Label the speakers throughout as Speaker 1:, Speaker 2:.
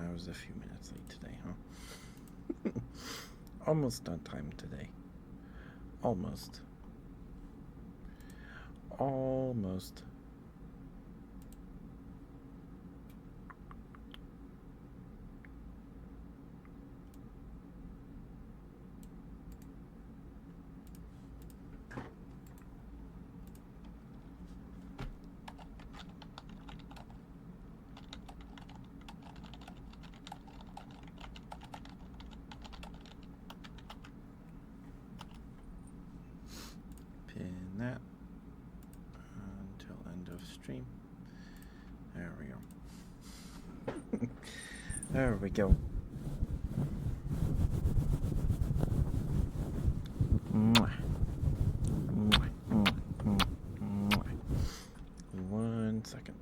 Speaker 1: I was a few minutes late today, huh? Almost on time today. Almost. Almost. Pin that until end of stream. There we go. There we go. Mwah. Mwah. Mwah. Mwah. Mwah. 1 second.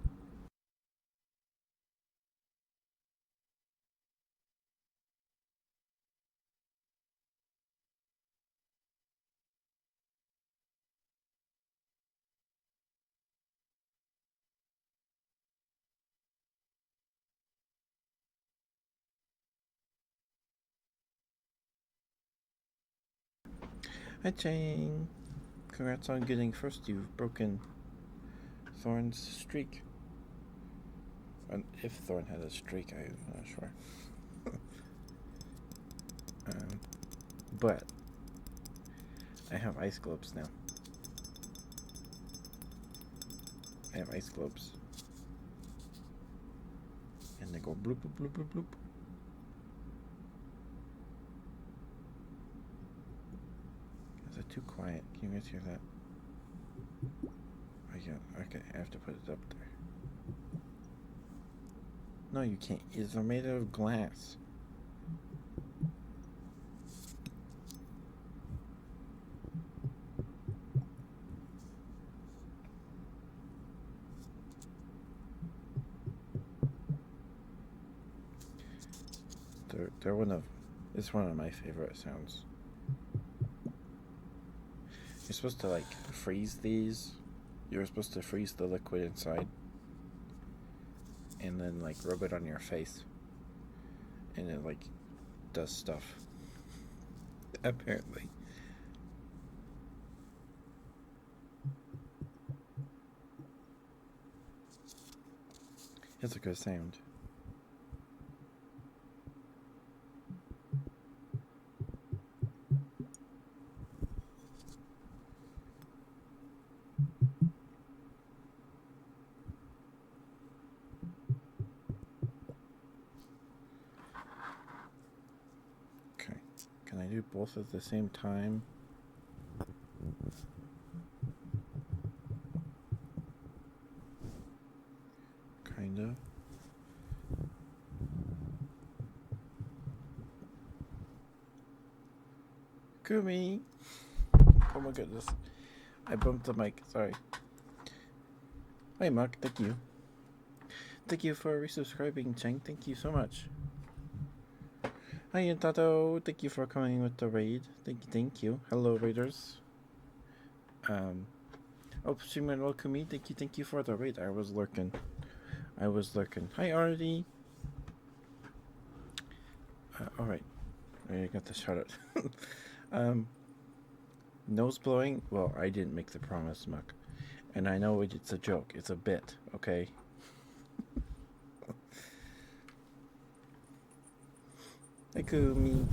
Speaker 1: Hi, Jane. Congrats on getting first. You've broken Thorn's streak. And if Thorn had a streak, I'm not sure. But I have ice globes now. I have ice globes. And they go bloop, bloop, bloop, bloop, bloop. Is it too quiet? Can you guys hear that? Okay, I have to put it up there. No, you can't. It's made out of glass. They're it's one of my favorite sounds. You're supposed to like freeze these. You're supposed to freeze the liquid inside and then like rub it on your face and it like does stuff. Apparently. It's a good sound. Okay. Can I do both at the same time? Kind of. Kumi! Oh my goodness. I bumped the mic. Sorry. Hi, Mark. Thank you. Thank you for resubscribing, Cheng. Thank you so much. Hi, Tato. Thank you for coming with the raid. Thank you. Hello, raiders. Streamer, welcome me. Thank you for the raid. I was lurking. Hi, Artie. Alright. I got the shout out. Nose blowing? Well, I didn't make the promise, Muck. And I know it's a joke. It's a bit, okay? Hi, Kumi.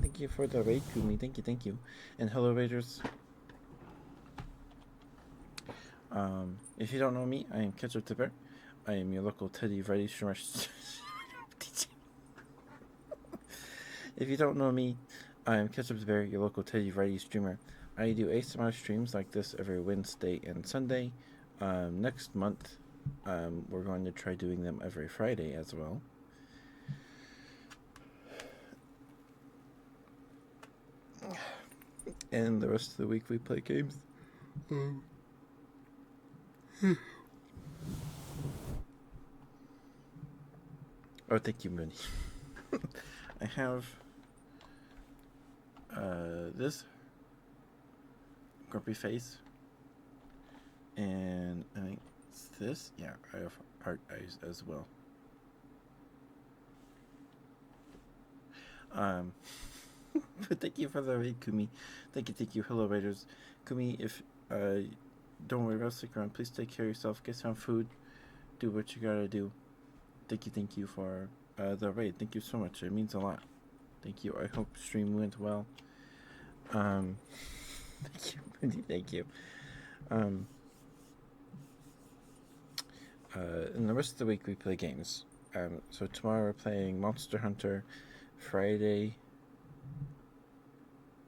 Speaker 1: Thank you for the raid, Kumi. Thank you. And hello, raiders. If you don't know me, I am Ketchup the Bear. I am your local Teddy Variety streamer. If you don't know me, I am Ketchup the Bear, your local Teddy Variety streamer. I do ASMR streams like this every Wednesday and Sunday. Next month, we're going to try doing them every Friday as well. And the rest of the week we play games. Oh, thank you, Mooney. I have this grumpy face And I think it's this. Yeah, I have heart eyes as well. But thank you for the raid, Kumi. Thank you. Hello, Raiders. Kumi, if don't worry about sticking around. Please take care of yourself. Get some food. Do what you gotta do. Thank you for the raid. Thank you so much. It means a lot. Thank you. I hope stream went well. Thank you, Wendy. Thank you. And the rest of the week we play games. So tomorrow we're playing Monster Hunter. Friday,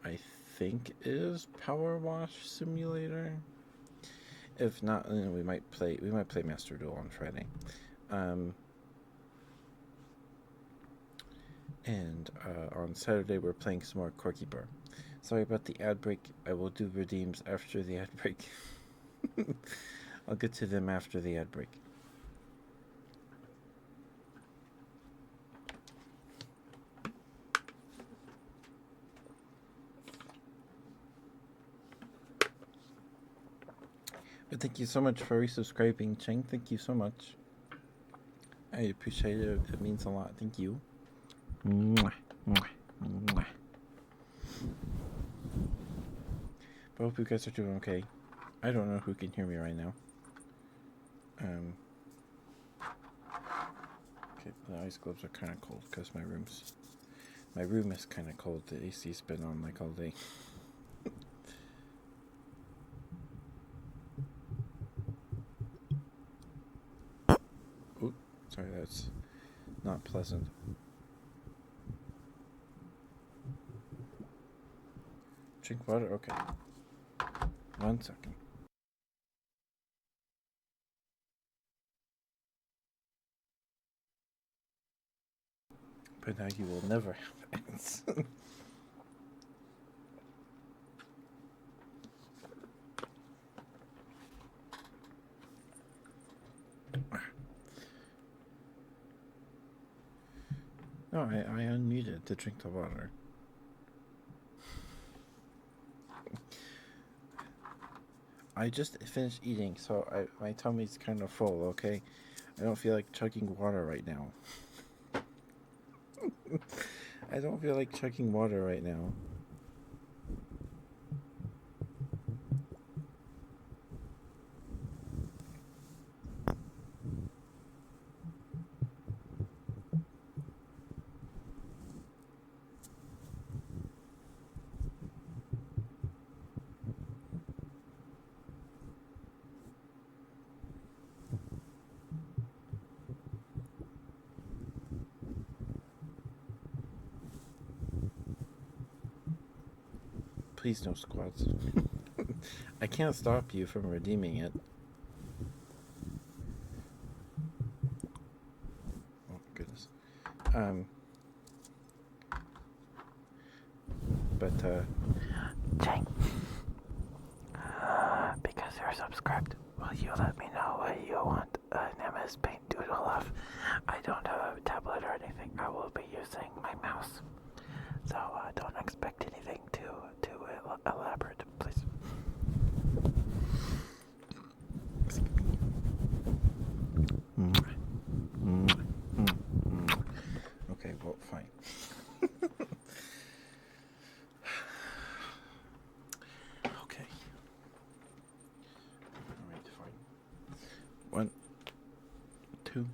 Speaker 1: I think, is Power Wash Simulator. If not, then we might play Master Duel on Friday. And on Saturday we're playing some more Core Keeper. Sorry about the ad break. I will do redeems after the ad break. I'll get to them after the ad break. But thank you so much for resubscribing, Cheng. Thank you so much. I appreciate it. It means a lot. Thank you. Mwah, mwah, mwah. But I hope you guys are doing okay. I don't know who can hear me right now. Okay, the ice globes are kind of cold because my room is kind of cold. The AC's been on like all day. Ooh, sorry, that's not pleasant. Drink water? Okay. 1 second. But now you will never have ants. No, I unmuted to drink the water. I just finished eating, so my tummy's kind of full, okay? I don't feel like chugging water right now. I don't feel like chugging water right now. Please no squats. I can't stop you from redeeming it. Oh goodness. But
Speaker 2: Chang, because you're subscribed, will you let me know what you want an MS Paint doodle of? I don't have a tablet or anything. I will be using my mouse, so don't expect anything too elaborate, please.
Speaker 1: Okay, well, fine. Okay. Alright, fine. 1, 2,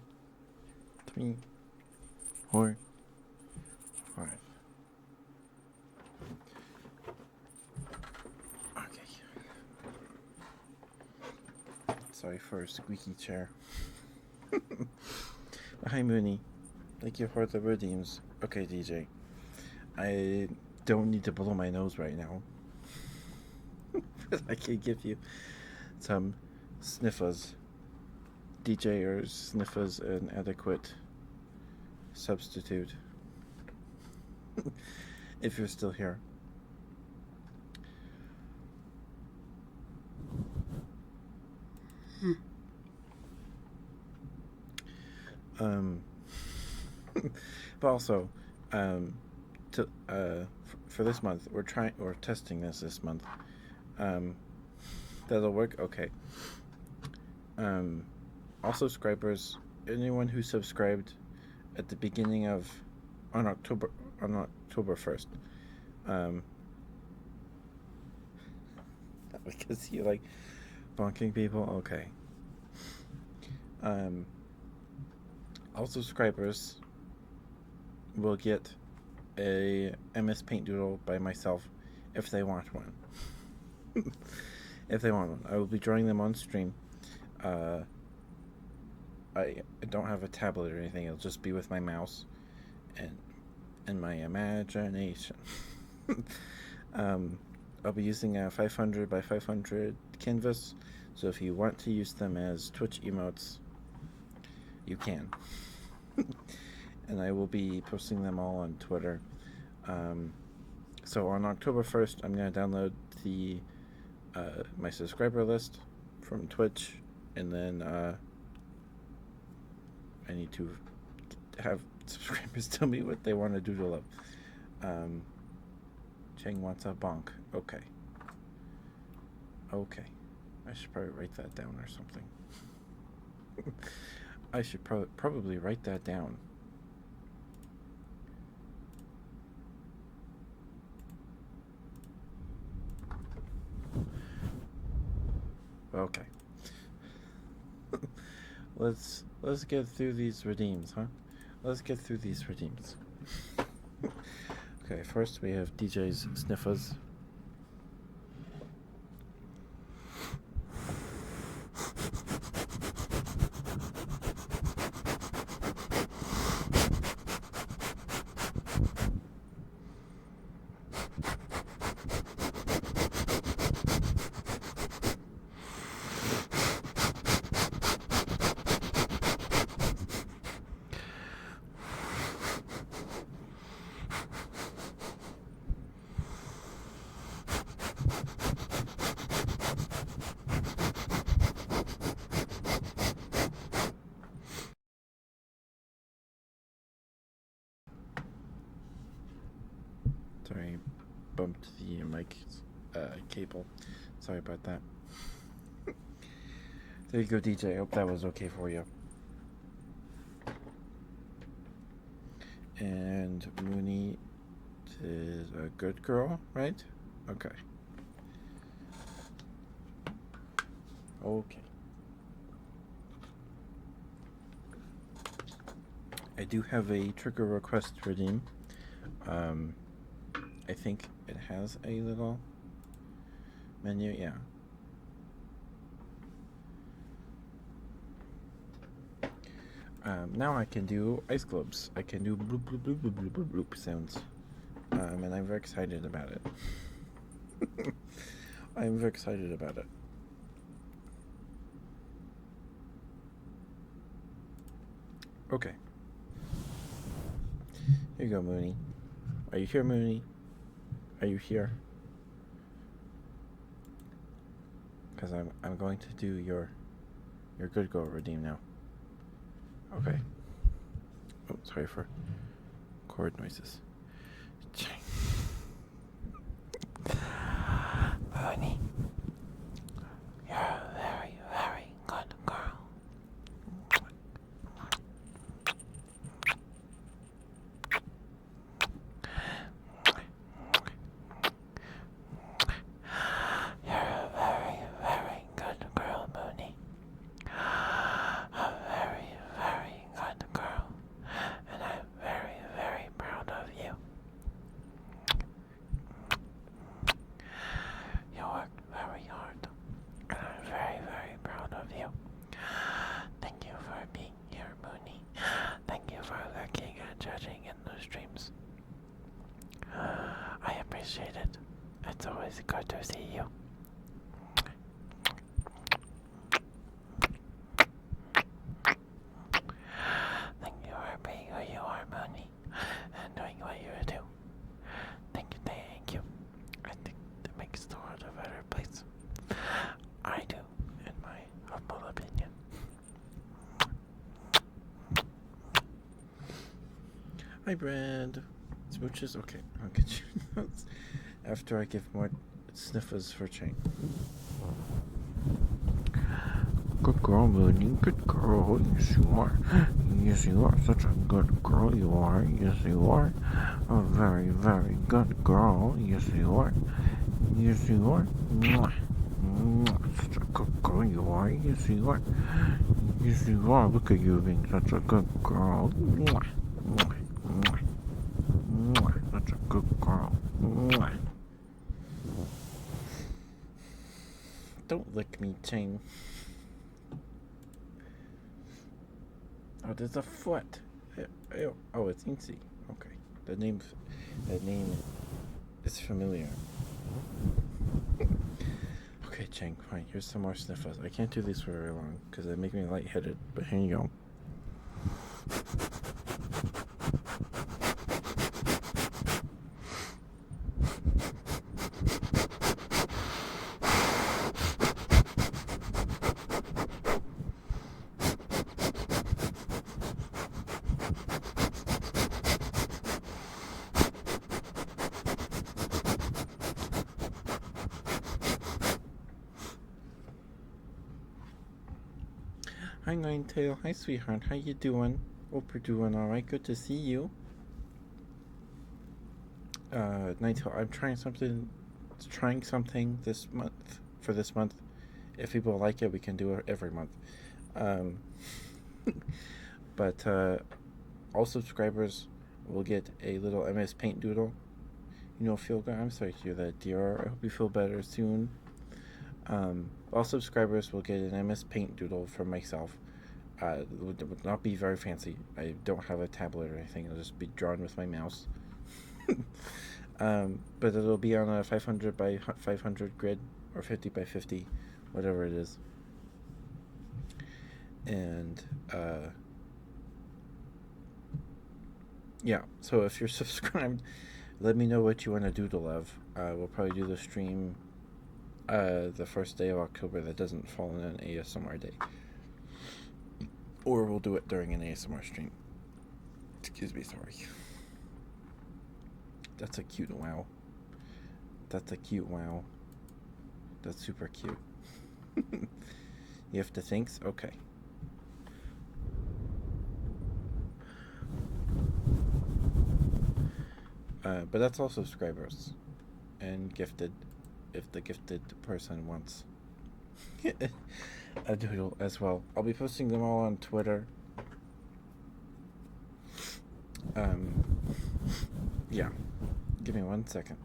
Speaker 1: 3, 4, 5. Okay. Sorry for a squeaky chair. Hi, Mooney. Thank you for the redeems. Okay, DJ. I don't need to blow my nose right now. But I can give you some sniffers. DJ or sniffers an adequate substitute. If you're still here. But also, for this month, we're testing this month. That'll work? Okay. All subscribers, anyone who subscribed at the beginning of on October 1st. Because you like bonking people. Okay. All subscribers will get a MS Paint doodle by myself if they want one. If they want one, I will be drawing them on stream. I don't have a tablet or anything. It'll just be with my mouse and my imagination. I'll be using a 500 by 500 canvas, so if you want to use them as Twitch emotes, you can. And I will be posting them all on Twitter. So on October 1st, I'm going to download the my subscriber list from Twitch, and then I need to have subscribers tell me what they want to doodle up. Cheng wants a bonk. Okay. Okay. I should probably write that down or something. I should probably write that down. Okay. Let's get through these redeems, huh? Let's get through these redeems. Okay, first we have DJ's sniffers. Sorry, bumped the mic cable. Sorry about that. There you go, DJ. I hope that was okay for you. And Mooney is a good girl, right? Okay. Okay. I do have a trigger request redeem. I think it has a little menu, yeah. Now I can do ice globes. I can do bloop bloop bloop bloop bloop bloop bloop sounds. And I'm very excited about it. I'm very excited about it. Okay. Here you go, Mooney. Are you here, Mooney? Are you here? Because I'm going to do your good girl redeem now. Okay. Oh, sorry for chord noises.
Speaker 2: Mooney, you're a very, very good girl. You're a very, very good girl, Mooney. A very, very good girl. And I'm very, very proud of you. You worked very hard. And I'm very, very proud of you. Thank you for being here, Mooney. Thank you for lurking and judging in the streams. I appreciate it. It's always good to see you. Thank you for being who you are, Mooney, and doing what you do. Thank you. I think that makes the world a better place. I do, in my humble opinion.
Speaker 1: Hi, Brad. Smooches? Okay, I'll get you notes after I give more sniffers for Chang. good girl, Moody. Good girl. Yes, you are. Yes, you are. Such a good girl, you are. Yes, you are. A very, very good girl. Yes, you are. Yes, you are. Mwah. Mwah. Such a good girl, you are. Yes, you are. Yes, you are. Look at you being such a good girl. Mwah. Mwah. Mwah. Mwah. Such a good girl. Mwah. Don't lick me, Ching. Oh, there's a foot. Oh, it's Incy. Okay. That name is familiar. Okay, Chang, fine. Here's some more sniffles. I can't do these for very long because they make me lightheaded, but here you go. Hi, Ninetail. Hi, sweetheart. How you doing? Hope you're doing all right. Good to see you. Ninetail, I'm trying something this month. For this month, if people like it, we can do it every month. But all subscribers will get a little MS Paint doodle. You know, feel good. I'm sorry to hear that, dear. I hope you feel better soon. All subscribers will get an MS Paint doodle from myself. It would not be very fancy. I don't have a tablet or anything. It'll just be drawn with my mouse. But it'll be on a 500 by 500 grid or 50 by 50, whatever it is. And yeah, so if you're subscribed, let me know what you want to doodle of. We'll probably do the stream the first day of October that doesn't fall in an ASMR day. Or we'll do it during an ASMR stream. Excuse me, sorry. That's a cute wow. That's a cute wow. That's super cute. You have to think? Okay. But that's all subscribers. And gifted, if the gifted person wants a doodle as well. I'll be posting them all on Twitter. Yeah. Give me 1 second.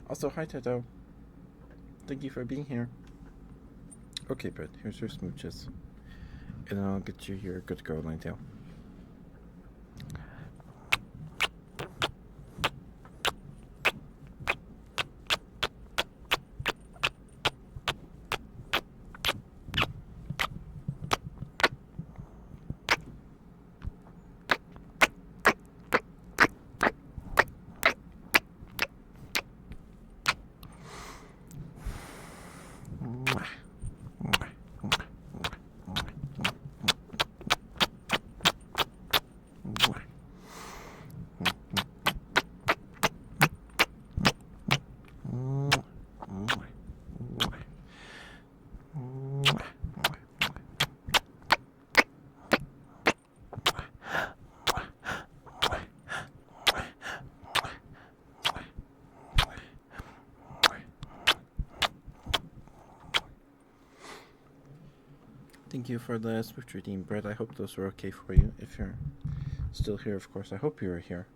Speaker 1: Also, hi Toto. Thank you for being here. Okay, Brett, here's your smooches. And then I'll get you your good girl, Ninetail. Thank you for the Swift redeem, Brett. I hope those were okay for you. If you're still here, of course, I hope you're here.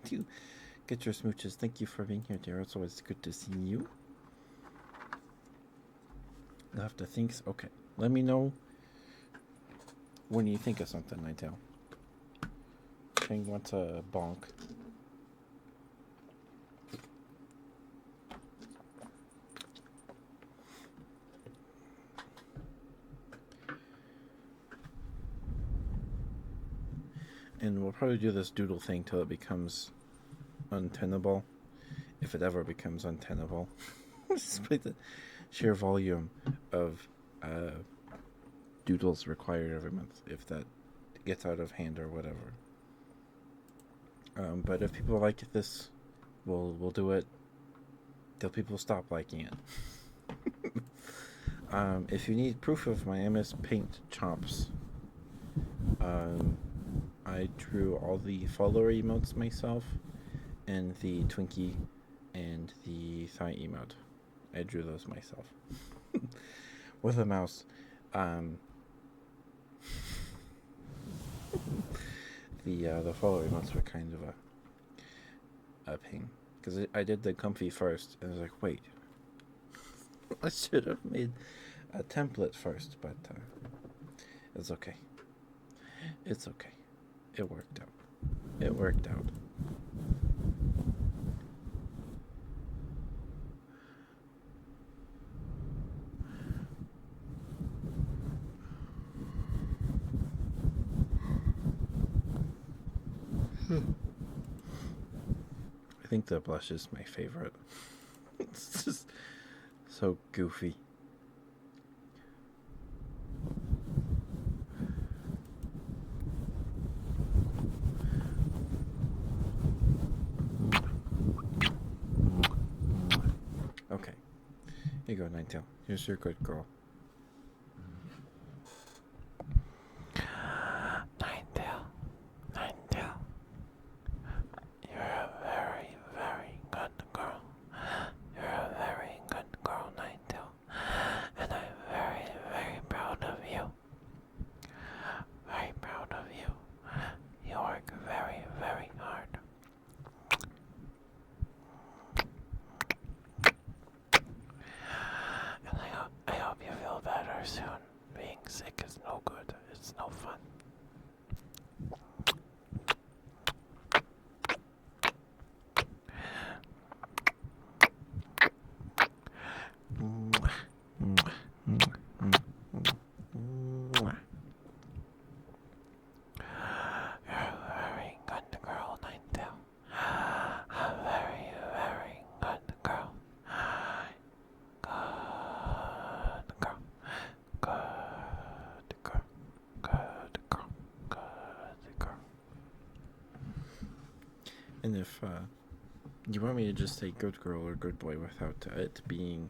Speaker 1: You get your smooches. Thank you for being here, dear. It's always good to see you. You'll have to think. Okay, let me know when you think of something, Ninetail. Chang wants a bonk. And we'll probably do this doodle thing till it becomes untenable. If it ever becomes untenable. Despite the sheer volume of doodles required every month if that gets out of hand or whatever. But if people like this, we'll do it till people stop liking it. If you need proof of my MS Paint chops, I drew all the follower emotes myself, and the Twinkie and the thigh emote. I drew those myself with a mouse. The follower emotes were kind of a pain because I did the comfy first, and I was like, wait, I should have made a template first, but it's okay. It's okay. It worked out. It worked out. I think the blush is my favorite. It's just so goofy. Okay. Here you go, Ninetail. Here's your good girl.
Speaker 2: Ninetail. Ninetail. You're a very, very good girl. You're a very good girl, Ninetail. And I'm very, very proud of you. Very proud of you. You work very, very hard. And I hope you feel better soon. Being sick is no good. It's no fun. You're a very good girl, Ninetail. A very, very good girl. Good girl. Good girl. Good girl. Good girl.
Speaker 1: And if you want me to just say good girl or good boy without it being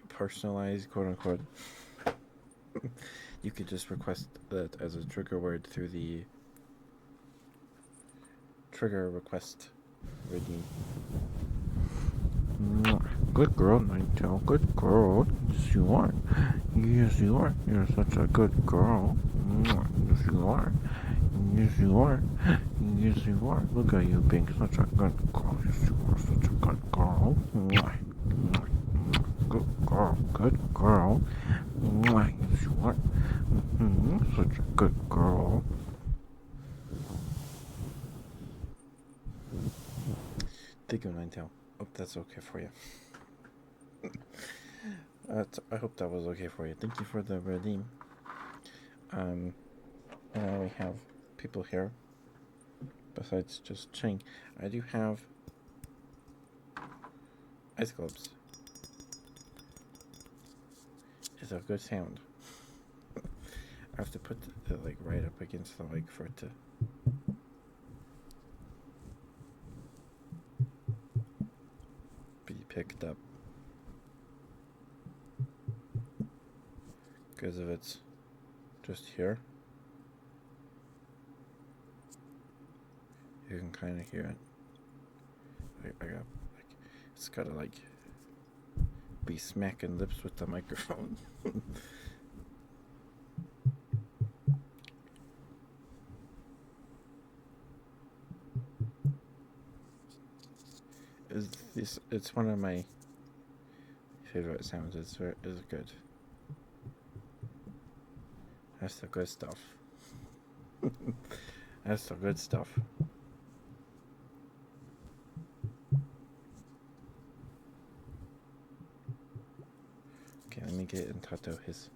Speaker 1: personalized, quote unquote, you could just request that as a trigger word through the trigger request redeem. Good girl, Ninetail. Good girl. Yes, you are. Yes, you are. You're such a good girl. Yes, you are. Yes, you are. Yes, you are. Look at you being such a good girl. Yes, you are such a good girl. Good girl. Good girl. Yes, you are. Such a good girl. Thank you, Ninetail. Hope that's okay for you. I hope that was okay for you. Thank you for the redeem. Now we have people here. Besides just Ching, I do have ice globes. It's a good sound. I have to put it like right up against the mic for it to be picked up. Because if it's just here, you can kind of hear it. I got like, it's gotta like be smacking lips with the microphone. It's one of my favorite sounds. It's good. That's the good stuff. That's the good stuff. Okay, let me get Tato his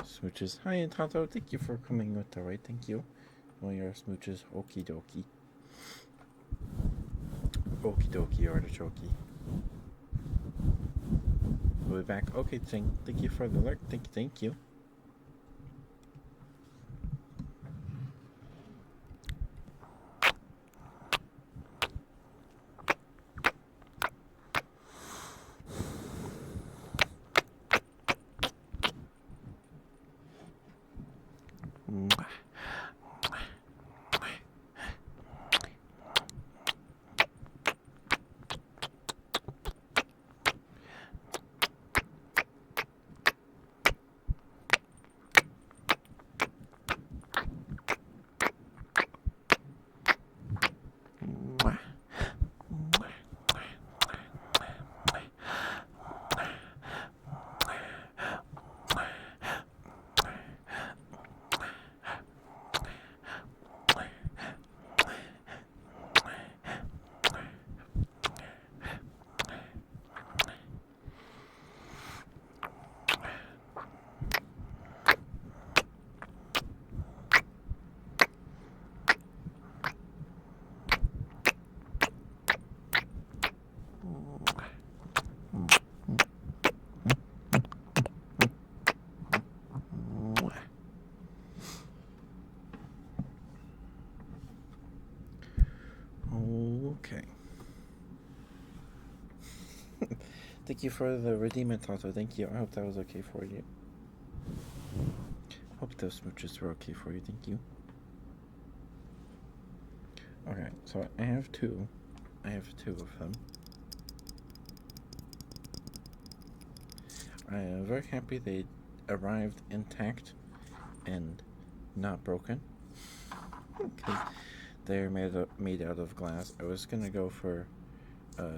Speaker 1: smooches. Hi, Tato. Thank you for coming with the right. Thank you. All your smooches. Okie dokie. Okie dokie, artichoke. We'll be back. Okay, thank you for the alert. Thank you. Thank you for the redeemment, Tato. Thank you. I hope that was okay for you. Hope those smooches were okay for you. Thank you. Okay, so I have two. I have two of them. I am very happy they arrived intact and not broken. Because they're made out of glass. I was gonna go for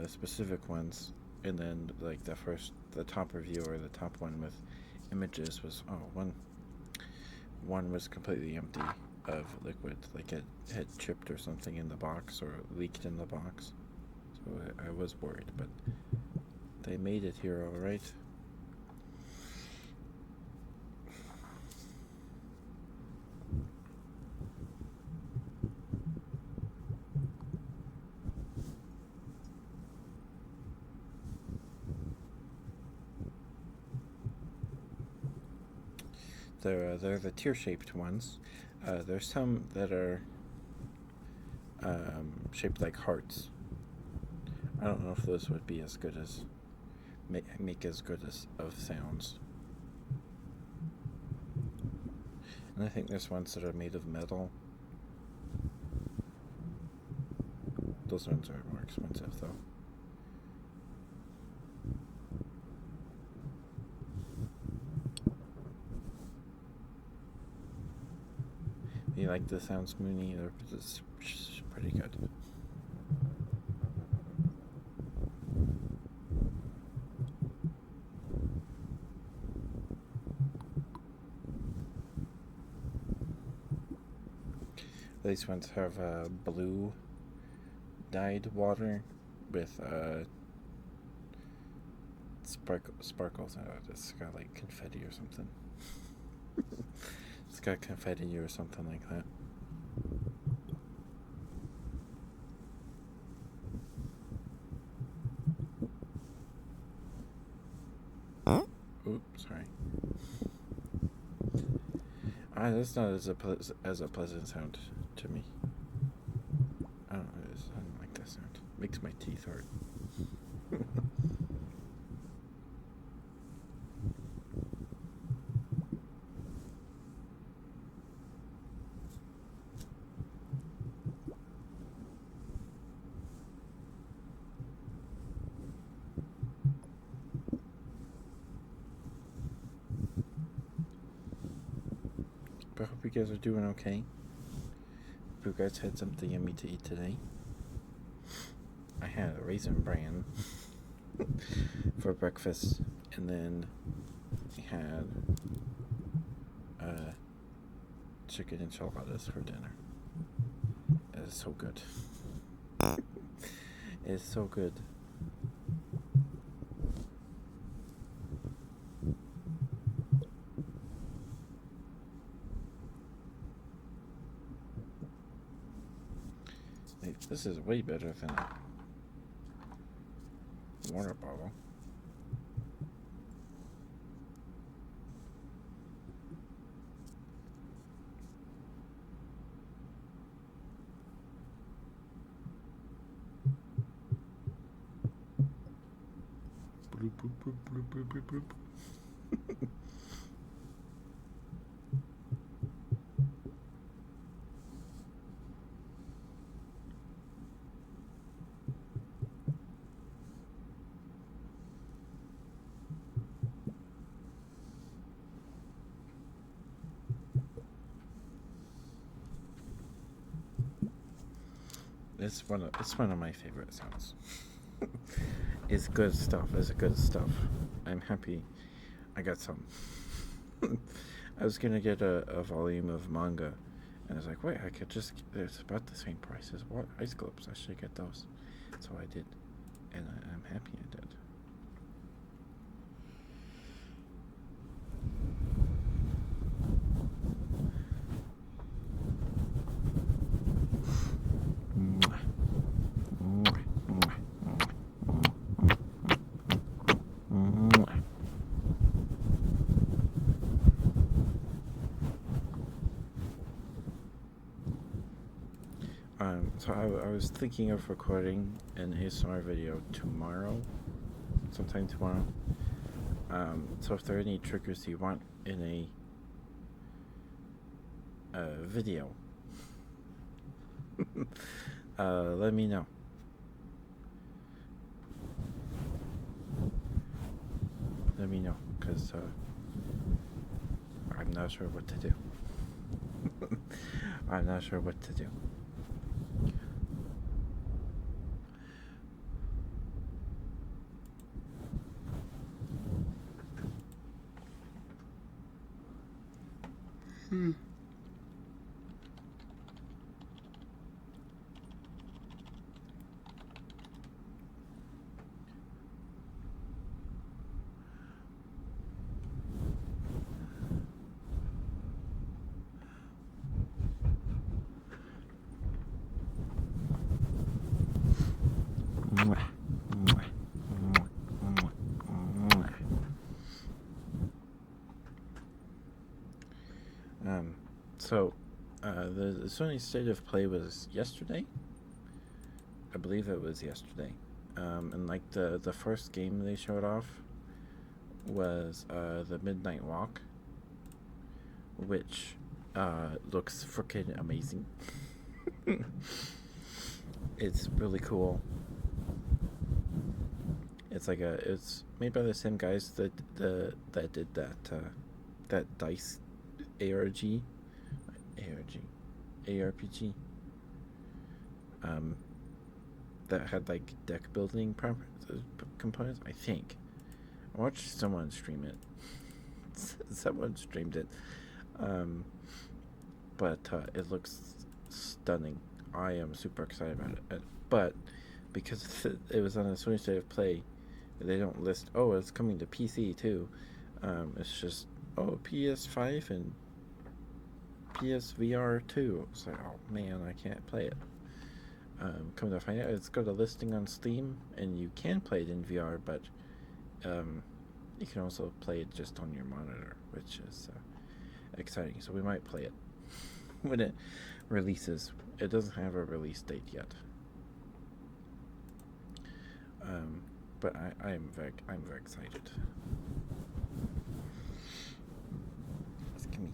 Speaker 1: specific ones, and then like the top review or the top one with images was one was completely empty of liquid, like it had chipped or something in the box or leaked in the box. So I was worried, but they made it here all right. They're the tear-shaped ones. There's some that are shaped like hearts. I don't know if those would be as good as make as good as of sounds. And I think there's ones that are made of metal. Those ones are more expensive though. You like the sounds, Mooney? It's pretty good. These ones have blue dyed water with sparkles in it. It's got like confetti or something. It's got confetti or something like that. Oops, sorry. That's not as a pleasant sound to me. I don't know. I don't like that sound. It makes my teeth hurt. But I hope you guys are doing okay. Hope you guys had something yummy to eat today. I had a raisin bran for breakfast, and then I had chicken enchiladas for dinner. It is so good. It is so good. This is way better than a water bottle. Bloop, bloop, bloop, bloop, bloop, bloop, bloop. It's one of my favorite sounds. It's good stuff. It's good stuff. I'm happy I got some. I was gonna get a volume of manga, and I was like, wait, I could just. It's about the same price as what ice globes. I should get those. So I did, and I'm happy I did. So I was thinking of recording an ASMR video tomorrow, sometime tomorrow. So if there are any triggers you want in a video, let me know. Let me know, because I'm not sure what to do. I'm not sure what to do. So, the Sony State of Play was yesterday. I believe it was yesterday. And like the first game they showed off was the Midnight Walk, which looks freaking amazing. It's really cool. It's like it's made by the same guys that did that Dice ARPG. That had like deck building components. I think I watched someone stream it. Someone streamed it, but it looks stunning. I am super excited about it. But because it was on a Sony State of Play, they don't list. Oh, it's coming to PC too. It's just PS5 and PSVR 2. It's like, oh man, I can't play it. Come to find out, it's got a listing on Steam, and you can play it in VR, but you can also play it just on your monitor, which is exciting. So we might play it when it releases. It doesn't have a release date yet, but I'm very excited. Give me.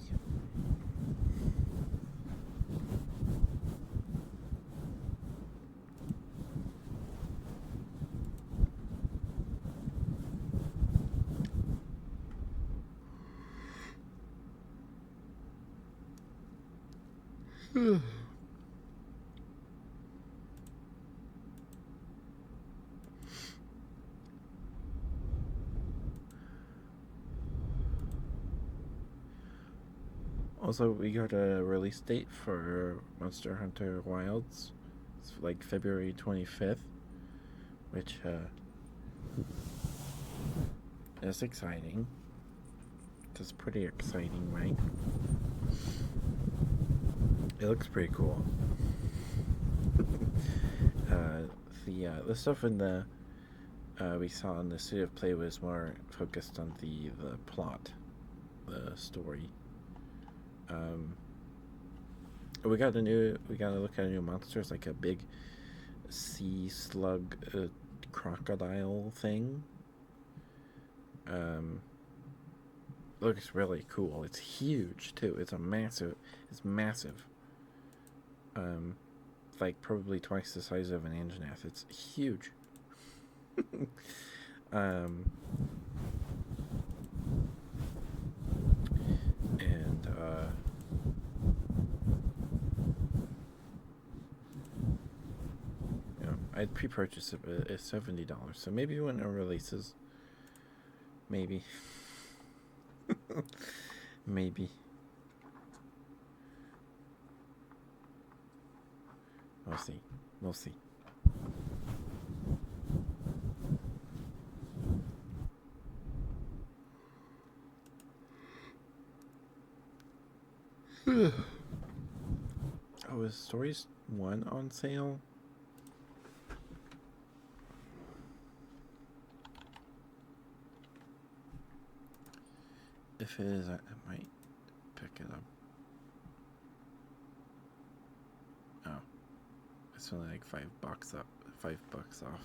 Speaker 1: Also, we got a release date for Monster Hunter Wilds. It's like February 25th, which is exciting. It's pretty exciting, right? It looks pretty cool. The stuff in the we saw in the State of Play was more focused on the plot, the story. We got to look at a new monster. It's like a big sea slug crocodile thing. Looks really cool. It's huge too. It's massive. Like probably twice the size of an Anjanath. It's huge. And I'd pre-purchase it at $70, so maybe when it releases, maybe. Maybe. We'll see. Oh, is Stories 1 on sale? If it is, I might pick it up. Oh, it's only like $5 off.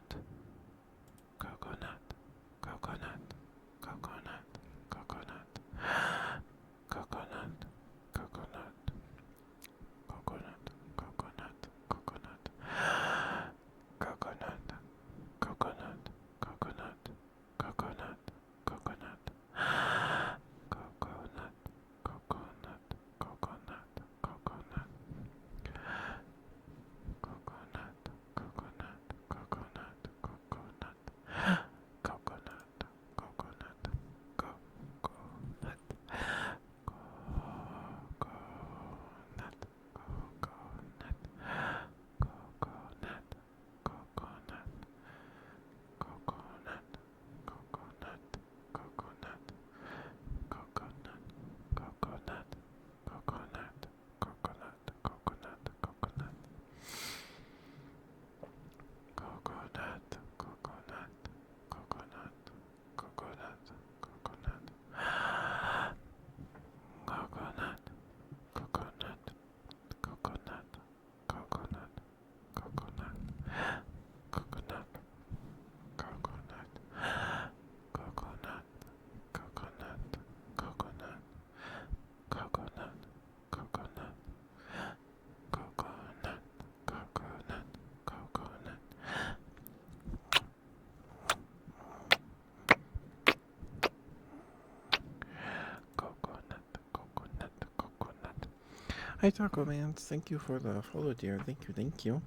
Speaker 1: Hi, Taco Mans. Thank you for the follow, dear. Thank you.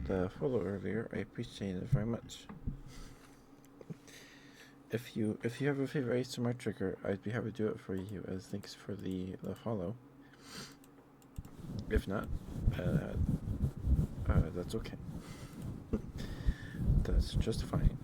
Speaker 1: The follow earlier, I appreciate it very much. If you have a favorite ASMR trigger, I'd be happy to do it for you. As thanks for the follow. If not, that's okay. That's just fine.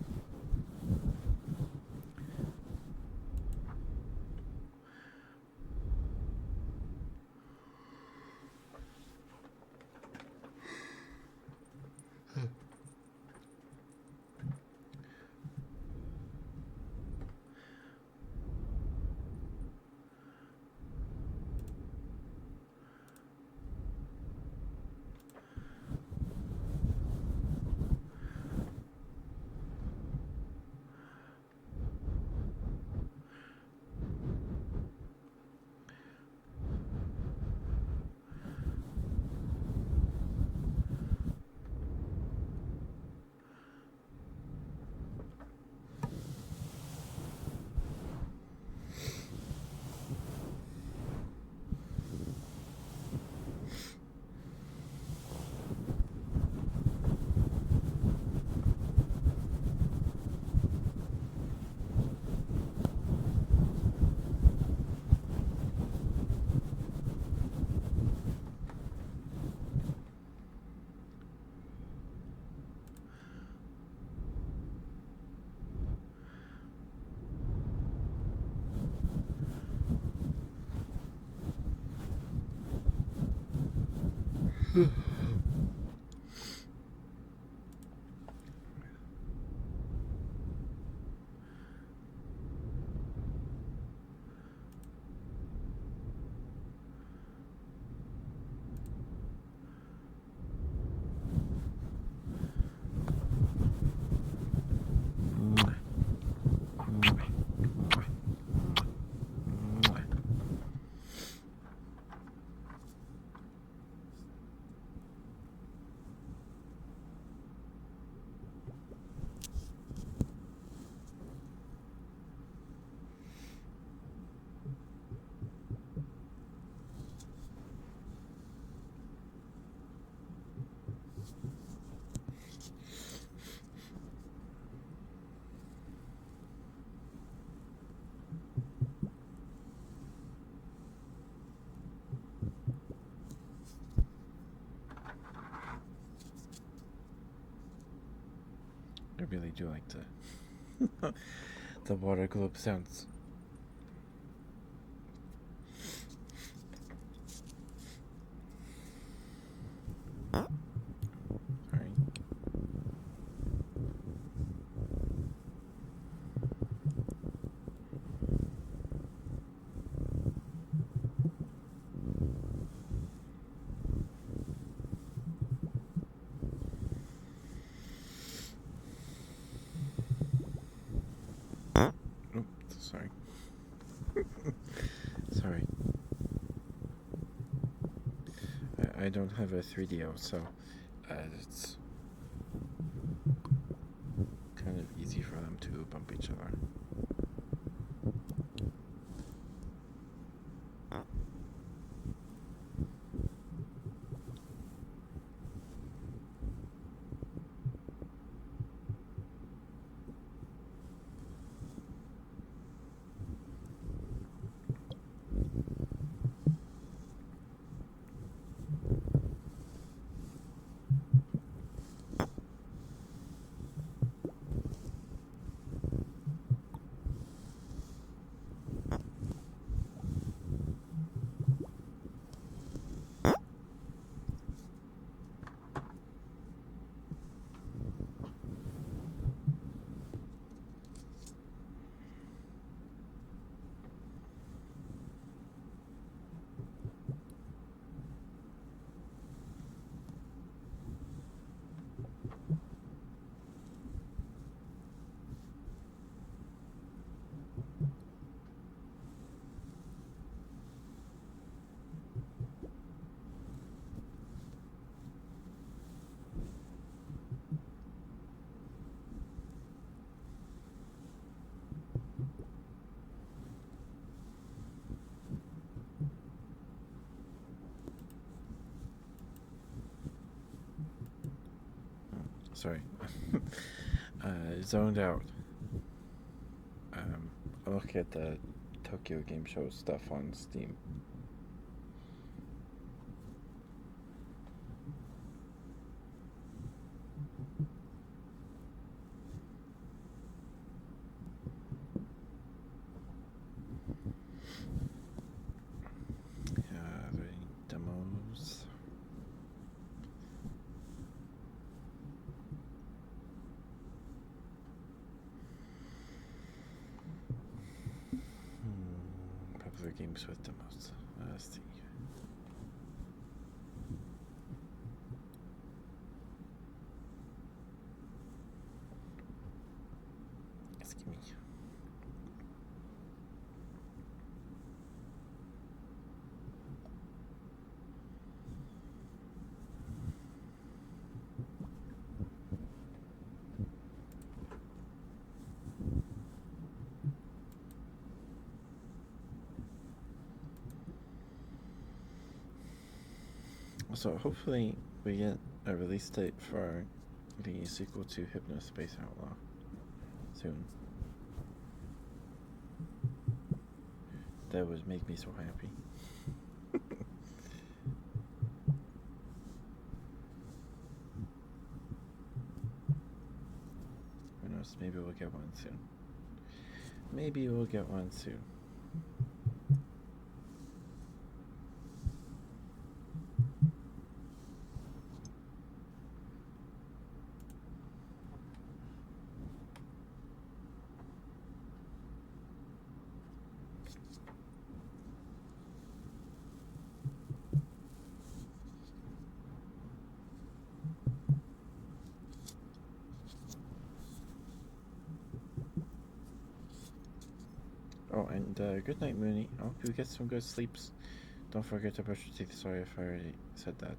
Speaker 1: I really do like the water globe sounds. Sorry. Oh, sorry. Sorry. I don't have a 3DO, so it's kind of easy for them to bump each other. sorry. Zoned out. I look at the Tokyo Game Show stuff on Steam. Are there any demos? Popular games with demos. Let's see. Excuse me. So hopefully we get a release date for the sequel to Hypnospace Outlaw soon. That would make me so happy. Who knows? Maybe we'll get one soon. Maybe we'll get one soon. Oh, and good night, Mooney. I hope you get some good sleeps. Don't forget to brush your teeth. Sorry if I already said that.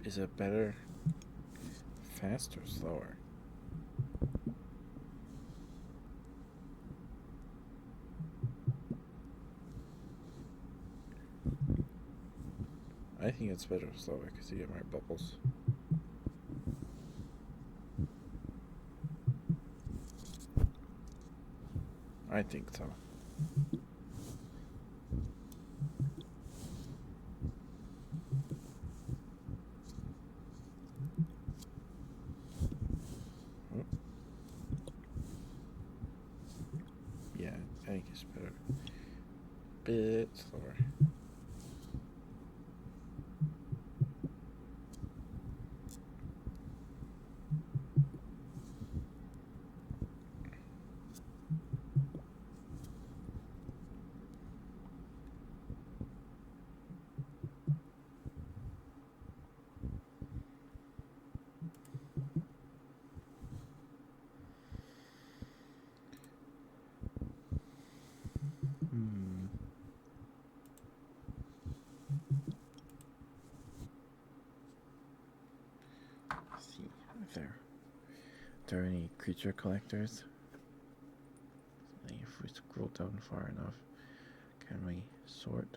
Speaker 1: Is it better, fast or slower? I think it's better slower because you get more bubbles. I think so. Yeah, I think it's better. Bit slower. Let's see if there are any creature collectors. If we scroll down far enough, can we sort?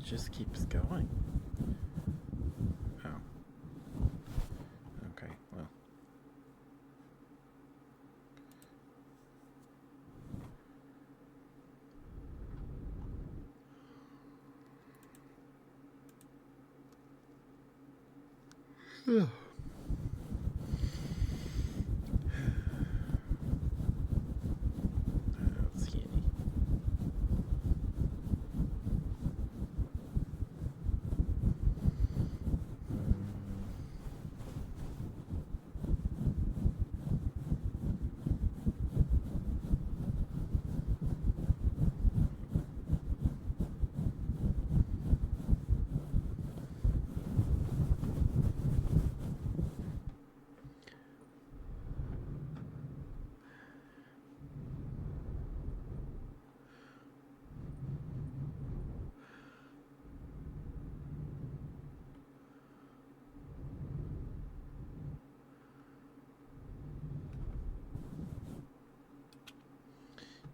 Speaker 1: just keeps going. Oh. Okay, well. I don't see any.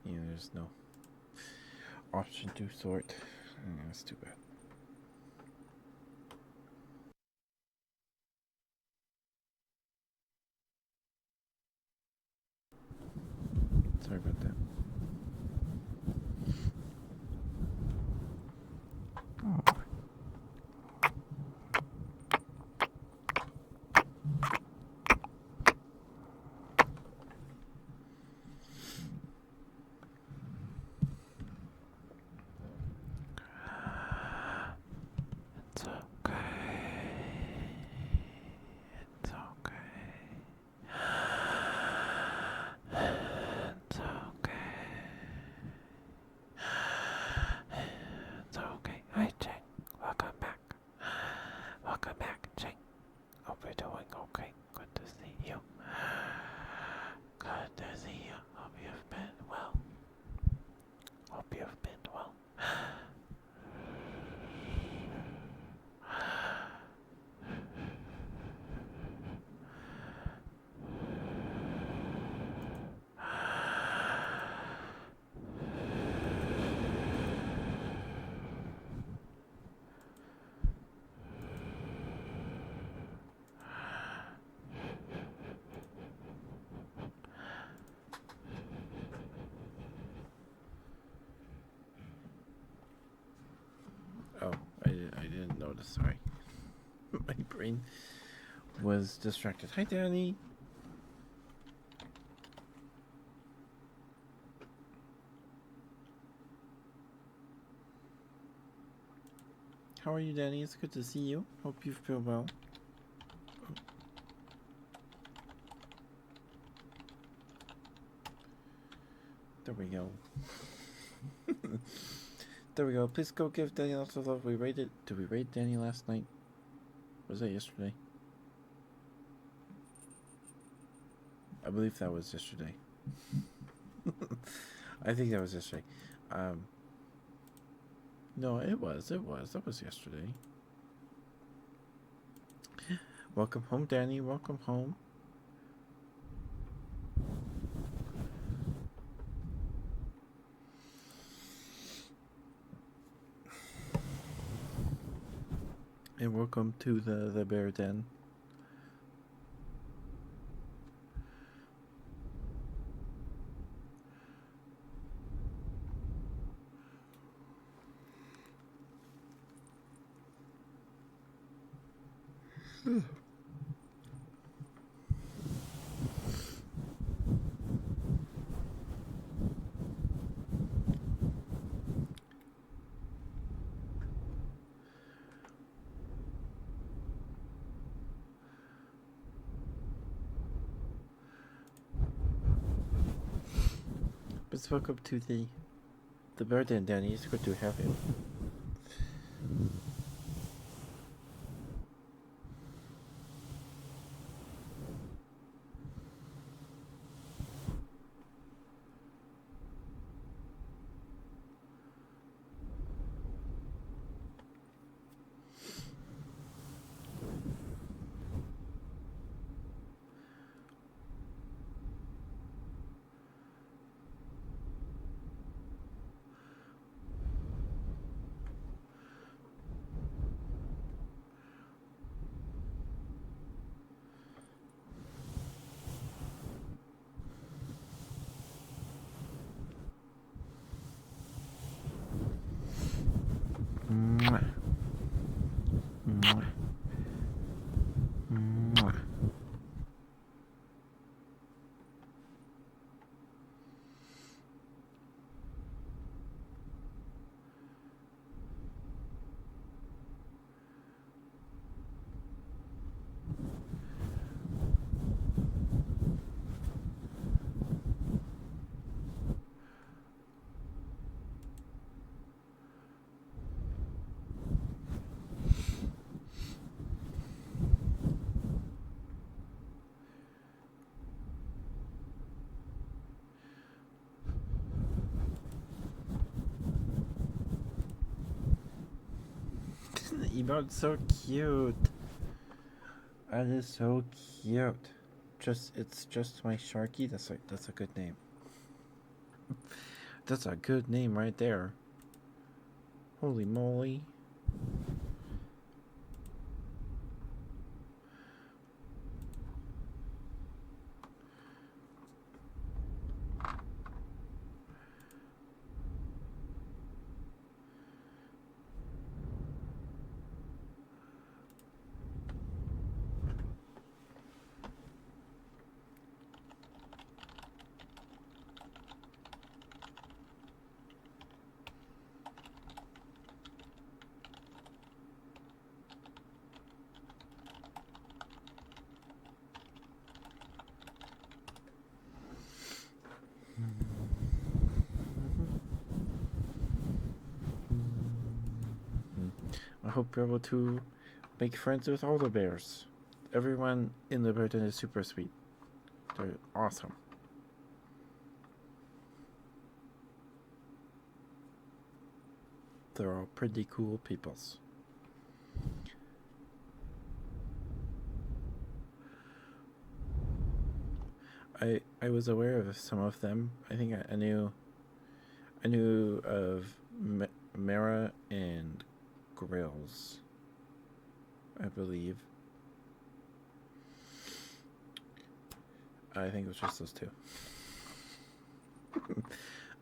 Speaker 1: Yeah, there's no option to sort. That's too bad. Sorry about that.
Speaker 2: It's okay. It's okay. It's okay. It's okay. Hi, Cheng. Welcome back. Welcome back, Cheng. Hope you're doing okay. Good to see you. Good to see you. Hope you've been well. Hope you've been well.
Speaker 1: Oh, I didn't notice. Sorry. My brain was distracted. Hi, Danny. How are you, Danny? It's good to see you. Hope you feel well. There we go. There we go. Please go give Danny lots of love. We rated. Did we rate Danny last night? Was that yesterday? I believe that was yesterday. I think that was yesterday. No, it was. That was yesterday. Welcome home, Danny. Welcome home. And welcome to the bear den. Let's welcome to the bear den, Danny. It's good to have you. The emote's so cute. That is so cute. It's just my Sharky. That's a good name. That's a good name right there. Holy moly. I hope you're able to make friends with all the bears. Everyone in the Britain is super sweet. They're awesome. They're all pretty cool peoples. I was aware of some of them. I think I knew of Mara and Grills, I believe. I think it was just those two.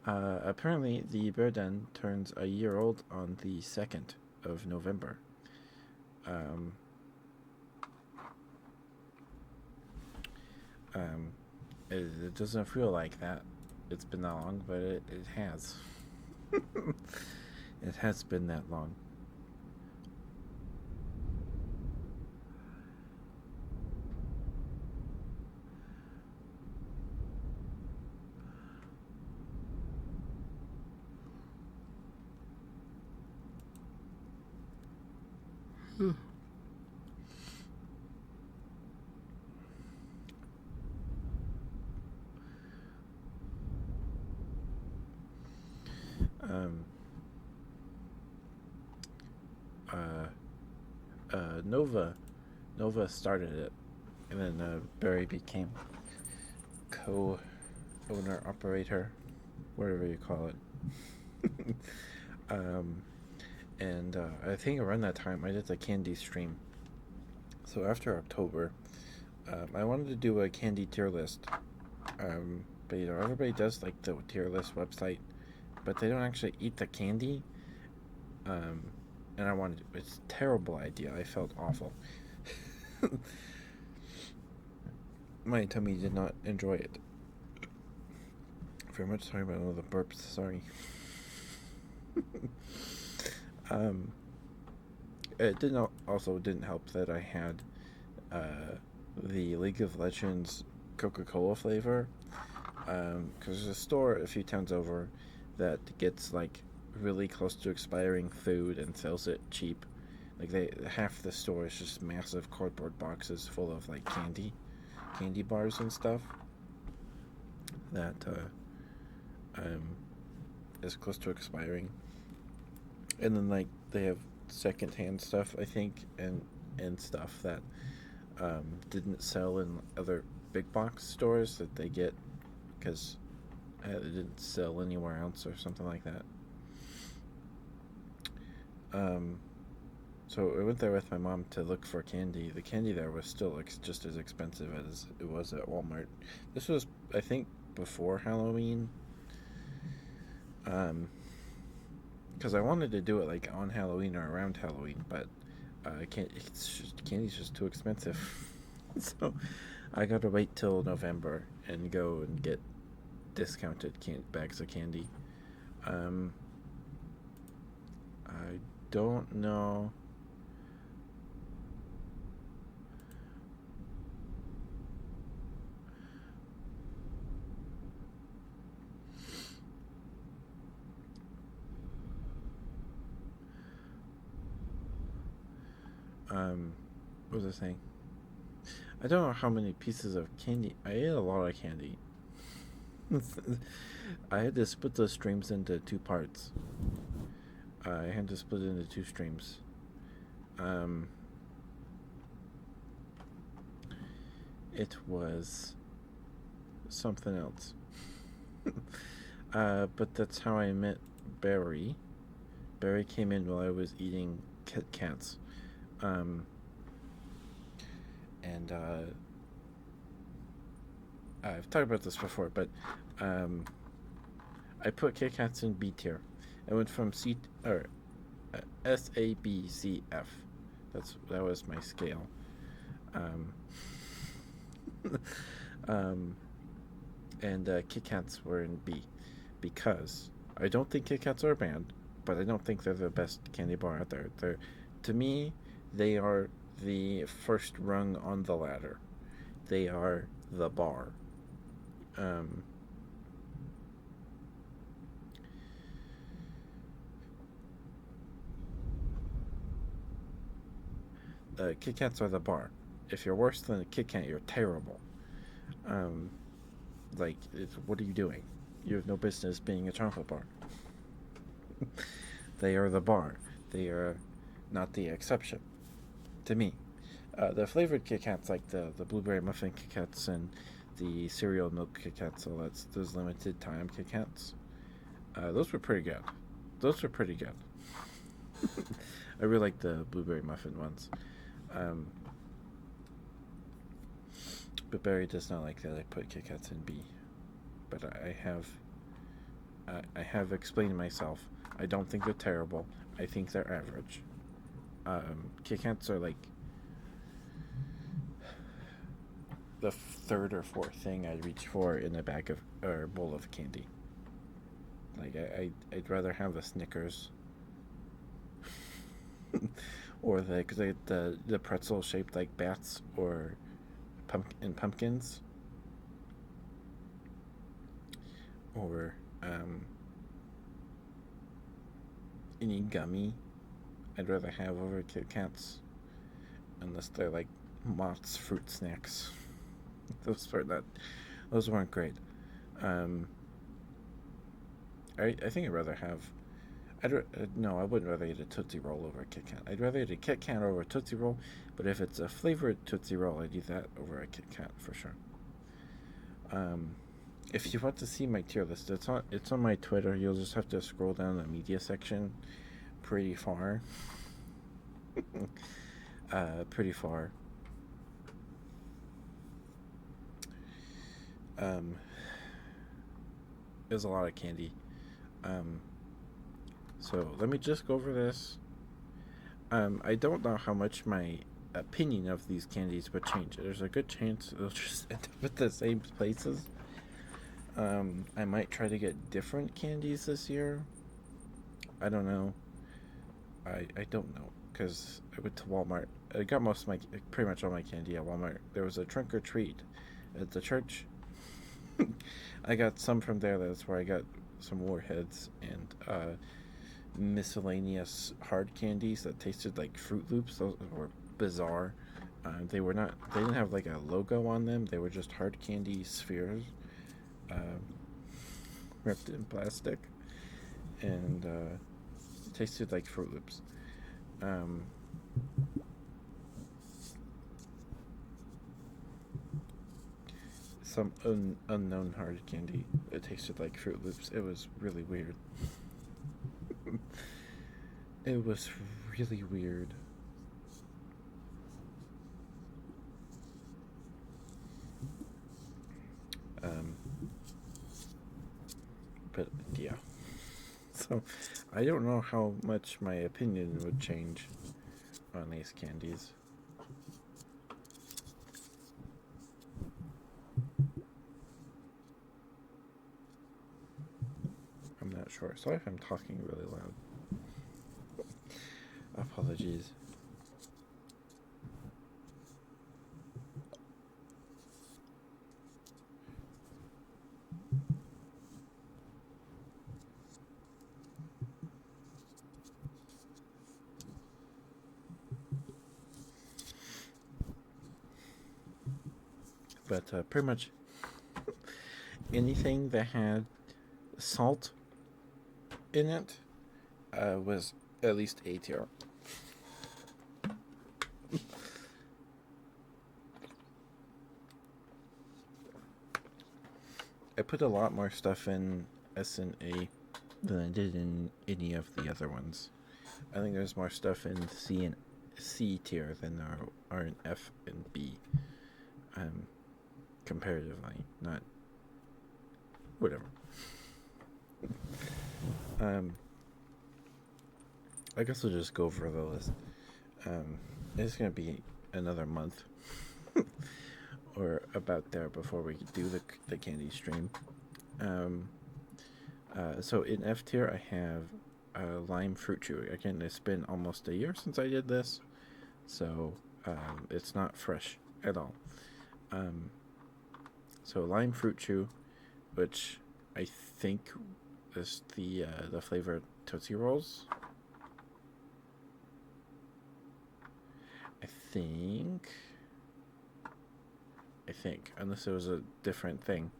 Speaker 1: Apparently, the bear den turns a year old on the 2nd of November. It doesn't feel like that. It's been that long, but it has. It has been that long. Nova started it, and then Barry became co-owner, operator, whatever you call it. And I think around that time I did the candy stream. So after October, I wanted to do a candy tier list. But everybody does like the tier list website, but they don't actually eat the candy. And I wanted it's a terrible idea. I felt awful. My tummy did not enjoy it very much. Sorry about all the burps. Sorry. It didn't help that I had the League of Legends Coca-Cola flavor, because there's a store a few towns over that gets like really close to expiring food and sells it cheap. Like half the store is just massive cardboard boxes full of like candy bars and stuff that is close to expiring. And then like they have secondhand stuff, I think, and stuff that didn't sell in other big box stores that they get because it didn't sell anywhere else or something like that. So I went there with my mom to look for candy. The candy there was still just as expensive as it was at Walmart. This was, I think, before Halloween. Because I wanted to do it like on Halloween or around Halloween, but Candy's just too expensive. So I gotta wait till November and go and get discounted bags of candy. Um, I don't know. What was I saying? I don't know how many pieces of candy. I ate a lot of candy. I had to split those streams into two parts. I had to split it into two streams. Um, it was something else. But that's how I met Barry. Barry came in while I was eating Kit Kats. Um, and I've talked about this before, but um, I put Kit Kats in B tier. I went from C or S A B C F. That was my scale. Um, um, and Kit Kats were in B because I don't think Kit Kats are banned, but I don't think they're the best candy bar out there. To me, they are the first rung on the ladder. They are the bar. Um, Kit Kats are the bar. If you're worse than a Kit Kat, you're terrible. Um, what are you doing? You have no business being a chocolate bar. They are the bar. They are not the exception, to me. The flavored Kit Kats, like the blueberry muffin Kit Kats and the cereal milk Kit Kats, all that's those limited time Kit Kats. Those were pretty good. Those were pretty good. I really like the blueberry muffin ones. Um, but Barry does not like that I put Kit Kats in B. But I have explained myself. I don't think they're terrible. I think they're average. Kit Kats are like the third or fourth thing I'd reach for in a bag of or bowl of candy. Like I'd rather have the Snickers or the pretzel shaped like bats or pumpkins or any gummy. I'd rather have over Kit Kats unless they're like Mott's fruit snacks. Those weren't great. Um, I think I'd rather have. No, I wouldn't rather eat a Tootsie Roll over a Kit Kat. I'd rather eat a Kit Kat over a Tootsie Roll, but if it's a flavored Tootsie Roll, I'd eat that over a Kit Kat for sure. If you want to see my tier list, it's on my Twitter. You'll just have to scroll down the media section pretty far. Pretty far. There's a lot of candy. So let me just go over this. I don't know how much my opinion of these candies would change. There's a good chance they'll just end up at the same places. I might try to get different candies this year. I don't know. I don't know because I went to Walmart. I got pretty much all my candy at Walmart. There was a trunk or treat at the church. I got some from there. That's where I got some warheads and miscellaneous hard candies that tasted like Fruit Loops. Those were bizarre. They were not. They didn't have like a logo on them. They were just hard candy spheres, wrapped in plastic, and tasted like Fruit Loops. Some unknown hard candy. It tasted like Fruit Loops. It was really weird. It was really weird. But yeah. So I don't know how much my opinion would change on these candies. I'm not sure. Sorry if I'm talking really loud. Apologies. But pretty much anything that had salt in it was at least A tier. I put a lot more stuff in S and A than I did in any of the other ones. I think there's more stuff in C and C tier than there are in F and B. Comparatively, not whatever. I guess we'll just go over the list. It's gonna be another month or about there before we do the candy stream. So in F tier, I have lime fruit chew. Again, it's been almost a year since I did this, so it's not fresh at all. So lime fruit chew, which I think is the flavor Tootsie Rolls. I think, unless it was a different thing,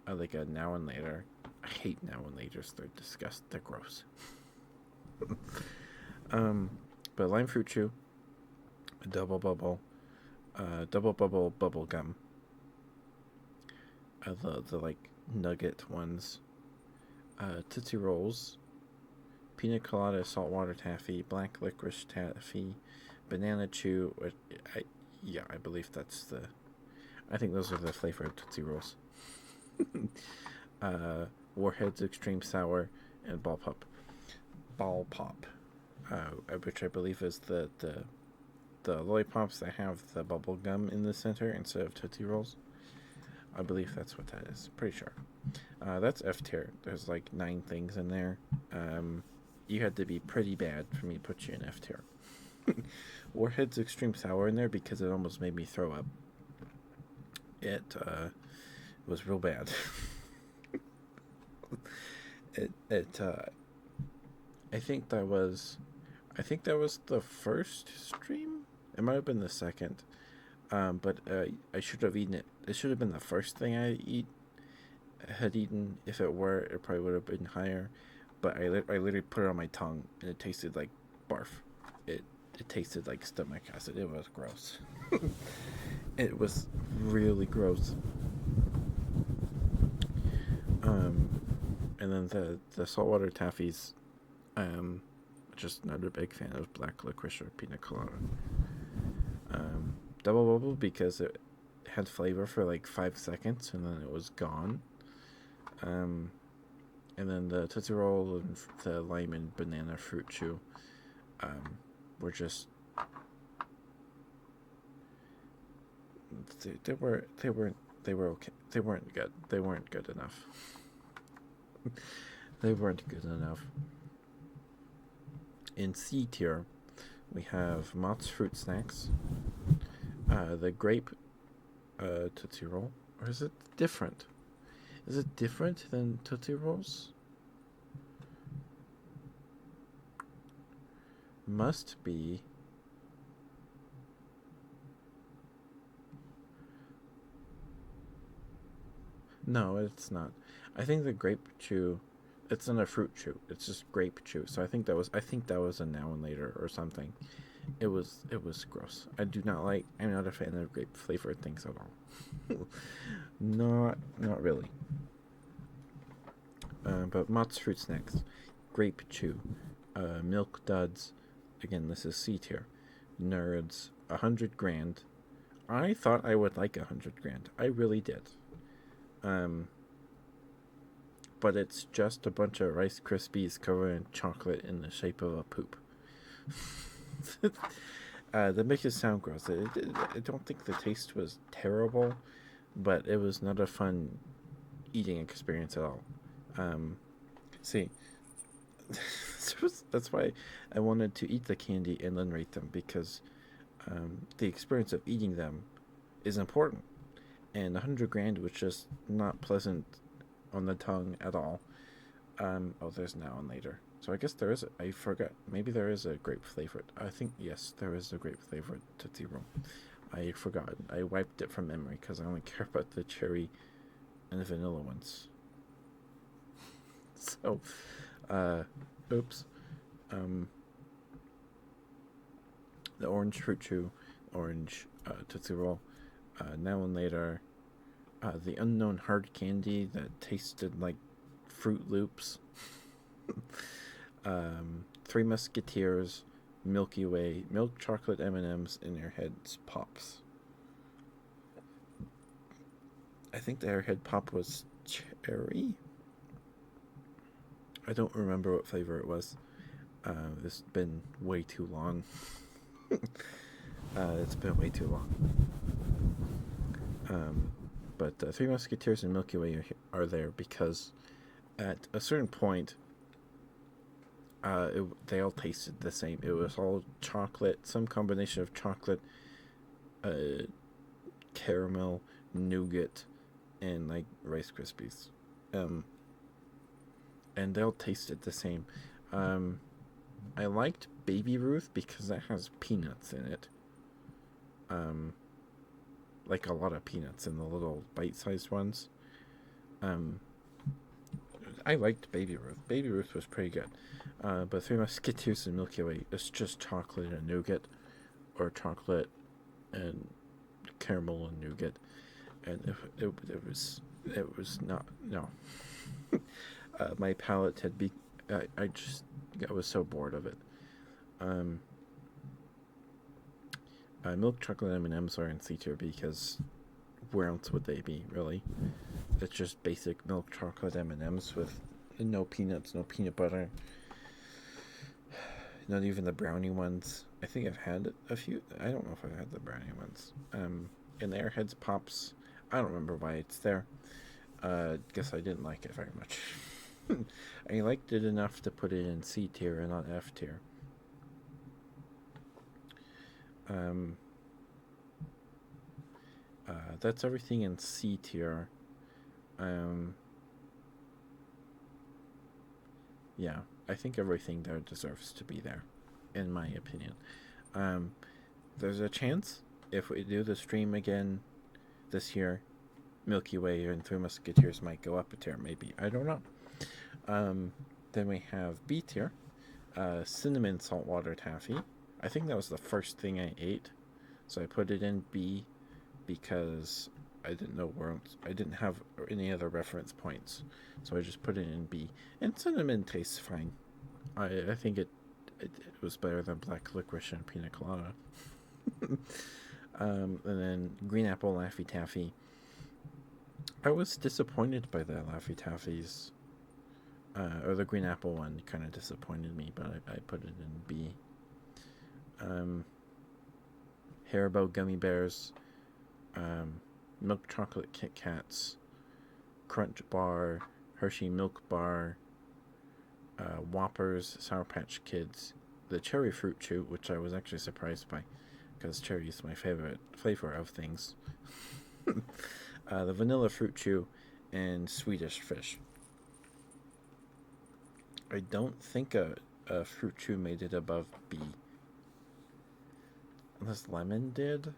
Speaker 1: like a now and later. I hate now and laters. They're disgusting. They're gross. But lime fruit chew, double bubble bubble gum. The like nugget ones. Tootsie Rolls, pina colada saltwater taffy, black licorice taffy, banana chew. I believe that's the. I think those are the flavor of Tootsie Rolls. Warheads Extreme Sour and Ball Pop, which I believe is the lollipops that have the bubble gum in the center instead of Tootsie Rolls. I believe that's what that is. Pretty sure. That's F tier. There's like 9 things in there. You had to be pretty bad for me to put you in F tier. Warheads Extreme Sour in there because it almost made me throw up. It was real bad. I think that was the first stream. It might have been the second. But I should have eaten it. It should have been the first thing I had eaten. If it were, it probably would have been higher. But I literally put it on my tongue, and it tasted like barf. It tasted like stomach acid. It was gross. It was really gross. And then the saltwater taffies. Just not a big fan of black licorice or pina colada. Double bubble because it had flavor for like 5 seconds and then it was gone. And then the Tootsie Roll and the lime and banana fruit chew were just they were okay. They weren't good. They weren't good enough. They weren't good enough. In C tier, we have Mott's Fruit Snacks, the grape Tootsie Roll, or is it different? Is it different than Tootsie Rolls? Must be. No, it's not. I think the grape chew, it's not a fruit chew. It's just grape chew. So I think that was a now and later or something. It was gross. I'm not a fan of grape flavored things at all. not really. But Mott's Fruit Snacks, grape chew, milk duds. Again, this is C tier. Nerds, 100 grand. I thought I would like 100 grand. I really did. But it's just a bunch of Rice Krispies covered in chocolate in the shape of a poop. That makes it sound gross. I don't think the taste was terrible, but it was not a fun eating experience at all. See, that's why I wanted to eat the candy and then rate them, because the experience of eating them is important. And 100 grand was just not pleasant on the tongue at all. Oh, there's now and later. So I guess there is. I forgot. Maybe there is a grape flavored. I think yes, there is a grape flavored Tootsie Roll. I forgot. I wiped it from memory because I only care about the cherry and the vanilla ones. So, oops. Um, the orange fruit chew, orange Tootsie Roll. Now and later, the unknown hard candy that tasted like Fruit Loops. Three Musketeers, Milky Way, milk chocolate M&Ms, and Airheads Pops. I think the Airhead Pop was cherry. I don't remember what flavor it was. It's been way too long. It's been way too long. But Three Musketeers and Milky Way are there because at a certain point, they all tasted the same. It was all chocolate, some combination of chocolate, caramel, nougat, and like Rice Krispies. And they all tasted the same. I liked Baby Ruth because it has peanuts in it. Like a lot of peanuts in the little bite-sized ones. I liked Baby Ruth. Baby Ruth was pretty good. But Three Musketeers and Milky Way, it's just chocolate and nougat, or chocolate and caramel and nougat, and it was not, no. My palate had I was so bored of it. Milk chocolate M&Ms are in C tier because where else would they be, really? It's just basic milk chocolate M&Ms with no peanuts, no peanut butter. Not even the brownie ones. I think I've had a few. I don't know if I've had the brownie ones. And the Airheads Pops, I don't remember why it's there. Guess I didn't like it very much. I liked it enough to put it in C tier and not F tier. That's everything in C tier. Yeah, I think everything there deserves to be there, in my opinion. There's a chance if we do the stream again this year, Milky Way and Three Musketeers might go up a tier, maybe. I don't know. Then we have B tier, cinnamon saltwater taffy. I think that was the first thing I ate, so I put it in B because I didn't know where else. I didn't have any other reference points, so I just put it in B. And cinnamon tastes fine. I think it was better than black licorice and pina colada. And then green apple Laffy Taffy. I was disappointed by the Laffy Taffies. Or the green apple one kind of disappointed me, but I put it in B. Haribo gummy bears, milk chocolate Kit Kats, Crunch bar, Hershey milk bar, Whoppers, Sour Patch Kids, the cherry fruit chew, which I was actually surprised by, because cherry is my favorite flavor of things. The vanilla fruit chew, and Swedish fish. I don't think a fruit chew made it above B. Unless lemon did.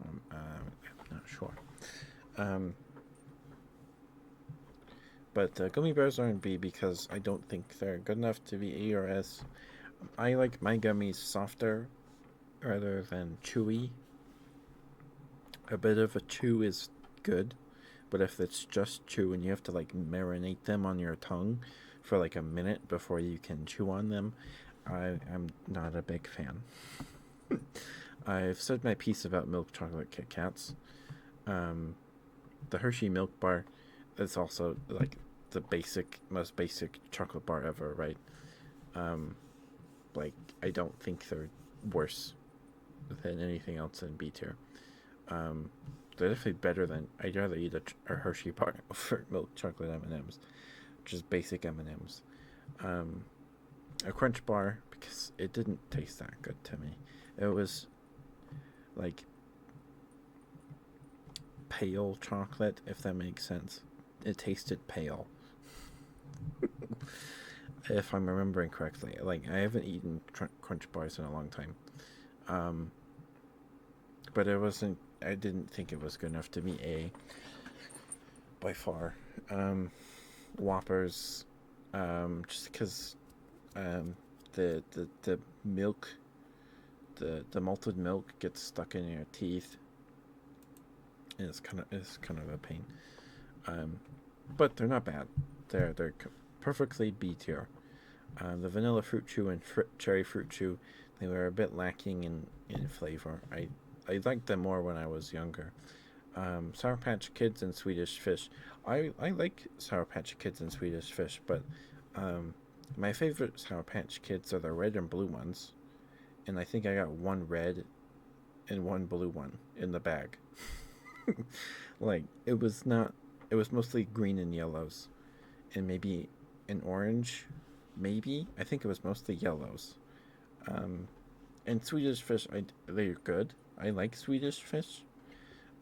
Speaker 1: I'm not sure. But gummy bears are in B because I don't think they're good enough to be A or S. I like my gummies softer rather than chewy. A bit of a chew is good, but if it's just chew and you have to like marinate them on your tongue for like a minute before you can chew on them, I'm not a big fan. I've said my piece about milk chocolate Kit Kats. The Hershey milk bar it's also like the most basic chocolate bar ever, right? Um, like I don't think they're worse than anything else in B tier. Um, they're definitely better than. I'd rather eat a Hershey bar over milk chocolate M&Ms, just basic M&Ms. Um, a Crunch bar because it didn't taste that good to me. It was like pale chocolate, if that makes sense. It tasted pale. If I'm remembering correctly. Like, I haven't eaten Crunch bars in a long time. Um, but it wasn't, I didn't think it was good enough to be A by far. Whoppers, just because the milk, the malted milk gets stuck in your teeth. And it's kind of a pain. Um, but they're not bad. They're perfectly B tier. The vanilla fruit chew and cherry fruit chew, they were a bit lacking in flavor. I liked them more when I was younger. Sour Patch Kids and Swedish Fish. I like Sour Patch Kids and Swedish Fish, but um, my favorite Sour Patch Kids are the red and blue ones. And I think I got one red and one blue one in the bag. Like, it was not, it was mostly green and yellows. And maybe an orange. Maybe. I think it was mostly yellows. Um, and Swedish Fish, they're good. I like Swedish Fish.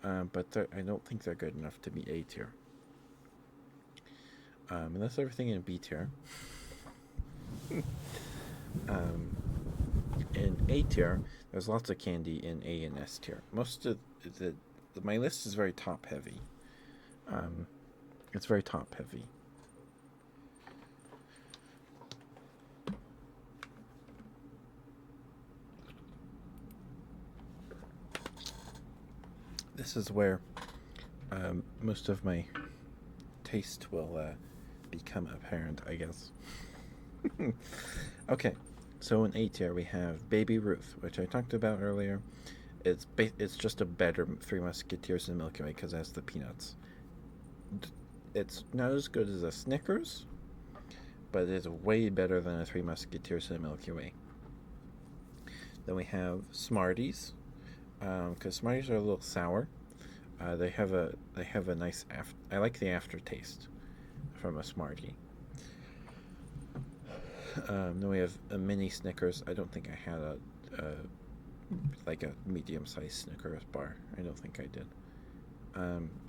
Speaker 1: But I don't think they're good enough to be A tier. And that's everything in B tier. um, in A tier, there's lots of candy in A and S tier. Most of my list is very top heavy. It's very top heavy. This is where most of my taste will become apparent, I guess. Okay, so in A tier we have Baby Ruth, which I talked about earlier. It's just a better Three Musketeers than Milky Way because it has the peanuts. It's not as good as a Snickers, but it's way better than a Three Musketeers and Milky Way. Then we have Smarties, because Smarties are a little sour. They have a nice I like the aftertaste from a Smartie. Then we have a mini Snickers. I don't think I had like a medium-sized Snickers bar. I don't think I did.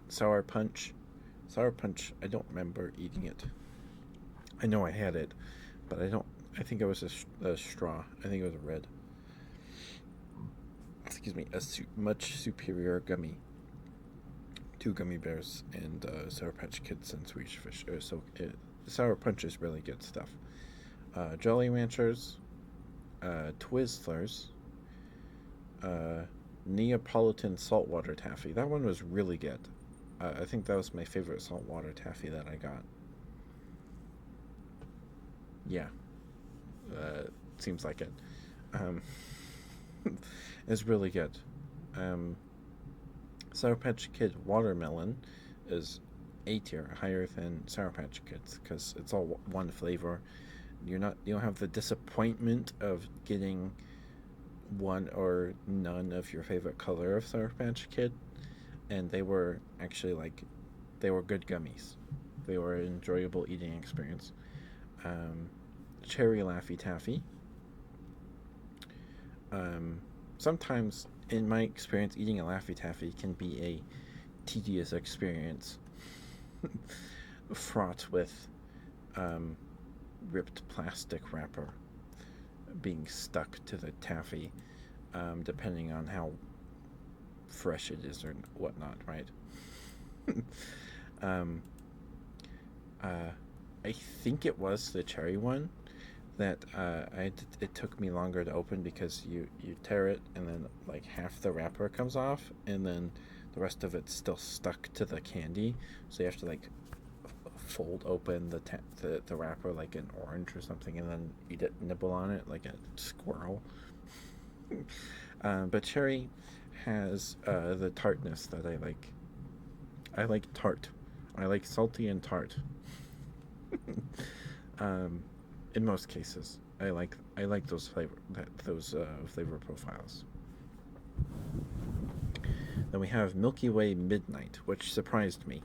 Speaker 1: Sour Punch. Sour Punch, I don't remember eating it. I know I had it, but I don't. I think it was a straw. I think it was a red. Excuse me. Much superior gummy. 2 gummy bears and Sour Patch Kids and Swedish Fish. Sour Punch is really good stuff. Jolly Ranchers, Twizzlers, Neapolitan saltwater taffy. That one was really good. I think that was my favorite saltwater taffy that I got. Yeah, seems like it. Um, it's really good. Sour Patch Kid watermelon is A tier, higher than Sour Patch Kids because it's all one flavor. You don't have the disappointment of getting one or none of your favorite color of Sour Patch Kid, and they were actually they were good gummies. They were an enjoyable eating experience. Cherry Laffy Taffy. Sometimes, in my experience, eating a Laffy Taffy can be a tedious experience, fraught with ripped plastic wrapper being stuck to the taffy, depending on how fresh it is or whatnot, right? I think it was the cherry one that it took me longer to open because you tear it and then like half the wrapper comes off and then the rest of it's still stuck to the candy, so you have to like fold open the wrapper like an orange or something and then eat it, nibble on it like a squirrel. But cherry has the tartness that I like. I like tart. I like salty and tart. In most cases, I like those flavor profiles. Then we have Milky Way Midnight, which surprised me.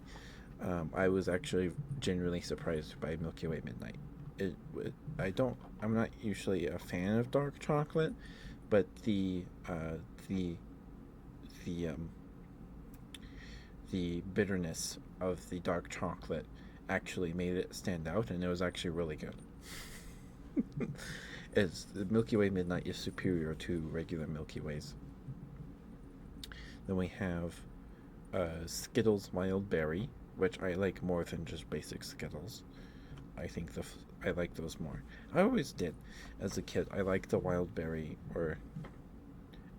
Speaker 1: I was actually genuinely surprised by Milky Way Midnight. I'm not usually a fan of dark chocolate, but the the the bitterness of the dark chocolate actually made it stand out, and it was actually really good. It's the Milky Way Midnight is superior to regular Milky Ways. Then we have Skittles Wild Berry, which I like more than just basic Skittles. I think I like those more. I always did as a kid. I liked the wild berry or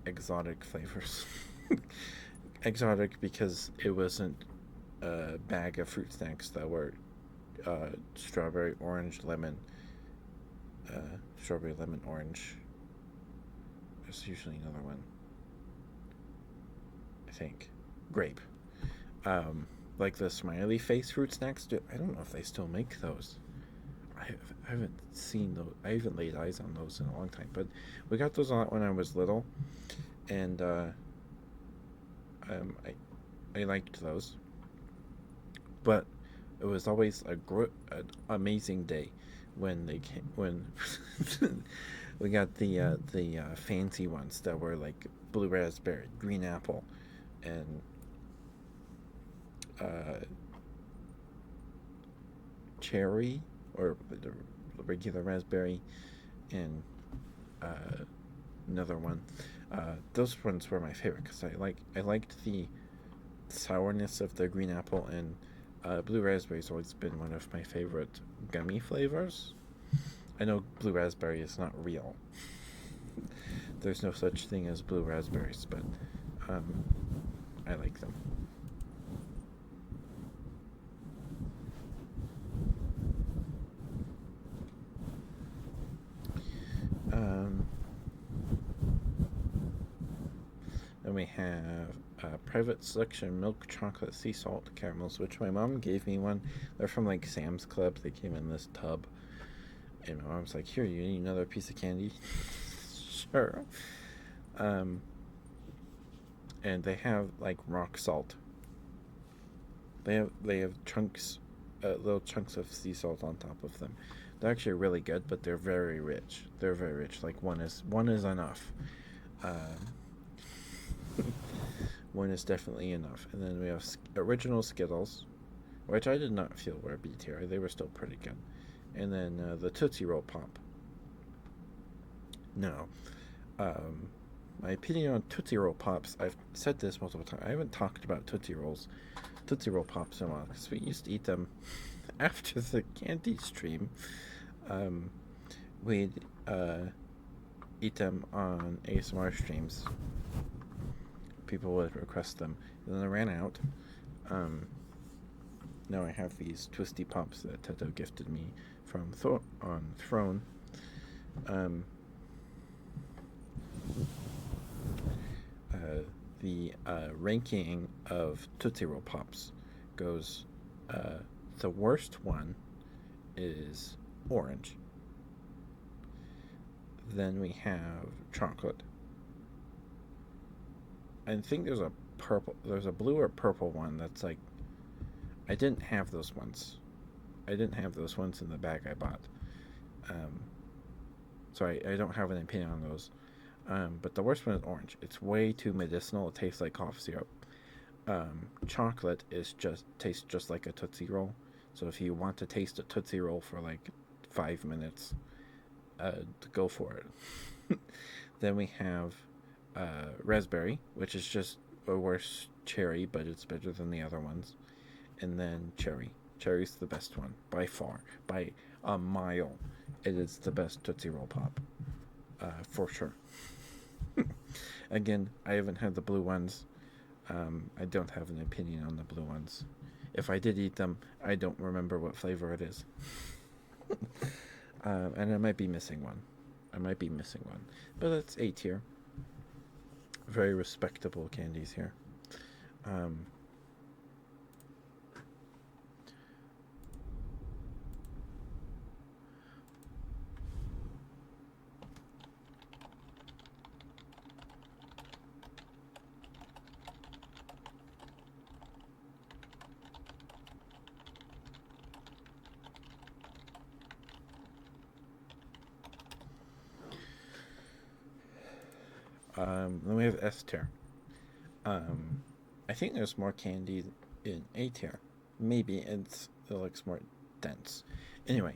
Speaker 1: exotic flavors. Exotic because it wasn't a bag of fruit snacks that were strawberry, orange, lemon, strawberry, lemon, orange. There's usually another one. I think grape. Like the smiley face fruit snacks. I don't know if they still make those. I haven't seen those. I haven't laid eyes on those in a long time. But we got those a lot when I was little, and I liked those. But it was always an amazing day when they came, when we got the fancy ones that were like blue raspberry, green apple, and cherry or the regular raspberry, and uh, another one. Those ones were my favorite because I liked the sourness of the green apple, and blue raspberry's always been one of my favorite gummy flavors. I know blue raspberry is not real. There's no such thing as blue raspberries, but I like them. Um, then we have private selection milk chocolate sea salt caramels, which my mom gave me one. They're from like Sam's Club. They came in this tub, and my mom's like, "Here, you need another piece of candy?" Sure. Um, and they have like rock salt. They have chunks, little chunks of sea salt on top of them. They're actually really good, but they're very rich. They're very rich. Like one is enough. One is definitely enough. And then we have original Skittles, which I did not feel were B tier. They were still pretty good. And then the Tootsie Roll Pop. Now, my opinion on Tootsie Roll Pops, I've said this multiple times. I haven't talked about Tootsie Roll Pops in a while because we used to eat them after the candy stream. We'd eat them on ASMR streams. People would request them. And then I ran out. Now I have these twisty pops that Teto gifted me from on Throne. The ranking of Tootsie Roll Pops goes, the worst one is orange. Then we have chocolate. I think there's a blue or purple one that's like, I didn't have those ones. I didn't have those ones in the bag I bought. So I don't have an opinion on those. But the worst one is orange. It's way too medicinal. It tastes like cough syrup. Chocolate tastes just like a Tootsie Roll. So if you want to taste a Tootsie Roll for like 5 minutes, go for it. Then we have raspberry, which is just a worse cherry, but it's better than the other ones. And then cherry. Cherry's the best one by far, by a mile. It is the best Tootsie Roll Pop, for sure. Again, I haven't had the blue ones. I don't have an opinion on the blue ones. If I did eat them, I don't remember what flavor it is. And I might be missing one. But that's A tier. Very respectable candies here. Then we have S tier. I think there's more candy in A tier. Maybe it looks more dense. Anyway,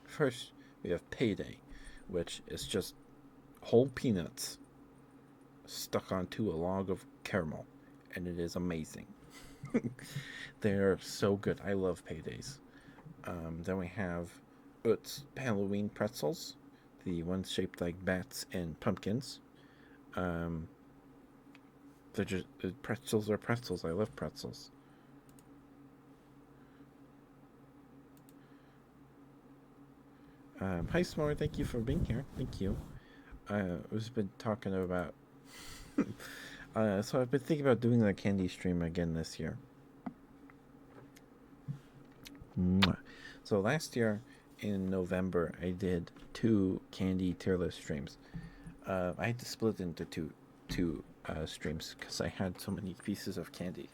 Speaker 1: first we have Payday, which is just whole peanuts stuck onto a log of caramel, and it is amazing. They're so good. I love Paydays. Then we have Utz Halloween pretzels, the ones shaped like bats and pumpkins. Um, they're just pretzels are pretzels. I love pretzels. Hi, S'more. Thank you for being here. Thank you. We've been talking about. So I've been thinking about doing the candy stream again this year. So last year in November, I did 2 candy tier list streams. I had to split into two streams because I had so many pieces of candy.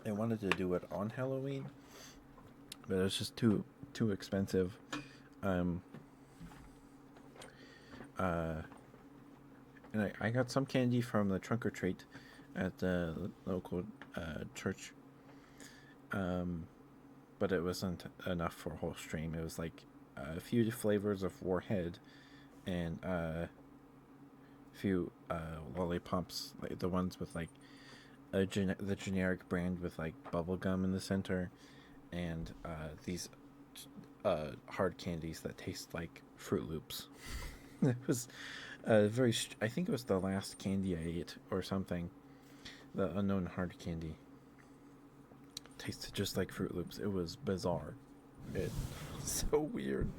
Speaker 1: I wanted to do it on Halloween, but it was just too expensive. And I got some candy from the trunk or treat at the local church, but it wasn't enough for a whole stream. It was like a few flavors of Warhead and a few lollipops, like the ones with like the generic brand with like bubble gum in the center, and these hard candies that taste like Fruit Loops. It was very. I think it was the last candy I ate or something. The unknown hard candy tasted just like Fruit Loops. It was bizarre. It so weird.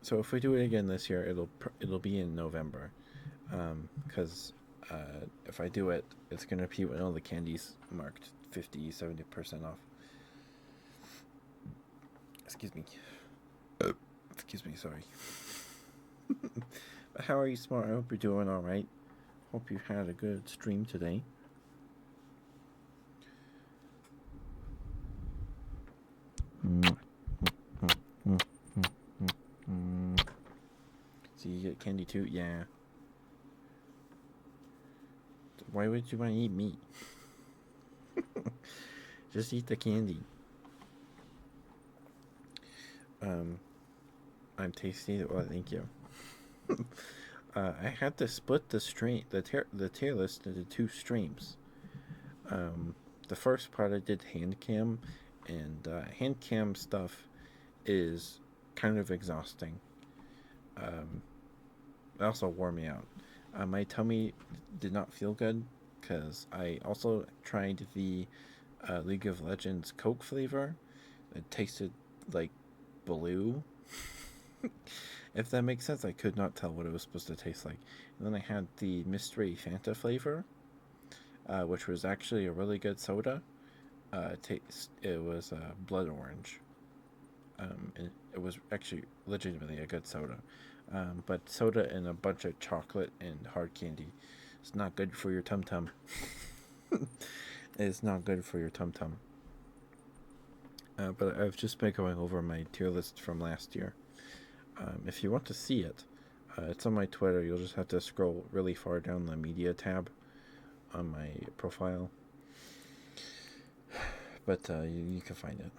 Speaker 1: So if we do it again this year, it'll be in November, because if I do it, it's gonna be when all the candies marked 50-70% off. Excuse me. Excuse me. Sorry. But how are you, Smart? I hope you're doing all right. Hope you had a good stream today. So you get candy too? Yeah. Why would you want to eat meat? Just eat the candy. I'm tasty. Well, thank you. I had to split the tier list into 2 streams. The first part I did hand cam, and hand cam stuff is kind of exhausting. It also wore me out. My tummy did not feel good because I also tried the League of Legends Coke flavor. It tasted like blue. If that makes sense, I could not tell what it was supposed to taste like. And then I had the mystery Fanta flavor, which was actually a really good soda. It was blood orange. And it was actually legitimately a good soda. But soda and a bunch of chocolate and hard candy is not good for your tum tum. It's not good for your tum tum. But I've just been going over my tier list from last year. If you want to see it, it's on my Twitter. You'll just have to scroll really far down the media tab on my profile. But you can find it.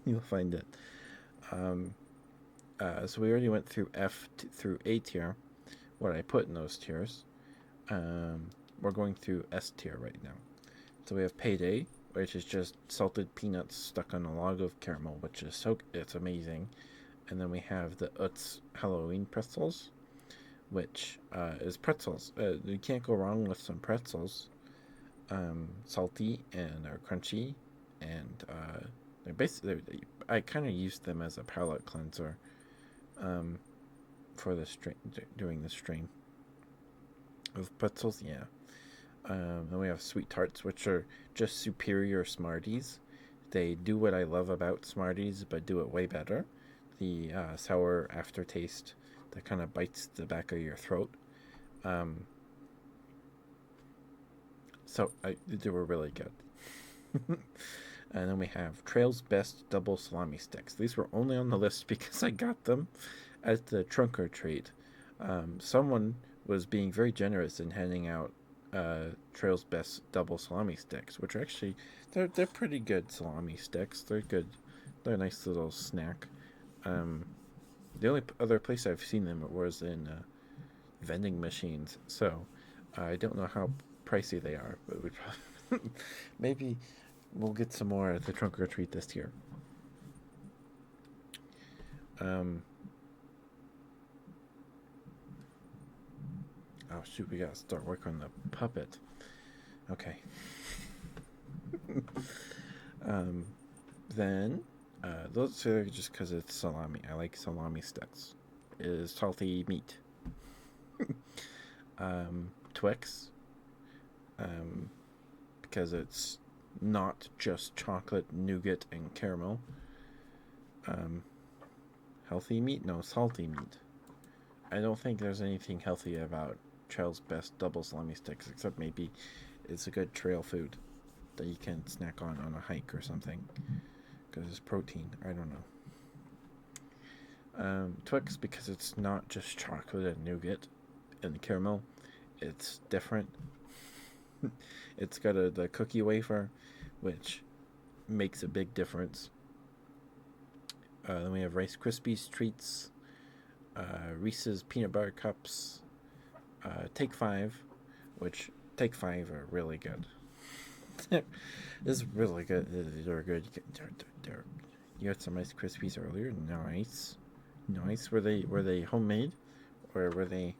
Speaker 1: You'll find it. So we already went through through A tier, what I put in those tiers. We're going through S tier right now. So we have Payday, which is just salted peanuts stuck on a log of caramel, which is it's amazing. And then we have the Utz Halloween pretzels, which is pretzels. You can't go wrong with some pretzels. Salty and they're crunchy, and they're basically. I kind of used them as a palate cleanser for the stream during the stream of pretzels. Yeah. Then we have sweet tarts, which are just superior Smarties. They do what I love about Smarties, but do it way better. The sour aftertaste that kind of bites the back of your throat. So they were really good. And then we have Trail's Best Double Salami Sticks. These were only on the list because I got them at the trunk or treat. Someone was being very generous in handing out Trail's Best Double Salami Sticks, which are actually they're pretty good salami sticks. They're good. They're a nice little snack. Um, the only other place I've seen them was in vending machines, so I don't know how pricey they are, but we probably maybe we'll get some more at the trunk or treat this year. Um, oh shoot, we gotta start working on the puppet. Okay. um, then those are just because it's salami. I like salami sticks. It is salty meat. Twix, because it's not just chocolate, nougat, and caramel. Healthy meat? No, salty meat. I don't think there's anything healthy about Trail's Best Double Salami Sticks, except maybe it's a good trail food that you can snack on a hike or something, because it's protein. I don't know. Twix, because it's not just chocolate and nougat and caramel. It's different. It's got the cookie wafer, which makes a big difference. Then we have Rice Krispies treats, Reese's peanut butter cups, Take Five, which Take Five are really good. This is really good. They're good. You had some Rice Krispies earlier. Nice. Were they homemade, or were they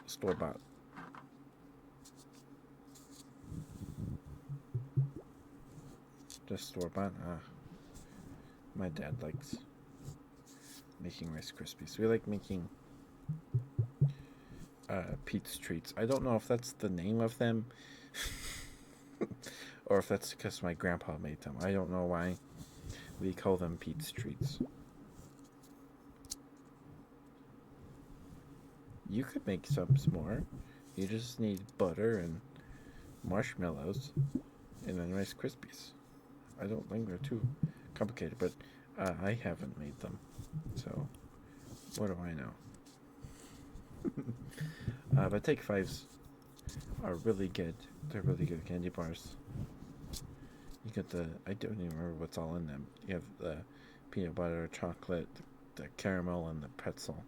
Speaker 1: store bought? Just store bought. My dad likes making Rice Krispies. We like making Pete's treats. I don't know if that's the name of them, or if that's because my grandpa made them. I don't know why we call them Pete's treats. You could make some more. You just need butter and marshmallows and then Rice Krispies. I don't think they're too complicated, but I haven't made them, so what do I know? But Take Fives are really good. They're really good candy bars. You get I don't even remember what's all in them. You have the peanut butter, chocolate, the caramel, and the pretzel.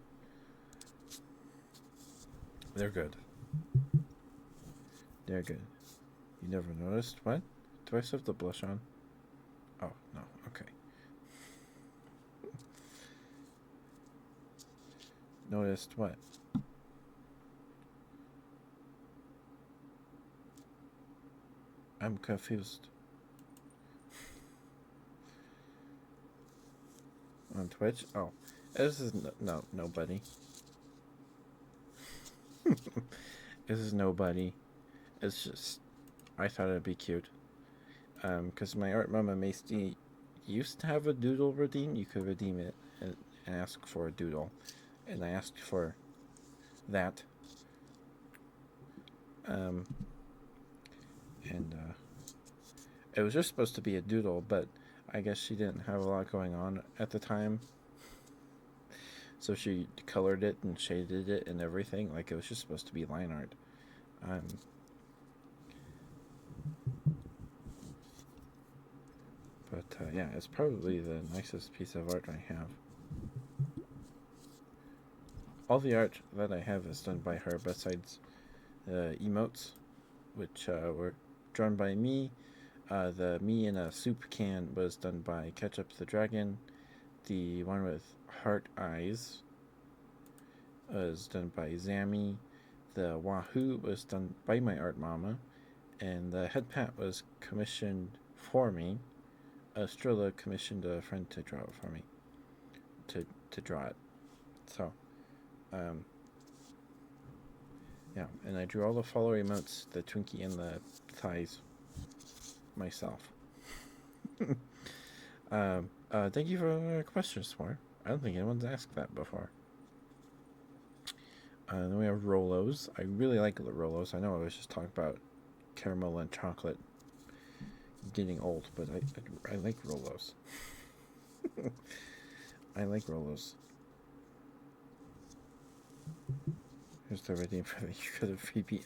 Speaker 1: They're good. They're good. You never noticed? What? Do I still have the blush on? Oh, no. Okay. Noticed what? I'm confused. On Twitch? Oh. This is nobody. This is nobody. It's just, I thought it'd be cute. Because my Art Mama Macy used to have a doodle redeem. You could redeem it and ask for a doodle. And I asked for that. And it was just supposed to be a doodle, but I guess she didn't have a lot going on at the time. So she colored it and shaded it and everything. Like, it was just supposed to be line art. But yeah, it's probably the nicest piece of art I have. All the art that I have is done by her, besides the emotes, which were drawn by me. The me in a soup can was done by Ketchup the Dragon. The one with heart eyes was done by Zammy. The Wahoo was done by my Art Mama. And the head pat was commissioned for me. Strilla commissioned a friend to draw it for me. To draw it. So, yeah, and I drew all the follower emotes, the Twinkie and the thighs, myself. Thank you for the question, Swar. I don't think anyone's asked that before. Then we have Rolos. I really like the Rolos. I know I was just talking about caramel and chocolate getting old, but I like Rolos. I like Rolos. Here's the redeem for the freebie.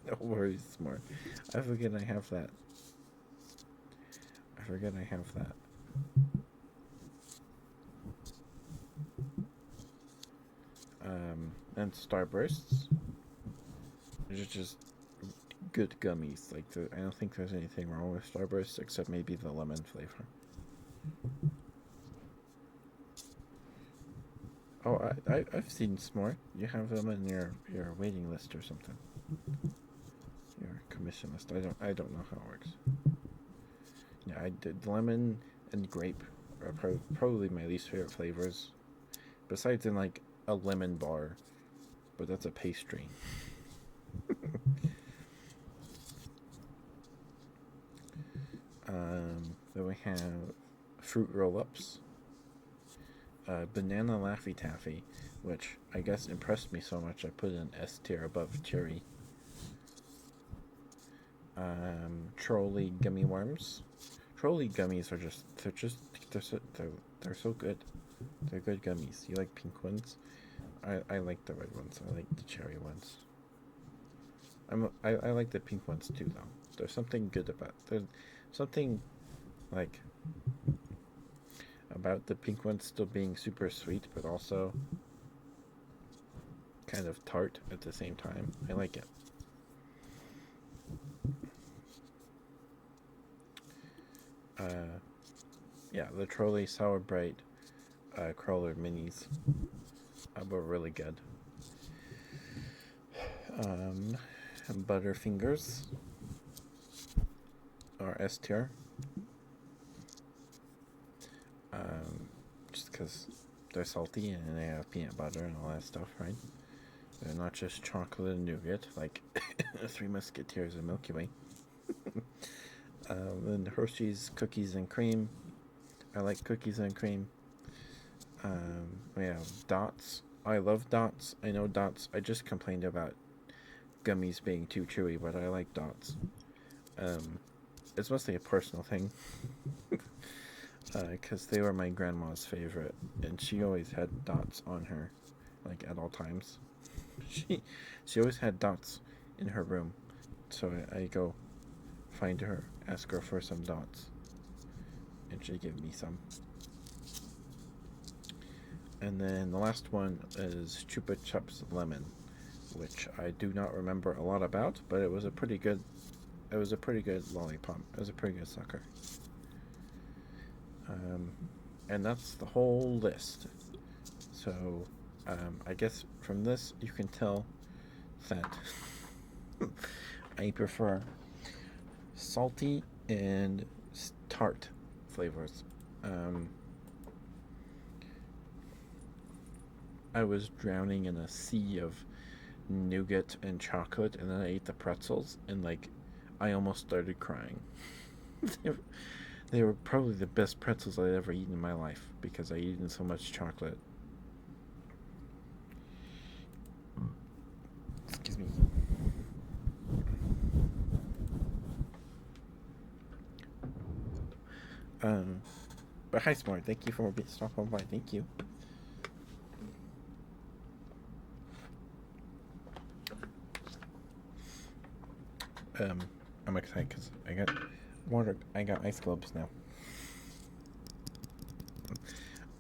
Speaker 1: No worries, Smart. I forget I have that. And Starbursts. They're just good gummies. Like I don't think there's anything wrong with Starbursts except maybe the lemon flavor. Oh, I've seen Smart. You have them in your waiting list or something. Your commission list. I don't know how it works. Yeah, I did lemon and grape are probably my least favorite flavors. Besides in like a lemon bar, but that's a pastry. Then we have fruit roll-ups. Banana Laffy Taffy, which I guess impressed me so much I put an S tier above cherry. Trolley gummy worms. Trolley gummies are they're so good. They're good gummies. You like pink ones? I like the red ones. I like the cherry ones. I like the pink ones too, though. There's something good about. There's something like about the pink ones still being super sweet, but also kind of tart at the same time. I like it. Yeah, the Trolley Sour Bright crawler minis were really good. Butterfingers or S tier. Just because they're salty and they have peanut butter and all that stuff, right? They're not just chocolate and nougat like Three Musketeers and Milky Way. Then Hershey's Cookies and Cream. I like cookies and cream. We have Dots. I love Dots. I know Dots. I just complained about gummies being too chewy, but I like Dots. It's mostly a personal thing. Because they were my grandma's favorite, and she always had Dots on her, like at all times. She always had Dots in her room, so I go find her, ask her for some Dots, and she give me some. And then the last one is Chupa Chups Lemon, which I do not remember a lot about, but it was a pretty good. It was a pretty good lollipop. It was a pretty good sucker. And that's the whole list. So I guess from this you can tell that I prefer salty and tart flavors. I was drowning in a sea of nougat and chocolate, and then I ate the pretzels, and like I almost started crying. They were probably the best pretzels I'd ever eaten in my life because I eaten so much chocolate. Excuse me. But hi, Smart. Thank you for stopping by. Thank you. I'm excited because I got water. I got ice globes now.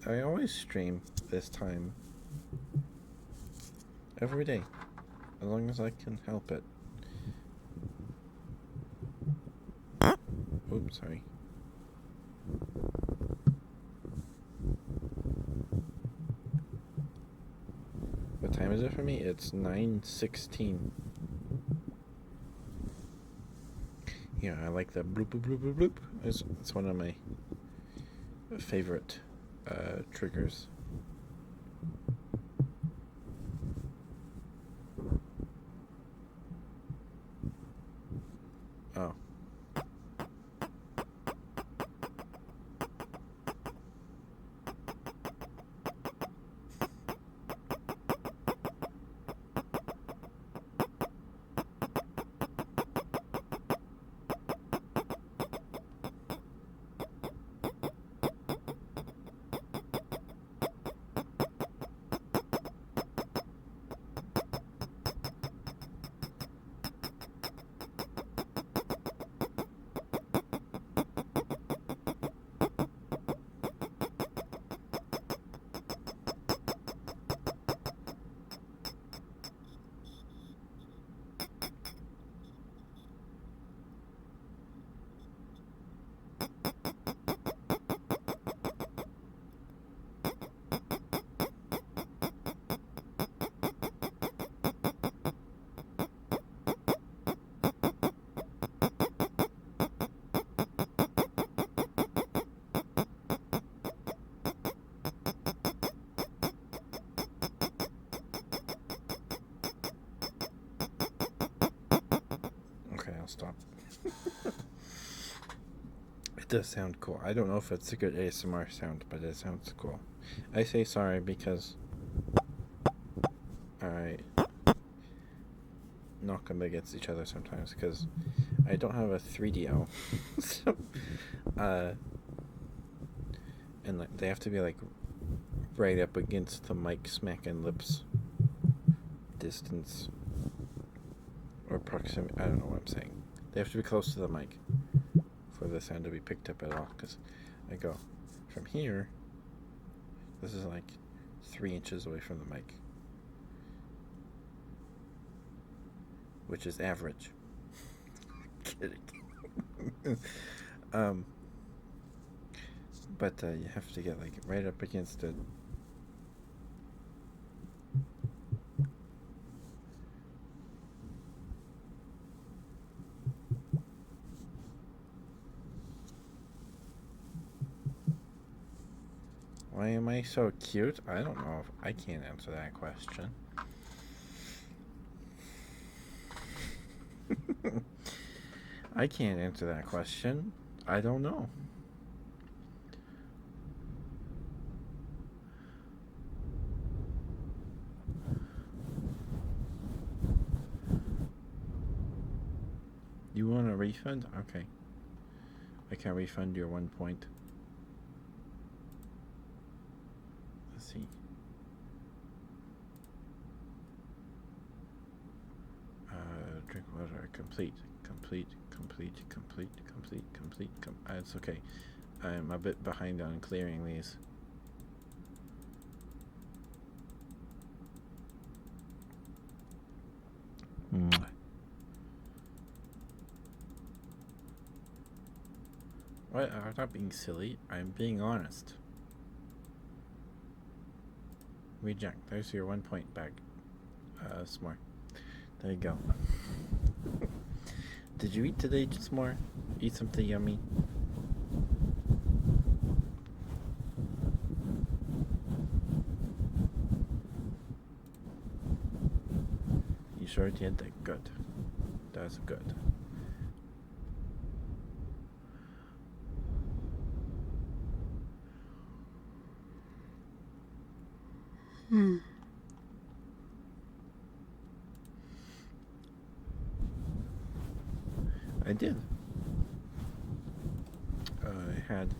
Speaker 1: I always stream this time every day, as long as I can help it. Oops, sorry. What time is it for me? It's 9:16. Yeah, I like the bloop bloop bloop bloop bloop. It's one of my favorite triggers. Oh. stop. It does sound cool. I don't know if it's a good ASMR sound, but it sounds cool. I say sorry because I knock them against each other sometimes because I don't have a 3DO. So, and like, they have to be like right up against the mic, smacking lips distance or proximity. I don't know what I'm saying. They have to be close to the mic for the sound to be picked up at all, because I go from here, this is like 3 inches away from the mic, which is average. Kidding. But you have to get like right up against it. Why am I so cute? I don't know if I can't answer that question. I can't answer that question. I don't know. You want a refund? Okay. I can refund your 1 point. Let's see. Drink water. Complete. It's okay. I'm a bit behind on clearing these. What? I'm not being silly. I'm being honest. Reject. There's your 1 point back. S'more. There you go. Did you eat today, S'more? Eat something yummy? You sure did? That good. That's good. I did. I had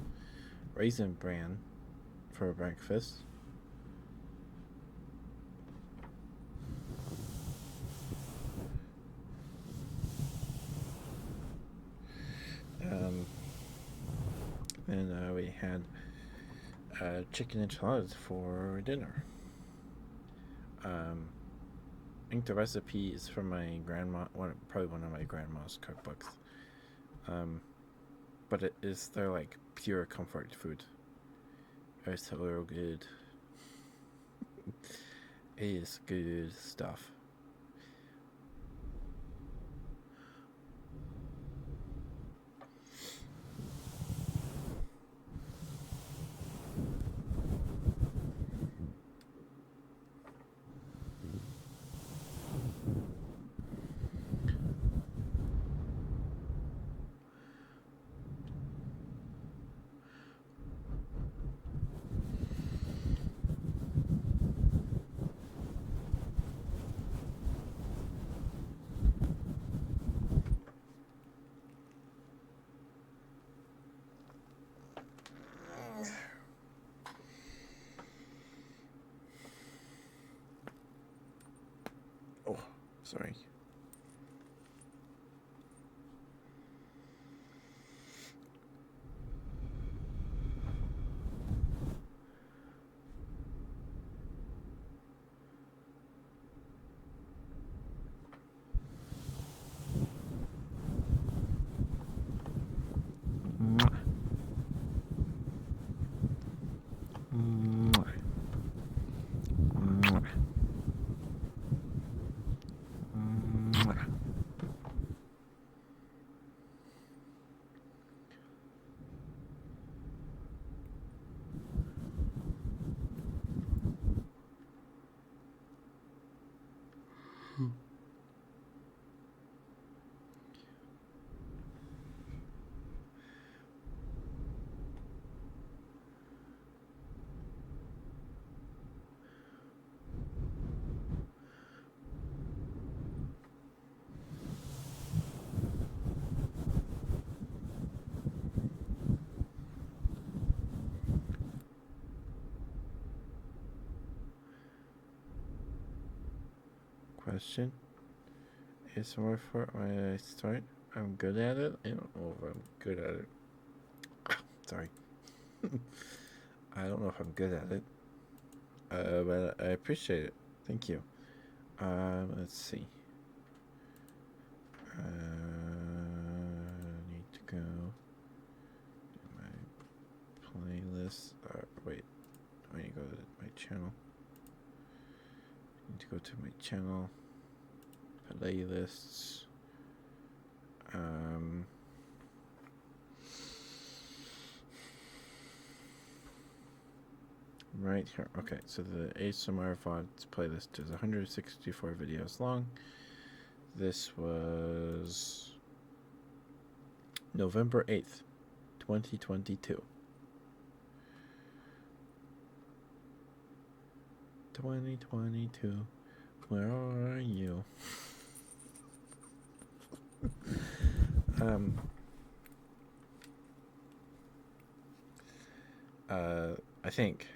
Speaker 1: raisin bran for breakfast. And we had chicken enchiladas for dinner. I think the recipe is from my grandma, probably one of my grandma's cookbooks. But they're like pure comfort food. It's so real good. It is good stuff. Oh, sorry. question. ASMR for when I start. I'm good at it. I don't know if I'm good at it. Sorry. I don't know if I'm good at it. But I appreciate it. Thank you. Let's see. Need to go to my playlist. Wait. I need to go to my channel. Need to go to my channel. Playlists. Right here. Okay, so the ASMR VODs playlist is 164 videos long. This was November 8th, 2022. 2022. Where are you? I think.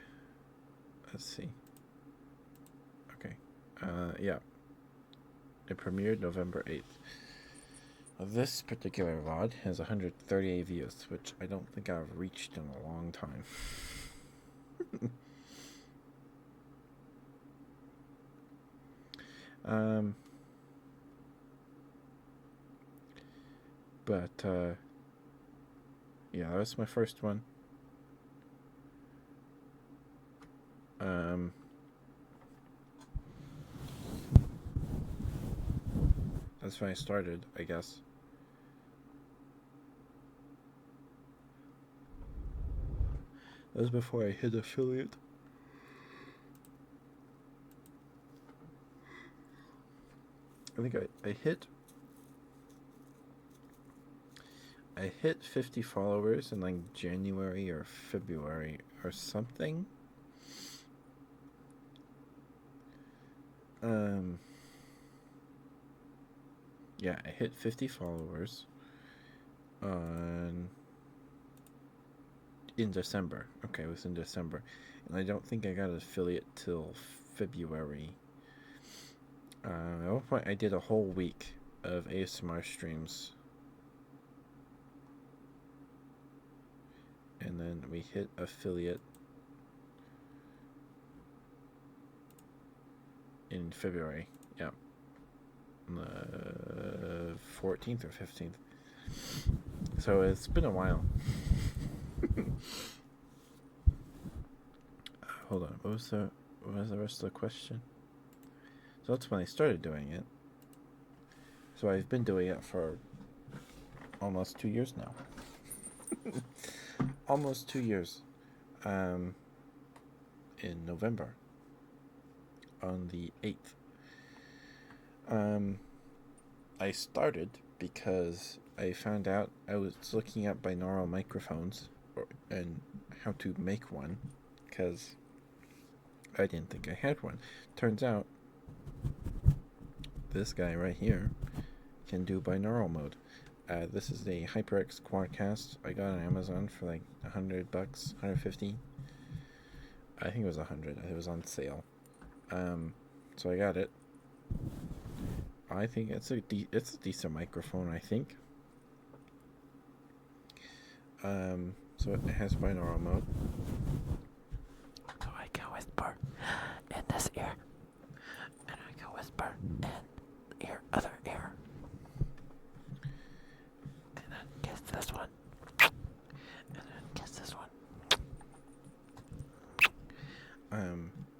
Speaker 1: Let's see. Okay. Yeah. It premiered November 8th. This particular VOD has 138 views, which I don't think I've reached in a long time. Yeah, that was my first one. That's when I started, I guess. That was before I hit affiliate. I think I hit 50 followers in like January or February or something. Yeah, I hit 50 followers in December. Okay, it was in December. And I don't think I got an affiliate till February. At one point I did a whole week of ASMR streams. And then we hit affiliate in February. Yeah. 14th or 15th. So it's been a while. Hold on. What was the rest of the question? So that's when I started doing it. So I've been doing it for almost 2 years now. Almost 2 years. In November. On the 8th. I started because I found out I was looking at binaural microphones and how to make one, because I didn't think I had one. Turns out this guy right here can do binaural mode. This is a HyperX Quadcast. I got on Amazon for like $100, 150. I think it was 100. It was on sale. So I got it. I think it's a decent microphone, I think. So it has binaural mode.
Speaker 2: So I can whisper in this ear, and I can whisper in other ear, and then kiss this one, and then kiss this one.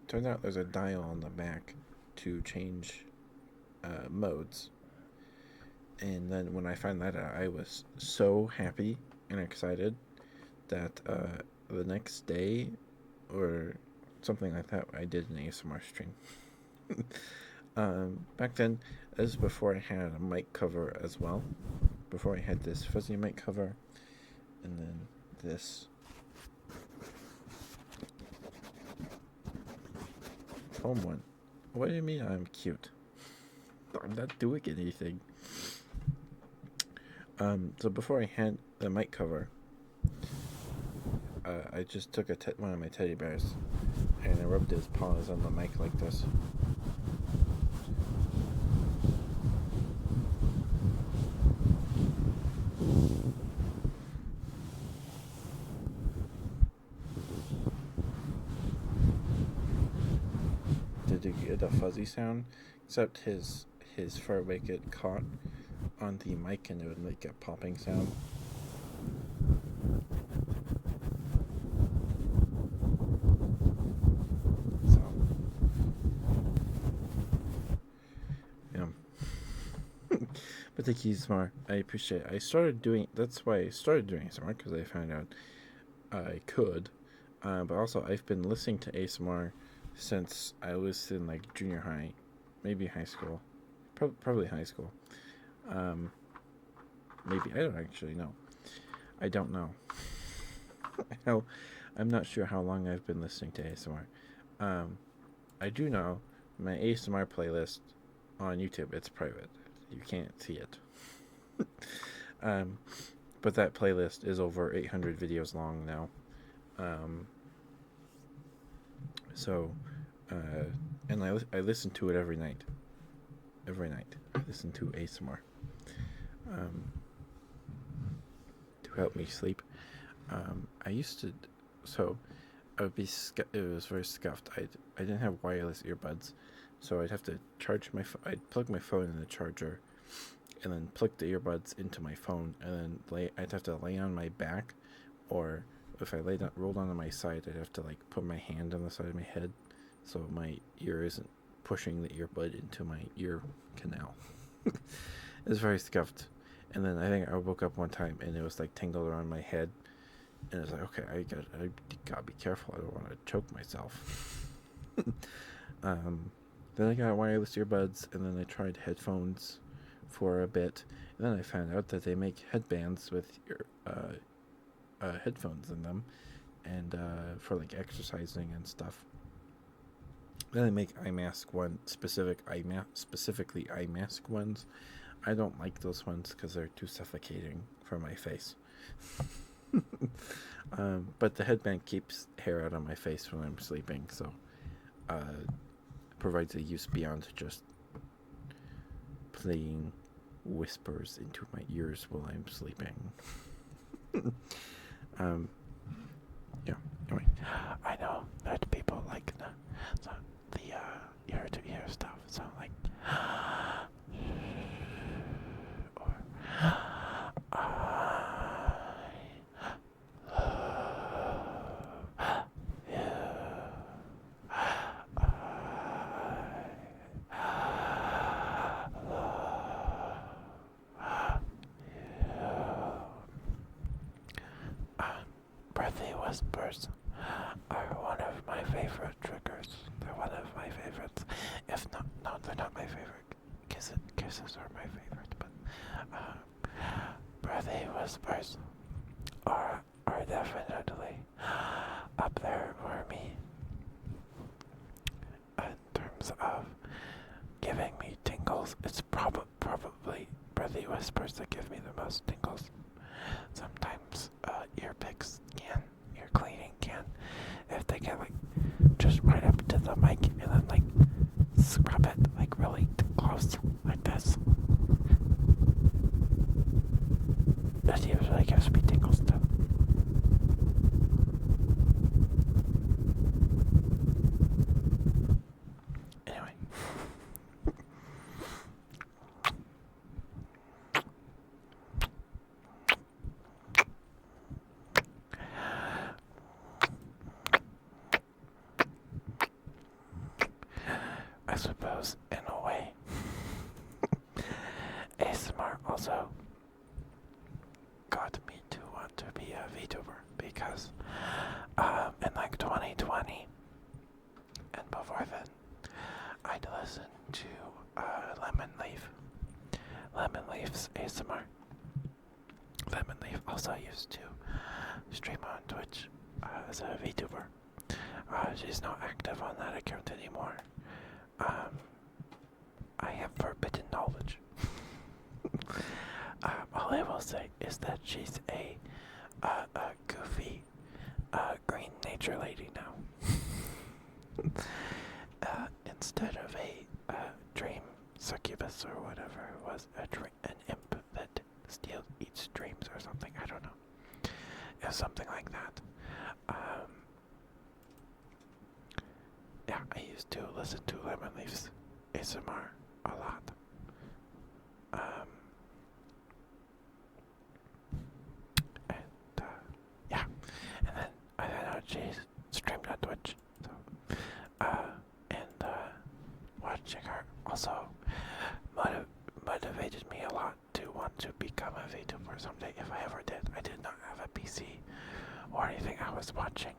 Speaker 1: Turns out there's a dial on the back to change modes, and then when I found that out, I was so happy and excited that the next day or something like that, I did an ASMR stream. Back then, this was before I had a mic cover as well. Before I had this fuzzy mic cover, and then this foam one. What do you mean I'm cute? I'm not doing anything. So before I had the mic cover, I just took one of my teddy bears and I rubbed his paws on the mic like this. to get a fuzzy sound, except his fur would get caught on the mic and it would make a popping sound. So, yeah. But thank you, Smart. I appreciate it. That's why I started doing ASMR, because I found out I could. But also, I've been listening to ASMR since I was in like junior high, maybe high school, probably high school. Maybe I don't actually know. I don't know. I'm not sure how long I've been listening to ASMR. I do know my ASMR playlist on YouTube. It's private. You can't see it. But that playlist is over 800 videos long now. And I listen to it every night. Every night, I listen to ASMR to help me sleep. I used to, so I would be. It was very scuffed. I didn't have wireless earbuds, so I'd have to charge I'd plug my phone in the charger, and then plug the earbuds into my phone, and then I'd have to lay on my back, or if I rolled onto my side, I'd have to like put my hand on the side of my head, so my ear isn't pushing the earbud into my ear canal. It was very scuffed. And then I think I woke up one time and it was like tangled around my head, and I was like, okay, I gotta be careful. I don't want to choke myself. Then I got wireless earbuds, and then I tried headphones for a bit, and then I found out that they make headbands with headphones in them, and for like exercising and stuff. Then they make specifically eye mask ones. I don't like those ones because they're too suffocating for my face. But the headband keeps hair out of my face when I'm sleeping, so provides a use beyond just playing whispers into my ears while I'm sleeping. Yeah. Anyway,
Speaker 2: I know that people like the ear to ear stuff. So like, or breathy whispers are one of my favorite triggers. They're one of my favorites. If not, no, they're not my favorite. Kisses are my favorite, but breathy whispers are definitely up there for me in terms of giving me tingles. It's probably breathy whispers that give me the most tingles. Sometimes ear picks can, ear cleaning can, if they get like just right up to the mic and then like scrub it like really close like this. That usually gives me tingles too. Anyway. I suppose, in a way, ASMR also got me to want to be a VTuber because in like 2020 and before then, I'd listen to Lemon Leaf's ASMR. Lemon Leaf also used to stream on Twitch as a VTuber. She's not active on that account anymore. I have forbidden knowledge. All I will say is that she's a goofy green nature lady now. Instead of a dream succubus or whatever, it was an imp that eats dreams or something. I don't know. It was something like that. Yeah, I used to listen to Lemon Leaf's ASMR a lot. And yeah, and then I found out she streamed on Twitch. So, and watching her also motivated me a lot to want to become a VTuber someday if I ever did. I did not have a PC or anything I was watching.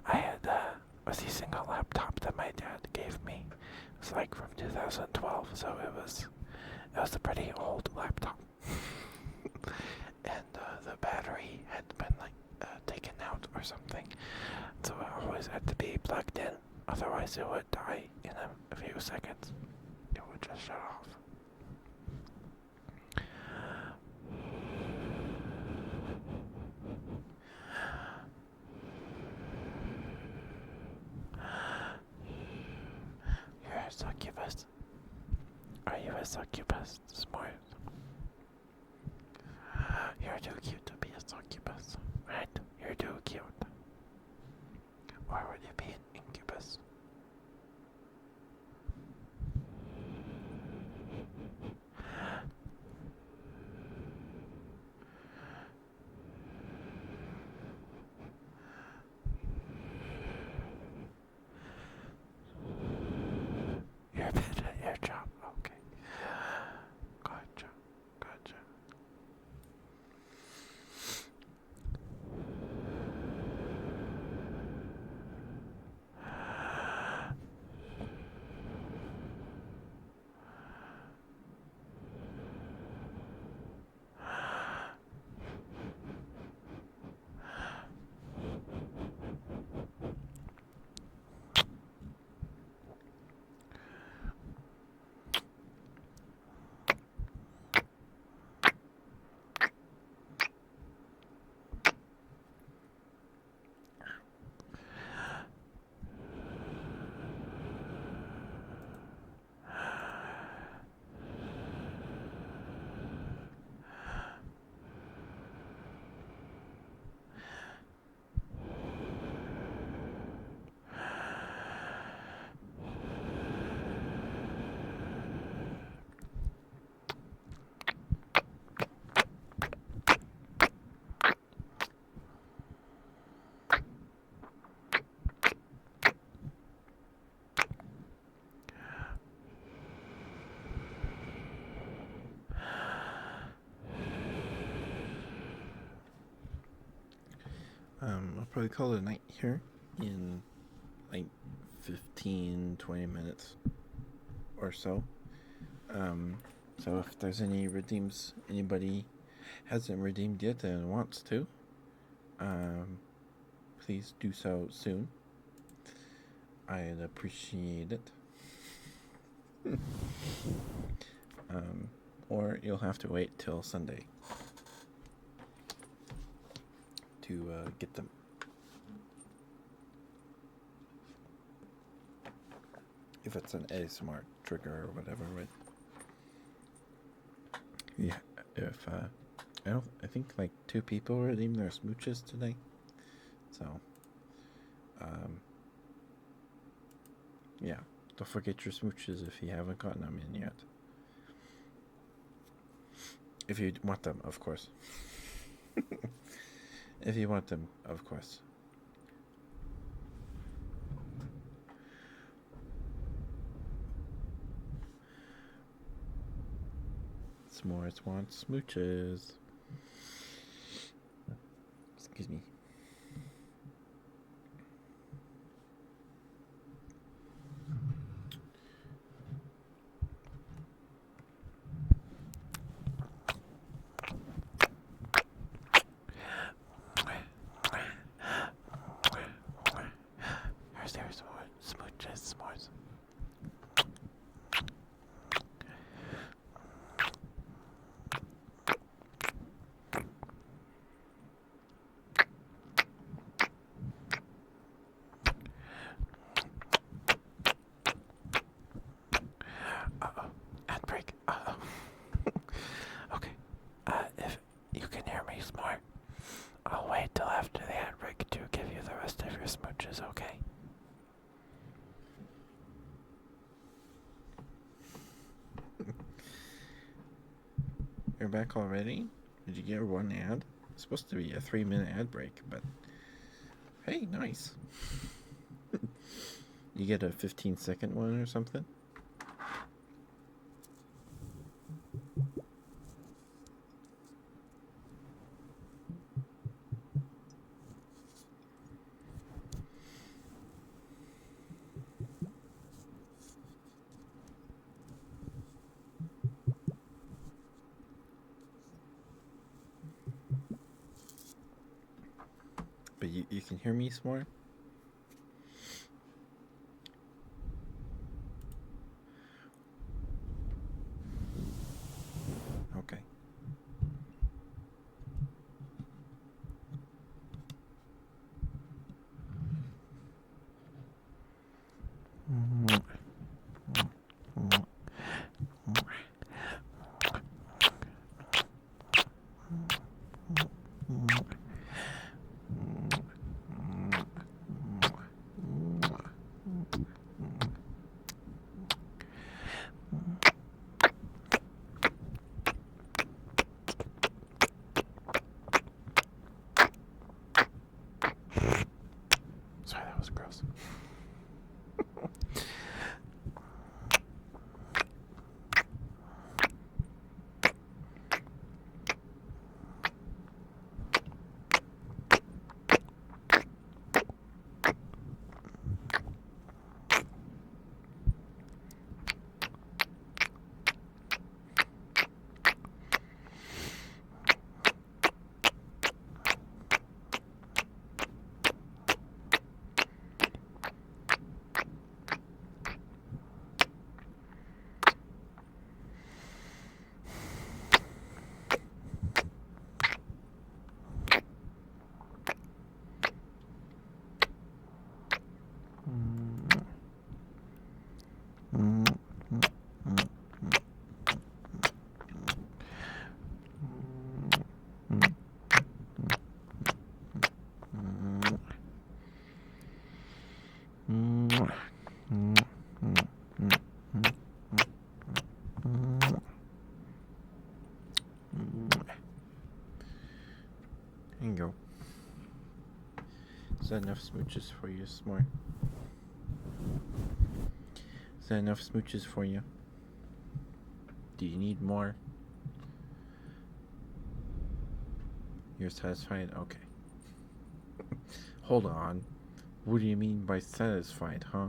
Speaker 2: I had was using a laptop that my dad gave me. It was like from 2012, so it was a pretty old laptop. And the battery had been like taken out or something, so it always had to be plugged in, otherwise it would die in a few seconds. It would just shut off. You're a succubus. Are you a succubus? Smart. You're too cute to be a succubus, right? You're too cute. Or would you be an incubus? You're better at your job. Okay. Gotcha. Gotcha.
Speaker 1: I'll probably call it a night here in like 15-20 minutes or so. So if there's any redeems anybody hasn't redeemed yet and wants to, please do so soon. I'd appreciate it. Or you'll have to wait till Sunday to get them. If it's an ASMR trigger or whatever, right? Yeah, if I think like 2 people redeemed their smooches today. So yeah, don't forget your smooches if you haven't gotten them in yet. If you want them, of course. If you want them, of course. S'mores want smooches. Excuse me.
Speaker 2: There's smooches, s'mores. Uh-oh. Ad break. Uh-oh. Okay. If you can hear me smart, I'll wait till after the ad break to give you the rest of your smooches, okay?
Speaker 1: You're back already? Did you get one ad? It's supposed to be a 3-minute ad break, but hey, nice. You get a 15-second one or something? But you can hear me more? Okay. Sorry, that was gross. There you go. Is that enough smooches for you, S'more? Is that enough smooches for you? Do you need more? You're satisfied? Okay. Hold on. What do you mean by satisfied, huh?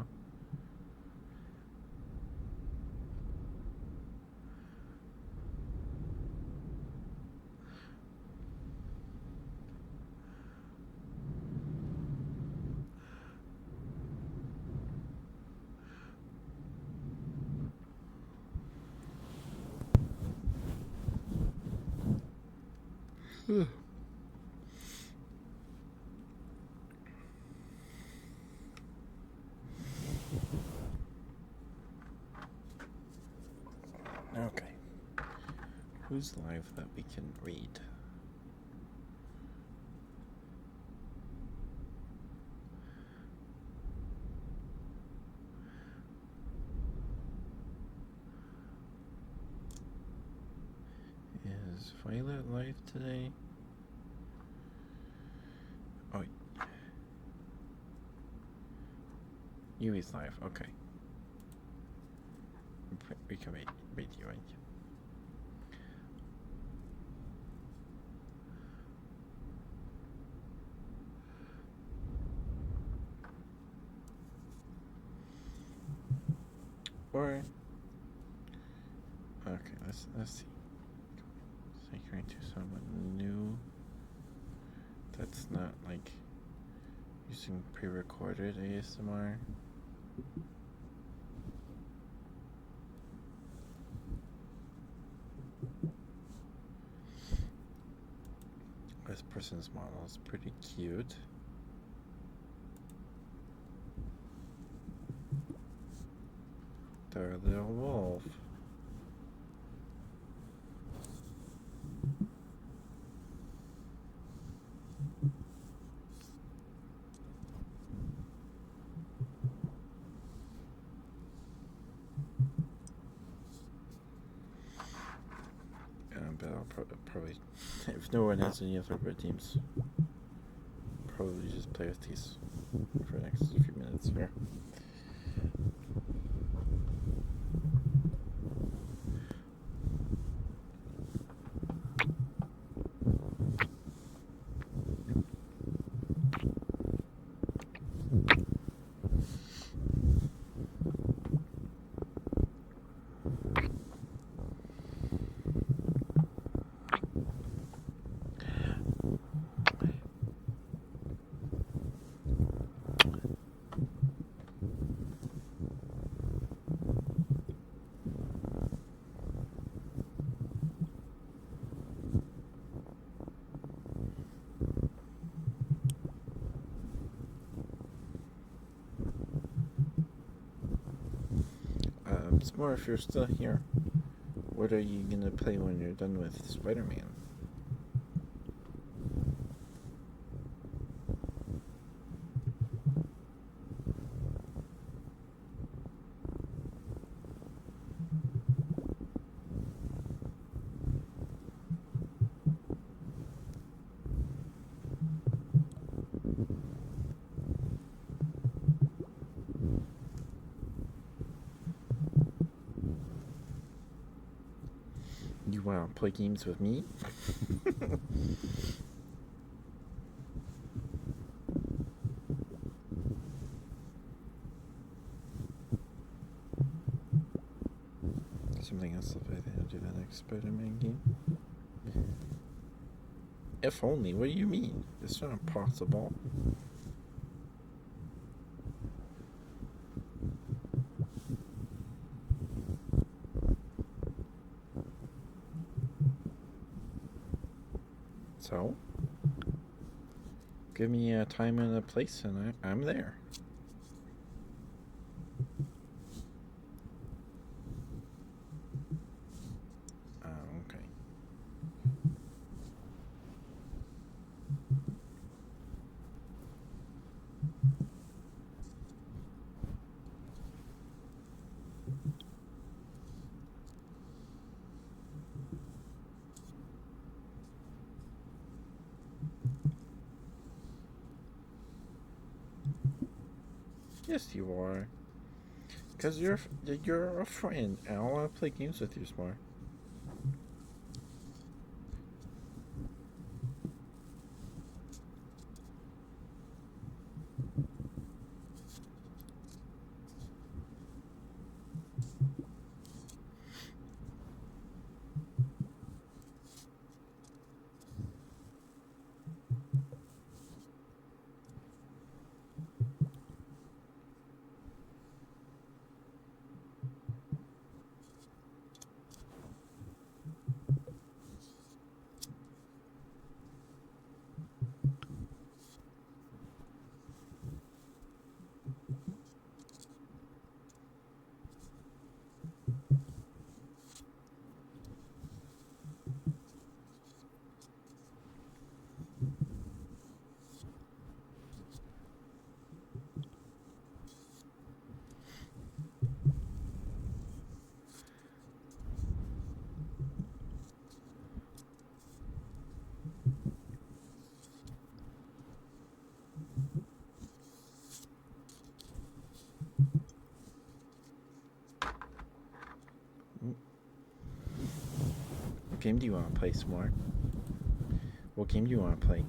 Speaker 1: Okay. Who's live that we can read? Is Violet live today? Oh, Yui's live. Okay. We can read you, right? Or okay, let's see. Sacring to someone new. That's not like using pre-recorded ASMR. This person's model is pretty cute. They're a little wolf. But I'll probably, if no one has any other red teams, probably just play with these for the next few minutes here. S'more, if you're still here, what are you gonna play when you're done with Spider-Man? You wanna play games with me? Something else to play to do the next Spider-Man game? If only, what do you mean? It's not impossible. So, give me a time and a place, and I'm there. Okay. Yes, you are. Because you're a friend, and I want to play games with you more. What game do you want to play, S'more? What game do you want to play?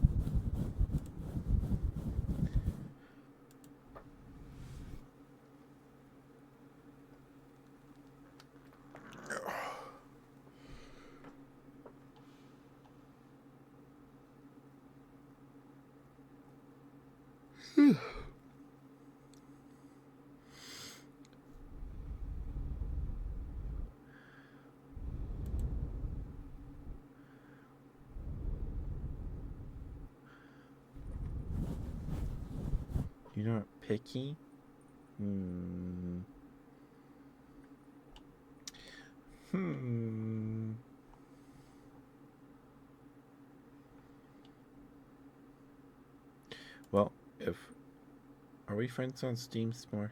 Speaker 1: You're not picky? Hmm. Well, are we friends on Steam, S'more?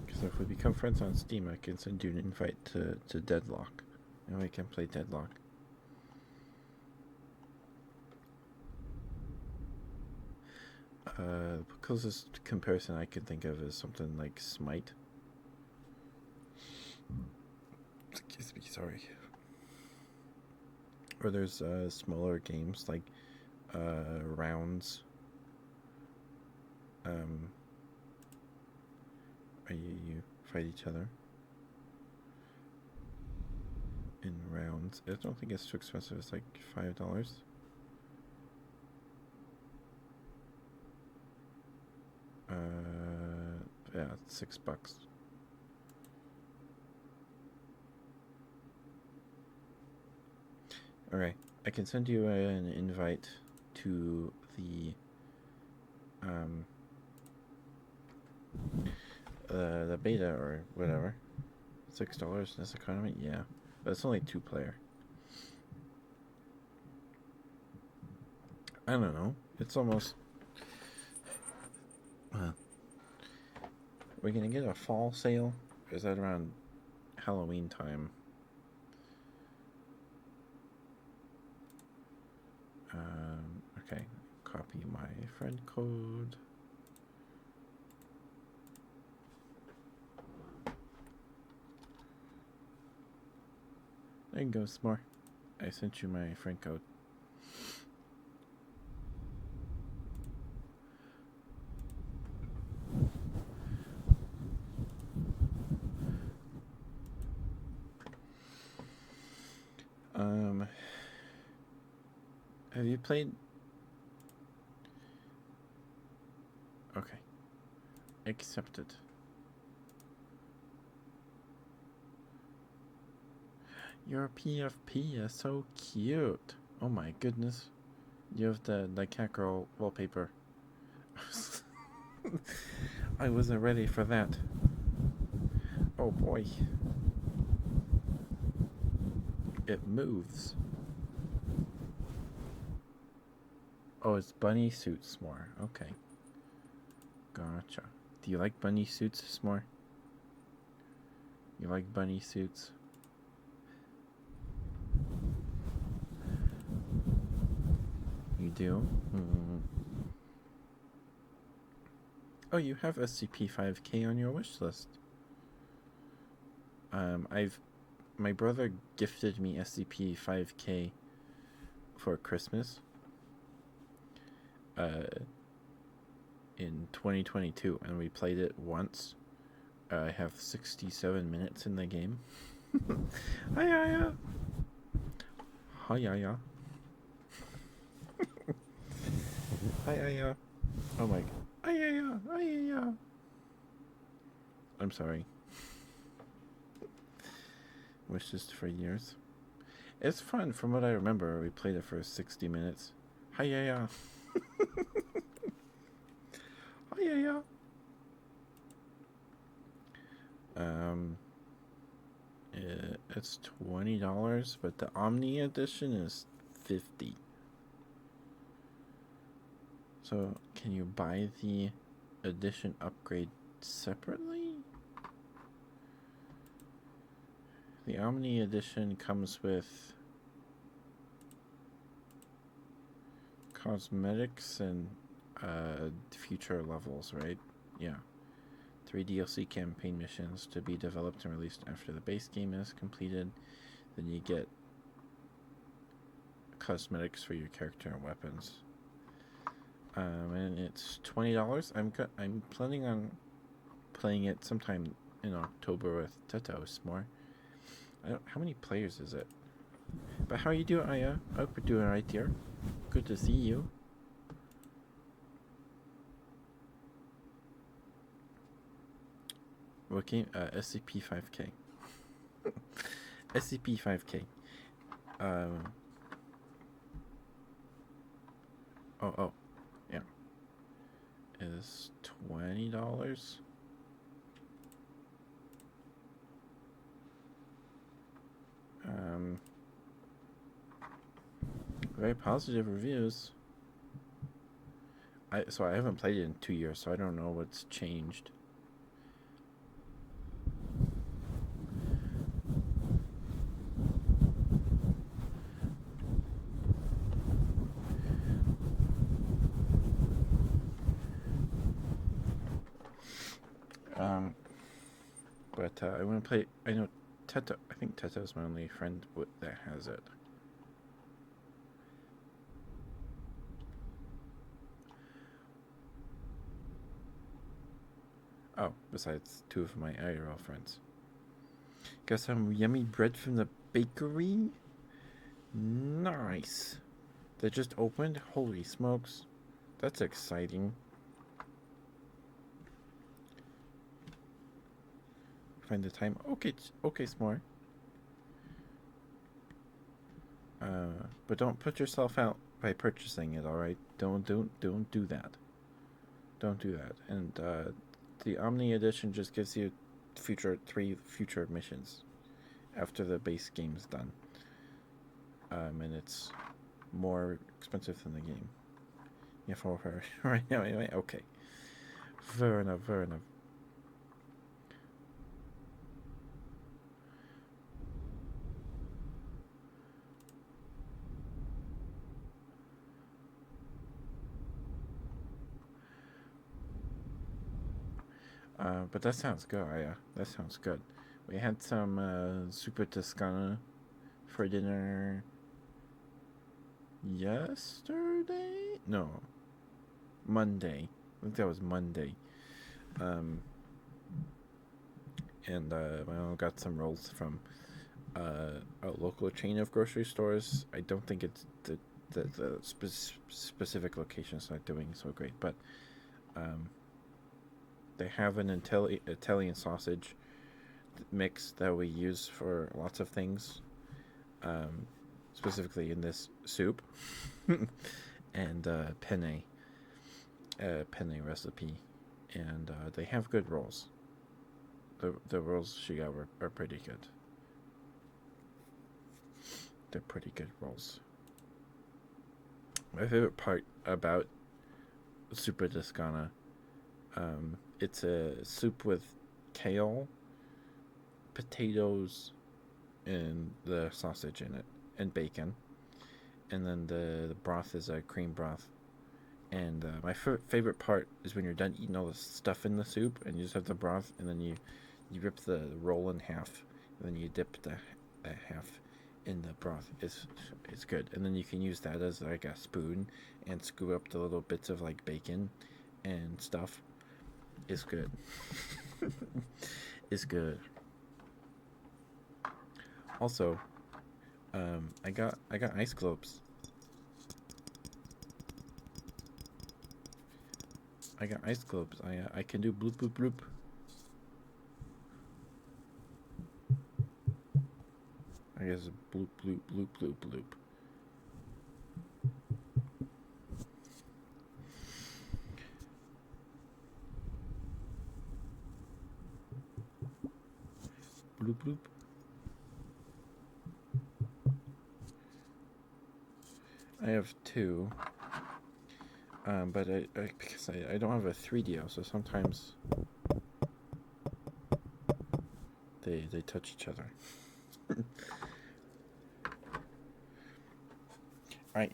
Speaker 1: Because if we become friends on Steam, I can send you an invite to Deadlock. and we can play Deadlock. The closest comparison I can think of is something like Smite. Excuse me, sorry. Or there's smaller games like Rounds. You fight each other in rounds. I don't think it's too expensive. It's like $5. Yeah, it's $6. Alright, I can send you an invite to the beta or whatever. $6 in this economy? Yeah. But it's only 2-player. I don't know. It's almost... we're gonna get a fall sale? Or is that around Halloween time? Okay. Copy my friend code. There you go, S'more. I sent you my friend code. Have you played? Okay. Accepted. Your PFP is so cute. Oh my goodness. You have the cat girl wallpaper. I wasn't ready for that. Oh boy. It moves. Oh, it's bunny suits more. Okay. Gotcha. Do you like bunny suits more? You like bunny suits? You do? Mm. Oh, you have SCP-5K on your wish list. My brother gifted me SCP-5K for Christmas. In 2022, and we played it once. I have 67 minutes in the game. Hi-ya-ya. Hi-ya-ya. Hi-ya-ya. Oh my... Hi-ya-ya. Hi-ya-ya. I'm sorry. Wishes for years. It's fun. From what I remember, we played it for 60 minutes. Hi-ya-ya. Hi-ya-ya. It's $20, but the Omni edition is $50. So, can you buy the edition upgrade separately? The Omni edition comes with cosmetics and future levels, right? Yeah. 3 DLC campaign missions to be developed and released after the base game is completed. Then you get cosmetics for your character and weapons. And it's $20. I'm planning on playing it sometime in October with Tetos more. How many players is it? But how are you doing, Aya? I hope you're doing right there. Good to see you. What game? SCP-5K. SCP-5K. Oh, yeah. Is $20. Very positive reviews. So I haven't played it in 2 years, so I don't know what's changed. But I want to play. I know Teta. I think Teta is my only friend that has it. Oh, besides two of my IRL friends. Got some yummy bread from the bakery. Nice. They just opened. Holy smokes, that's exciting. Find the time. Okay, S'more. But don't put yourself out by purchasing it. All right, don't do that. Don't do that. And the Omni Edition just gives you three future missions after the base game's done. And it's more expensive than the game. Yeah, for right now. Anyway, okay. Fair enough. But that sounds good. That sounds good. We had some Super Toscana for dinner yesterday. No, Monday. I think that was Monday. And my mom got some rolls from a local chain of grocery stores. I don't think it's the specific location's not doing so great, but they have an Italian sausage mix that we use for lots of things, specifically in this soup, and penne recipe, and they have good rolls. The rolls she got are pretty good. They're pretty good rolls. My favorite part about Super Toscana, it's a soup with kale, potatoes, and the sausage in it, and bacon. And then the broth is a cream broth. And my favorite part is when you're done eating all the stuff in the soup, and you just have the broth, and then you rip the roll in half, and then you dip the half in the broth. It's good. And then you can use that as like a spoon and scoop up the little bits of like bacon and stuff. It's good. It's good. Also, I got ice globes. I got ice globes. I can do bloop bloop bloop. I guess bloop bloop bloop bloop bloop. Bloop bloop. I have two. But because I don't have a 3DO, so sometimes they touch each other. I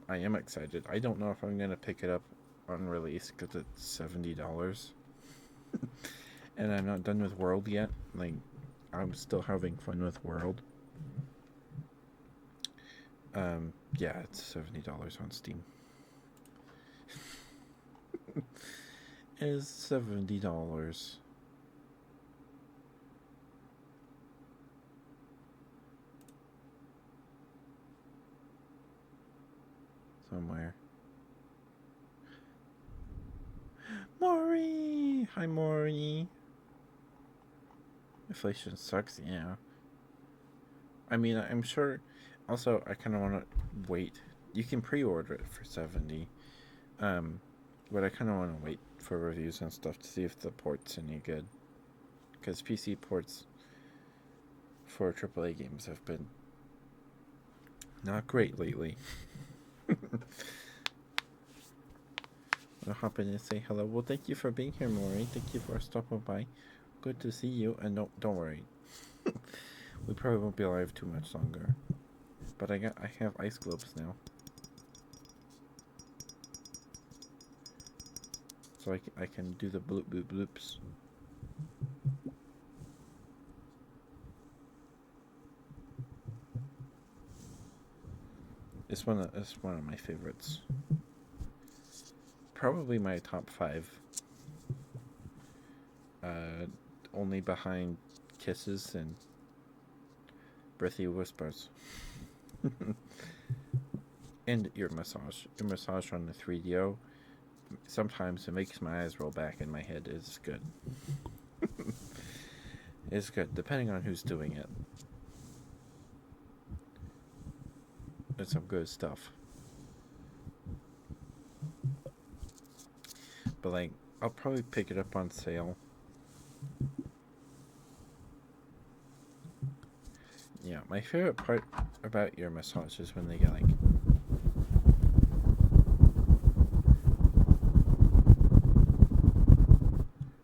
Speaker 1: am excited. I don't know if I'm gonna pick it up on release because it's $70, and I'm not done with World yet. Like, I'm still having fun with World. Yeah, it's $70 on Steam. Is $70. Somewhere. Maury! Hi, Maury. Inflation sucks, yeah. I mean, I'm sure. Also, I kind of want to wait. You can pre-order it for $70. But I kind of want to wait for reviews and stuff to see if the port's any good. Because PC ports for AAA games have been not great lately. I'll hop in and say hello. Well, thank you for being here, Maury. Thank you for stopping by. Good to see you. And don't worry. We probably won't be alive too much longer. But I have ice globes now. So I can do the bloop bloop bloops. It's one of my favorites. Probably my top 5. Only behind Kisses and Breathy Whispers. And ear massage. Ear massage on the 3DO. Sometimes it makes my eyes roll back in my head. It's good. It's good, depending on who's doing it. It's some good stuff. But like, I'll probably pick it up on sale. Yeah, my favorite part about ear massage is when they get like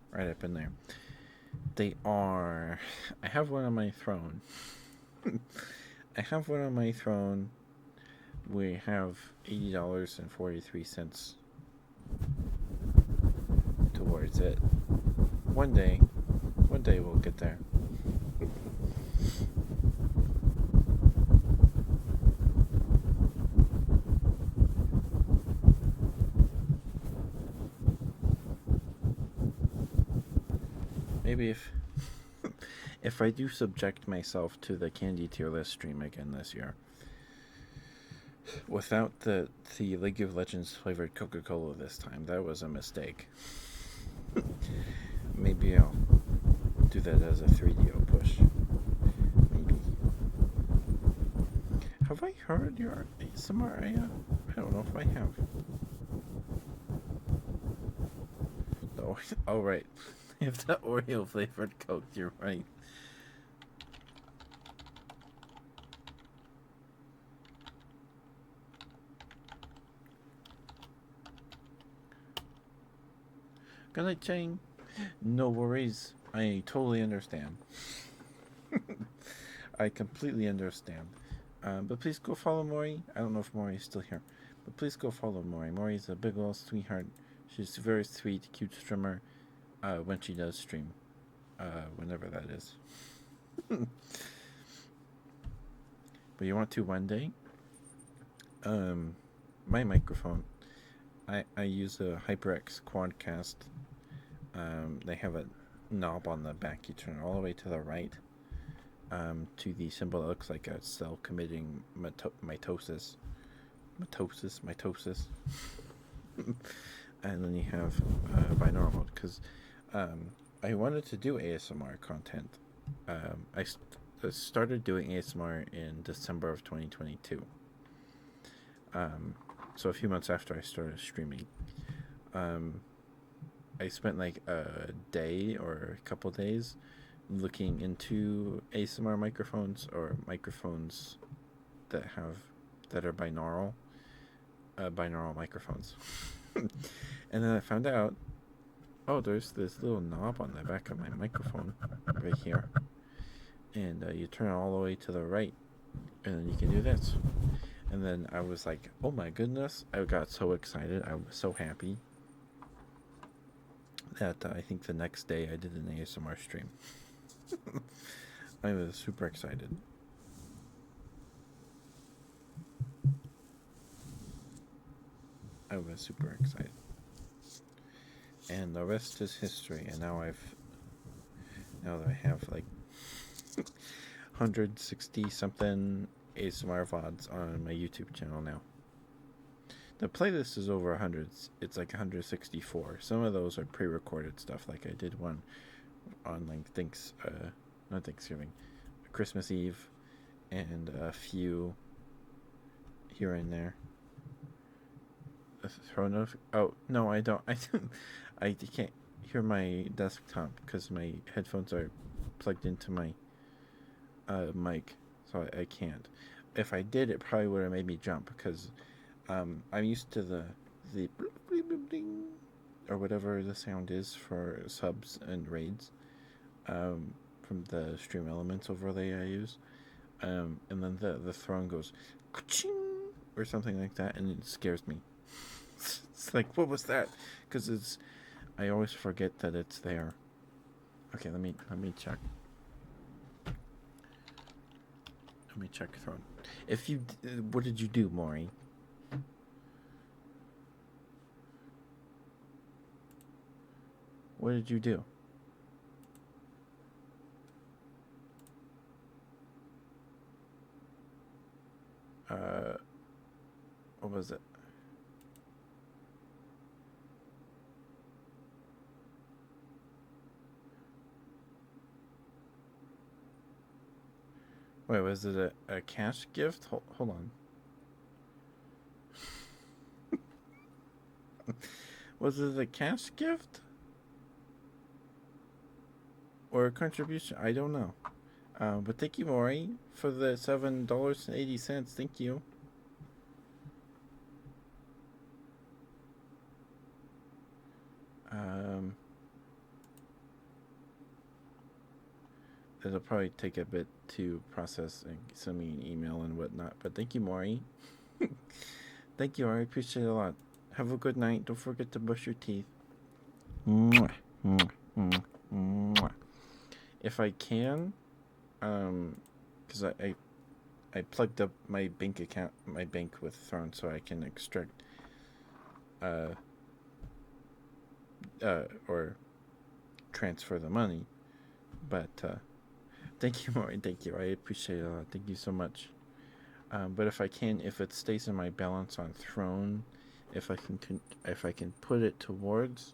Speaker 1: right up in there. They are. I have one on my throne. I have one on my throne. We have $80.43 towards it. One day we'll get there. Maybe if I do subject myself to the candy tier list stream again this year, without the League of Legends flavored Coca-Cola this time, that was a mistake. Maybe I'll do that as a 3DO push. Maybe. Have I heard your ASMR, Aya? I don't know if I have. Oh, right. If the Oreo flavored Coke, you're right. Good night, Jane. No worries. I totally understand. I completely understand. But please go follow Maury. I don't know if Maury is still here. But please go follow Maury. Maury's a big old sweetheart. She's a very sweet, cute streamer. When she does stream. Whenever that is. But you want to one day? My microphone. I use a HyperX Quadcast. They have a knob on the back. You turn it all the way to the right. To the symbol that looks like a cell committing mitosis. Mitosis. And then you have binaural mode, because I wanted to do ASMR content. I started doing ASMR in December of 2022. So a few months after I started streaming. I spent like a day or a couple days looking into ASMR microphones, or microphones that are binaural microphones. And then I found out, oh, there's this little knob on the back of my microphone right here, and you turn it all the way to the right, and then you can do this. And then I was like, oh my goodness, I got so excited. I was so happy that I think the next day I did an ASMR stream. I was super excited. I was super excited. And the rest is history. And now that I have like 160 something ASMR VODs on my YouTube channel now. The playlist is over 100. It's like 164. Some of those are pre-recorded stuff. Like I did one on like not Thanksgiving, Christmas Eve, and a few here and there. Oh no, I don't. I can't hear my desktop because my headphones are plugged into my mic, so I can't. If I did, it probably would have made me jump, because I'm used to the bloop, bloop, bloop, ding, or whatever the sound is for subs and raids, from the Stream Elements overlay I use, and then the throne goes ka-ching, or something like that, and it scares me. It's like, what was that? Because I always forget that it's there. Okay, let me check. Let me check Throne. If you, what did you do, Maury? What did you do? What was it? Wait, was it a cash gift? Hold on. Was it a cash gift? Or a contribution? I don't know. But thank you, Maury, for the $7.80. Thank you. It'll probably take a bit to process and send me an email and whatnot. But thank you, Maury. Thank you, I appreciate it a lot. Have a good night. Don't forget to brush your teeth. Mwah, mwah, mwah, mwah. If I can, because I plugged up my bank account, my bank with Throne, so I can extract, or transfer the money. But thank you, Maury. Thank you. I appreciate it a lot. Thank you so much. But if I can, if it stays in my balance on Throne, if I can put it towards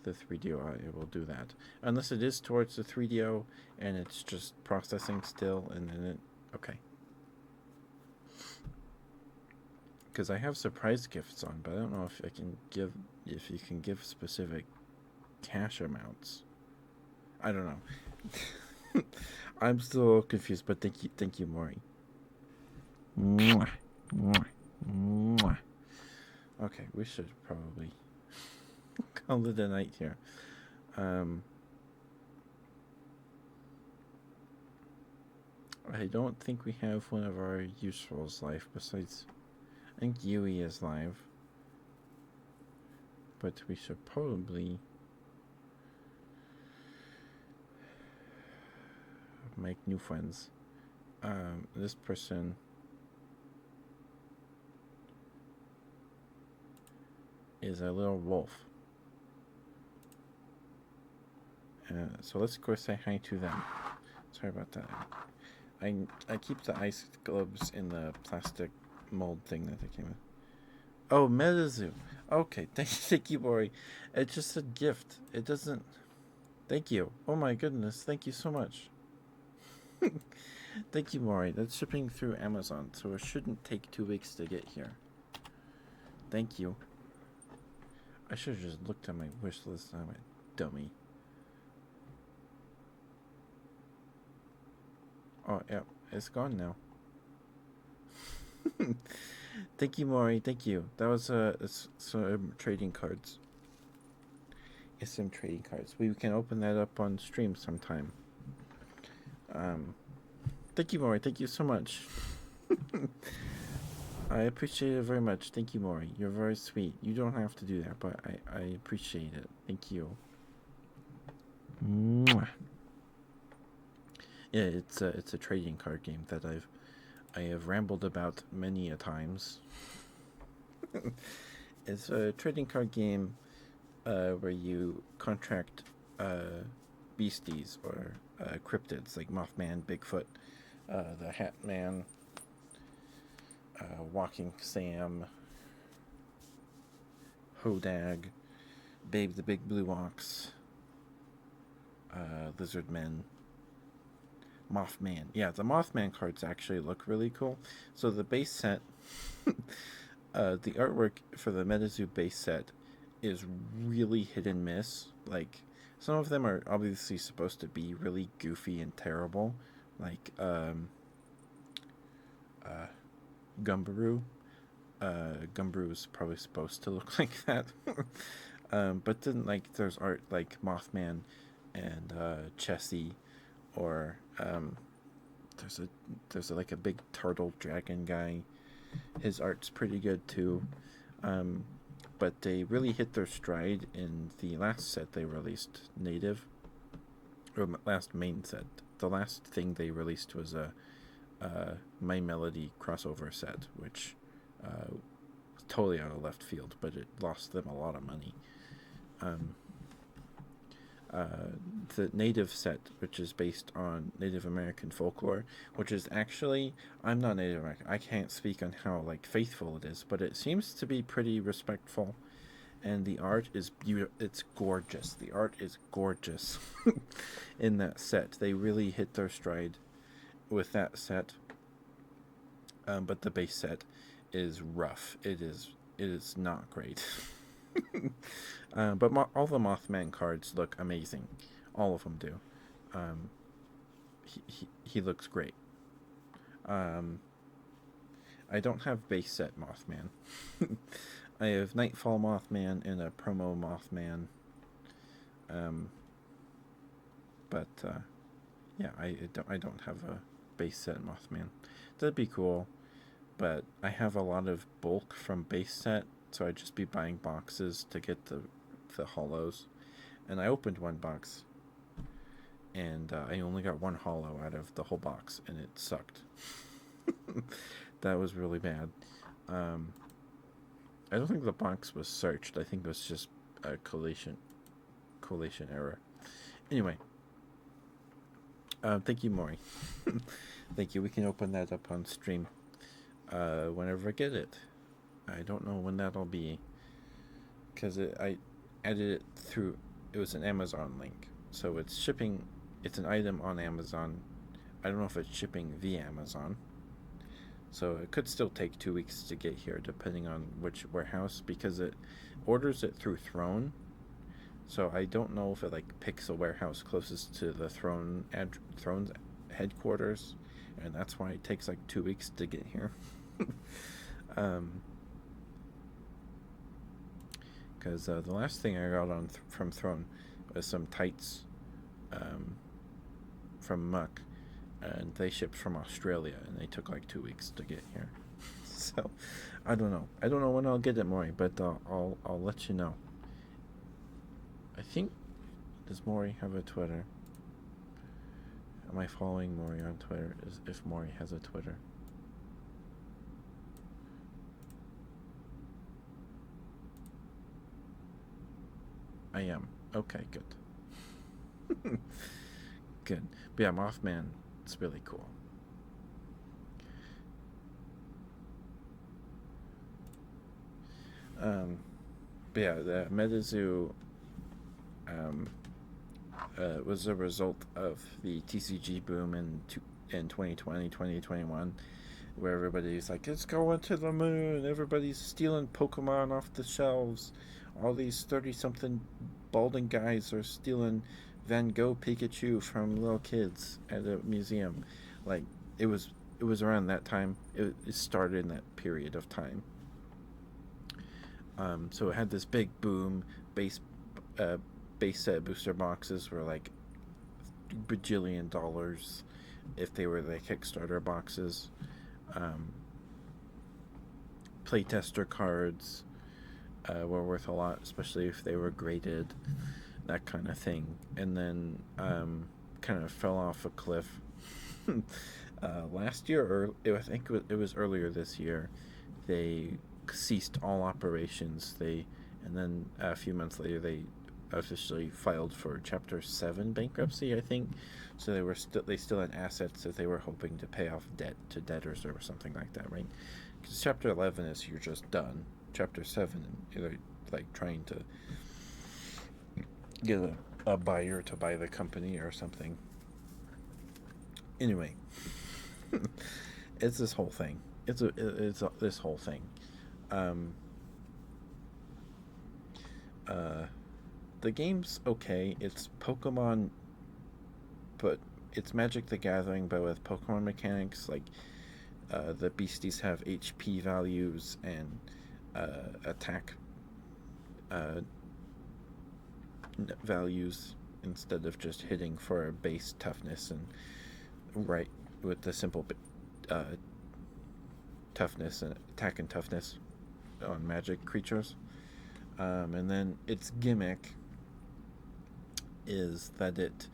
Speaker 1: the 3DO, I will do that. Unless it is towards the 3DO and it's just processing still, and then okay. Because I have surprise gifts on, but I don't know if you can give specific cash amounts. I don't know. I'm still confused, but thank you, Maury. Mwah, mwah, mwah. Okay, we should probably call it a night here. I don't think we have one of our usuals live besides, I think Yui is live. But we should probably make new friends. This person is a little wolf. So let's go say hi to them. Sorry about that. I keep the ice globes in the plastic mold thing that they came with. Oh, MetaZoo. Okay, thank you, Maury. It's just a gift. It doesn't. Thank you. Oh my goodness. Thank you so much. Thank you, Maury. That's shipping through Amazon, so it shouldn't take 2 weeks to get here. Thank you. I should have just looked at my wish list. I'm a dummy. Oh, yeah. It's gone now. Thank you, Maury. Thank you. That was some trading cards. It's some trading cards. We can open that up on stream sometime. Thank you, Maury. Thank you so much. I appreciate it very much. Thank you, Maury. You're very sweet. You don't have to do that, but I appreciate it. Thank you. Mwah. Yeah, it's a trading card game that I have rambled about many a times. It's a trading card game where you contract beasties or cryptids like Mothman, Bigfoot, the Hat Man, Walking Sam, Hodag, Babe the Big Blue Ox, Lizard Men, Mothman. Yeah, the Mothman cards actually look really cool. So the base set, the artwork for the MetaZoo base set is really hit and miss. Like, some of them are obviously supposed to be really goofy and terrible. Like, Gumbaroo. Gumbaroo is probably supposed to look like that. But then, like, there's art like Mothman and Chessie, or there's like a big turtle dragon guy. His art's pretty good too. But they really hit their stride in the last set they released, Native, or last main set. The last thing they released was a My Melody crossover set, which was totally out of left field, but it lost them a lot of money. The Native set, which is based on Native American folklore, which is actually, I'm not Native American, I can't speak on how like faithful it is, but it seems to be pretty respectful, and the art is beautiful. It's gorgeous. The art is gorgeous in that set. They really hit their stride with that set. But the base set is rough. It is not great. But all the Mothman cards look amazing. All of them do. He looks great. I don't have base set Mothman. I have Nightfall Mothman and a promo Mothman. But yeah, I don't have a base set Mothman. That'd be cool, but I have a lot of bulk from base set, so I'd just be buying boxes to get the hollows. And I opened one box, and I only got one hollow out of the whole box, and it sucked. That was really bad. I don't think the box was searched. I think it was just a collation error. Anyway, thank you, Maury. Thank you. We can open that up on stream whenever I get it. I don't know when that'll be, because I added it through. It was an Amazon link, so it's shipping. It's an item on Amazon. I don't know if it's shipping via Amazon, so it could still take 2 weeks to get here, depending on which warehouse, because it orders it through Throne. So I don't know if it like picks a warehouse closest to the Throne's headquarters, and that's why it takes like 2 weeks to get here. Because the last thing I got from Throne was some tights from Muck, and they shipped from Australia, and they took like 2 weeks to get here. So I don't know. I don't know when I'll get it, Maury, but I'll let you know. I think, does Maury have a Twitter? Am I following Maury on Twitter? If Maury has a Twitter. I am. Okay, good. Good. But yeah, Mothman, it's really cool. But yeah, the MetaZoo was a result of the TCG boom in 2020, 2021, where everybody's like, it's going to the moon, everybody's stealing Pokemon off the shelves, all these 30-something balding guys are stealing Van Gogh Pikachu from little kids at a museum. Like, it was around that time. It started in that period of time. So it had this big boom. Base set booster boxes were like bajillion dollars if they were the Kickstarter boxes. Playtester cards were worth a lot, especially if they were graded, that kind of thing. And then kind of fell off a cliff last year, or I think it was earlier this year. They ceased all operations. And then a few months later they officially filed for Chapter 7 bankruptcy, I think. So they still had assets that they were hoping to pay off debt to debtors or something like that, right? Because Chapter 11 is you're just done. Chapter 7, you're like trying to get a buyer to buy the company or something. Anyway, it's this whole thing. It's this whole thing. The game's okay. It's Pokemon, but it's Magic the Gathering, but with Pokemon mechanics. Like, the beasties have HP values and attack values instead of just hitting for a base toughness and right with the simple toughness and attack and toughness on magic creatures. And then its gimmick is that it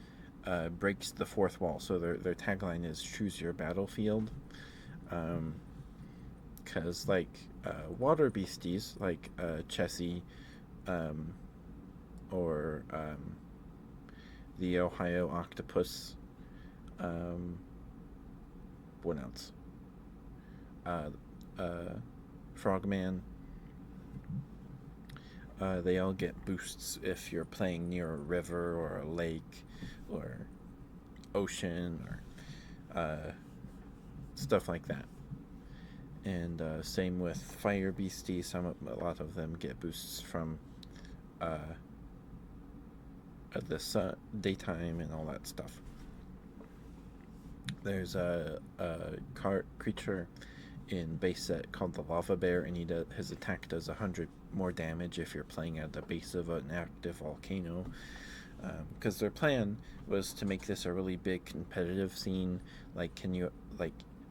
Speaker 1: breaks the fourth wall. So their tagline is "Choose your battlefield," because water beasties like Chessie, um, or the Ohio octopus. Um, what else? Uh, Frogman. They all get boosts if you're playing near a river or a lake or ocean or stuff like that. And same with Fire Beastie. A lot of them get boosts from uh, the daytime and all that stuff. There's a creature in base set called the Lava Bear, and his attack does 100 more damage if you're playing at the base of an active volcano. Because their plan was to make this a really big competitive scene. Can you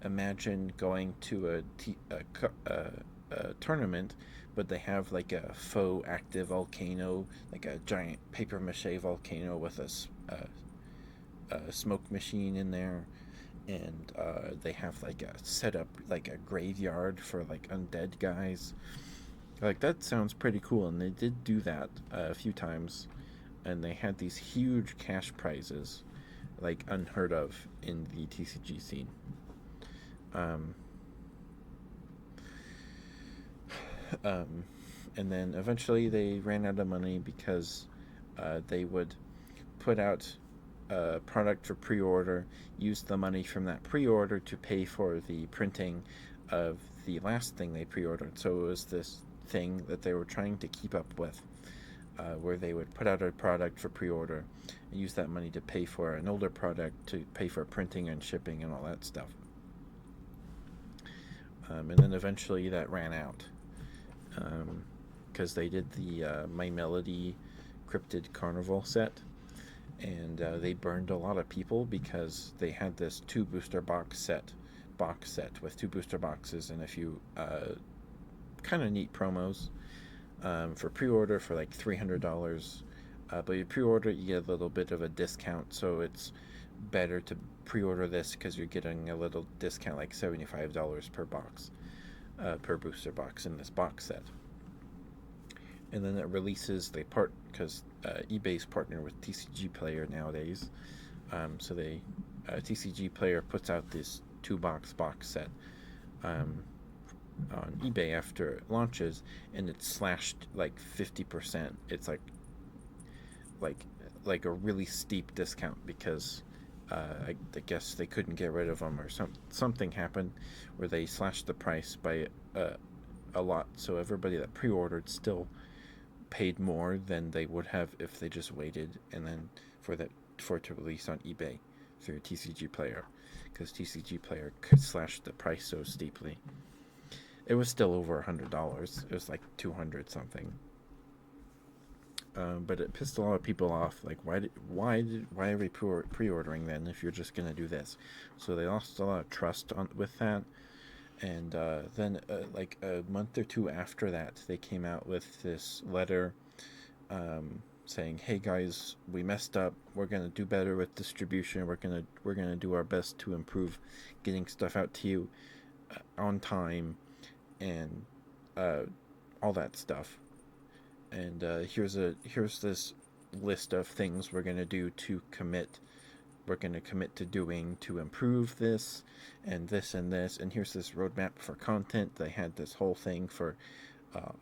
Speaker 1: imagine going to a tournament, but they have like a faux active volcano, like a giant paper mache volcano with a smoke machine in there, and they have like a setup like a graveyard for like undead guys. Like that sounds pretty cool, and they did do that a few times, and they had these huge cash prizes, like unheard of in the TCG scene. Um, and then eventually they ran out of money because they would put out a product for pre-order, use the money from that pre-order to pay for the printing of the last thing they pre-ordered. So it was this thing that they were trying to keep up with, where they would put out a product for pre-order and use that money to pay for an older product, to pay for printing and shipping and all that stuff. And then eventually that ran out, because they did the My Melody Cryptid Carnival set, and they burned a lot of people because they had this 2 booster box set with 2 booster boxes and a few kind of neat promos for pre-order for like $300. But you pre-order, you get a little bit of a discount, so it's better to pre-order this because you're getting a little discount, like $75 per box, per booster box in this box set. And then it releases, because eBay's partner with TCG Player nowadays, so TCG Player puts out this 2-box set on eBay after it launches, and it's slashed like 50%. It's like a really steep discount because I guess they couldn't get rid of them, or something happened where they slashed the price by a lot. So everybody that pre-ordered still paid more than they would have if they just waited, and then for it to release on eBay through TCG Player, because TCG Player could slash the price so steeply. It was still over $100. It was like 200 something. But it pissed a lot of people off. Like, why are we pre-ordering then if you're just gonna do this? So they lost a lot of trust with that. And then, like a month or two after that, they came out with this letter saying, "Hey guys, we messed up. We're gonna do better with distribution. We're gonna do our best to improve getting stuff out to you on time, and all that stuff. And here's this list of things we're gonna do to commit. We're gonna commit to doing to improve this, and this and this. And here's this roadmap for content." They had this whole thing for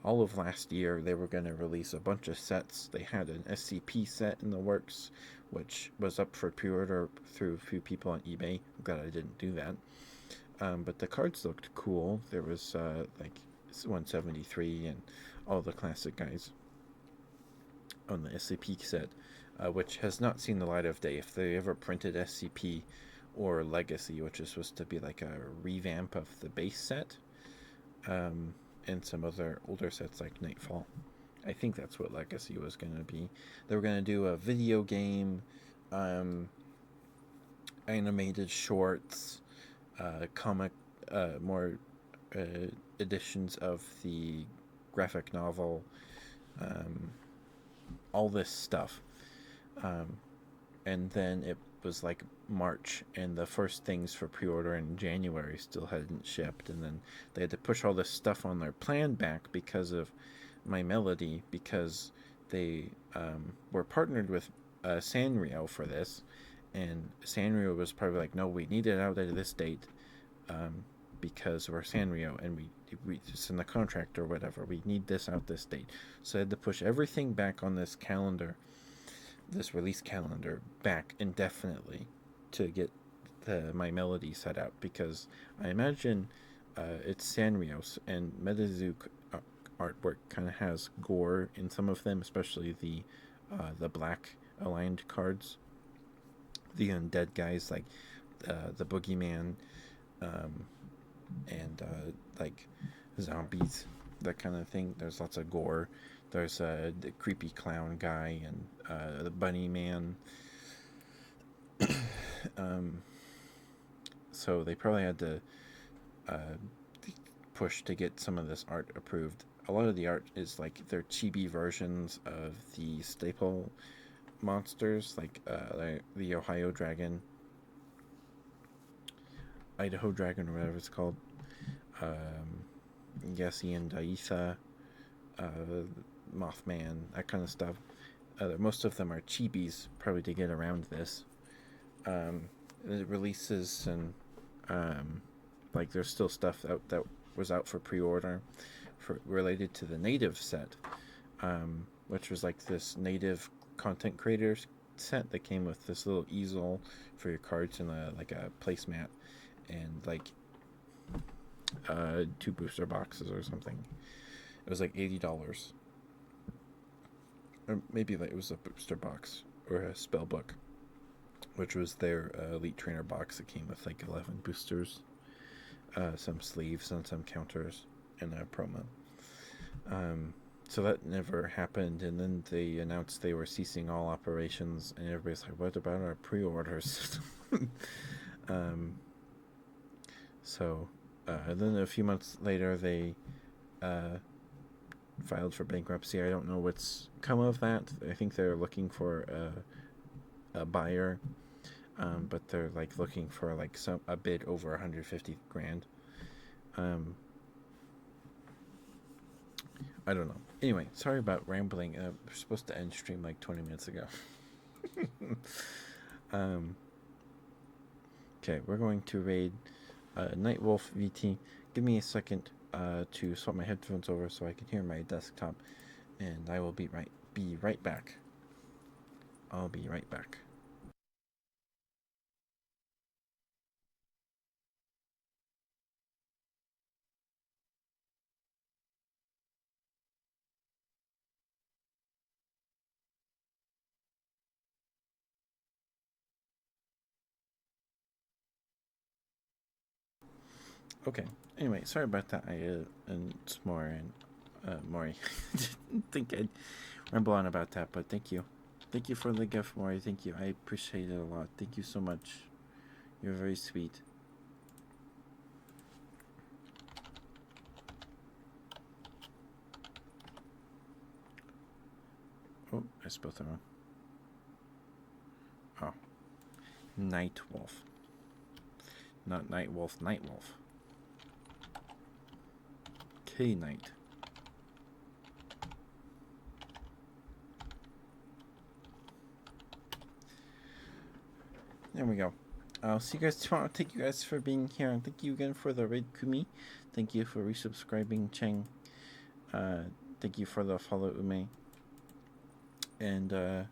Speaker 1: all of last year. They were gonna release a bunch of sets. They had an SCP set in the works, which was up for pre-order through a few people on eBay. I'm glad I didn't do that. But the cards looked cool. There was like 173 and all the classic guys on the SCP set, which has not seen the light of day. If they ever printed SCP or Legacy, which is supposed to be like a revamp of the base set, and some other older sets like Nightfall. I think that's what Legacy was going to be. They were going to do a video game, animated shorts, comic, more editions of the graphic novel, all this stuff. and then it was like March, and the first things for pre-order in January still hadn't shipped, and then they had to push all this stuff on their plan back because of my melody, because they were partnered with Sanrio for this, and Sanrio was probably like, no, we need it out at this date, um, because we're Sanrio and we just in the contract or whatever, we need this out this date. So I had to push everything back on this calendar, this release calendar, back indefinitely to get my melody set out, because I imagine it's Sanrio's, and Metazook artwork kind of has gore in some of them, especially the black aligned cards, the undead guys like the boogeyman, um, and like zombies, that kind of thing. There's lots of gore. There's the creepy clown guy and the bunny man. um, so they probably had to uh, push to get some of this art approved. A lot of the art is like they're chibi versions of the staple monsters, like the Ohio Dragon, Idaho Dragon, or whatever it's called. Yessie and Daitha, uh, Mothman, that kind of stuff. Most of them are chibis, probably to get around this. It releases, and like there's still stuff out that was out for pre-order for related to the native set, which was like this native content creators set that came with this little easel for your cards and like a placemat, and like 2 booster boxes or something. It was like $80, or maybe like it was a booster box or a spell book, which was their elite trainer box that came with like 11 boosters, some sleeves and some counters, and a promo. So that never happened, and then they announced they were ceasing all operations, and everybody's like, what about our pre-orders? um, so then a few months later they filed for bankruptcy. I don't know what's come of that. I think they're looking for a buyer, but they're like looking for like a bid over 150 grand. I don't know. Anyway, sorry about rambling. We're supposed to end stream like 20 minutes ago. Okay, we're going to raid Nightwolf VT. Give me a second to swap my headphones over so I can hear my desktop, and I will be right back. I'll be right back. Okay. Anyway, sorry about that. And it's more and Maury. Didn't think I'd ramble on about that, but thank you. Thank you for the gift, Maury. Thank you. I appreciate it a lot. Thank you so much. You're very sweet. Oh, I spelled it wrong. Oh. Night Wolf. Not Night Wolf, Night Wolf. K Night. There we go. I'll see you guys tomorrow. Thank you guys for being here, and thank you again for the raid, Kumi. Thank you for resubscribing, Cheng. Thank you for the follow, Ume. And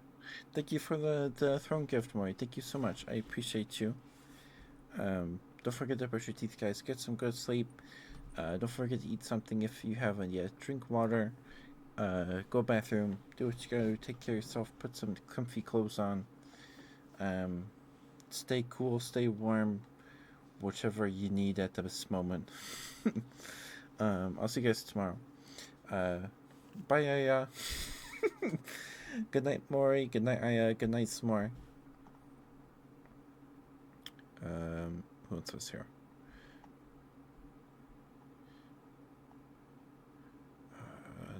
Speaker 1: thank you for the throne gift, Mori. Thank you so much. I appreciate you. Don't forget to brush your teeth, guys. Get some good sleep. Don't forget to eat something if you haven't yet. Drink water. Go bathroom. Do what you gotta do. Take care of yourself. Put some comfy clothes on. Stay cool. Stay warm. Whichever you need at this moment. I'll see you guys tomorrow. Bye, Aya. Good night, Maury. Good night, Aya. Good night, S'more. Who else was here?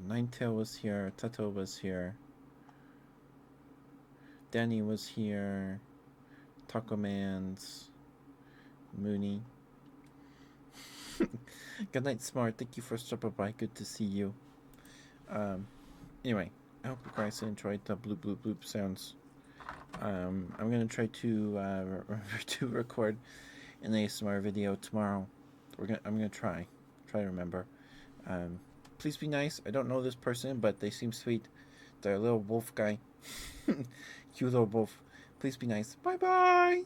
Speaker 1: Ninetail was here. Tato was here. Danny was here. Taco Man's. Mooney. Good night, Smart. Thank you for stopping by. Good to see you. Anyway, I hope you guys enjoyed the bloop bloop bloop sounds. I'm gonna try to to record an ASMR video tomorrow. I'm gonna try to remember. Please be nice. I don't know this person, but they seem sweet. They're a little wolf guy. Cute little wolf. Please be nice. Bye bye.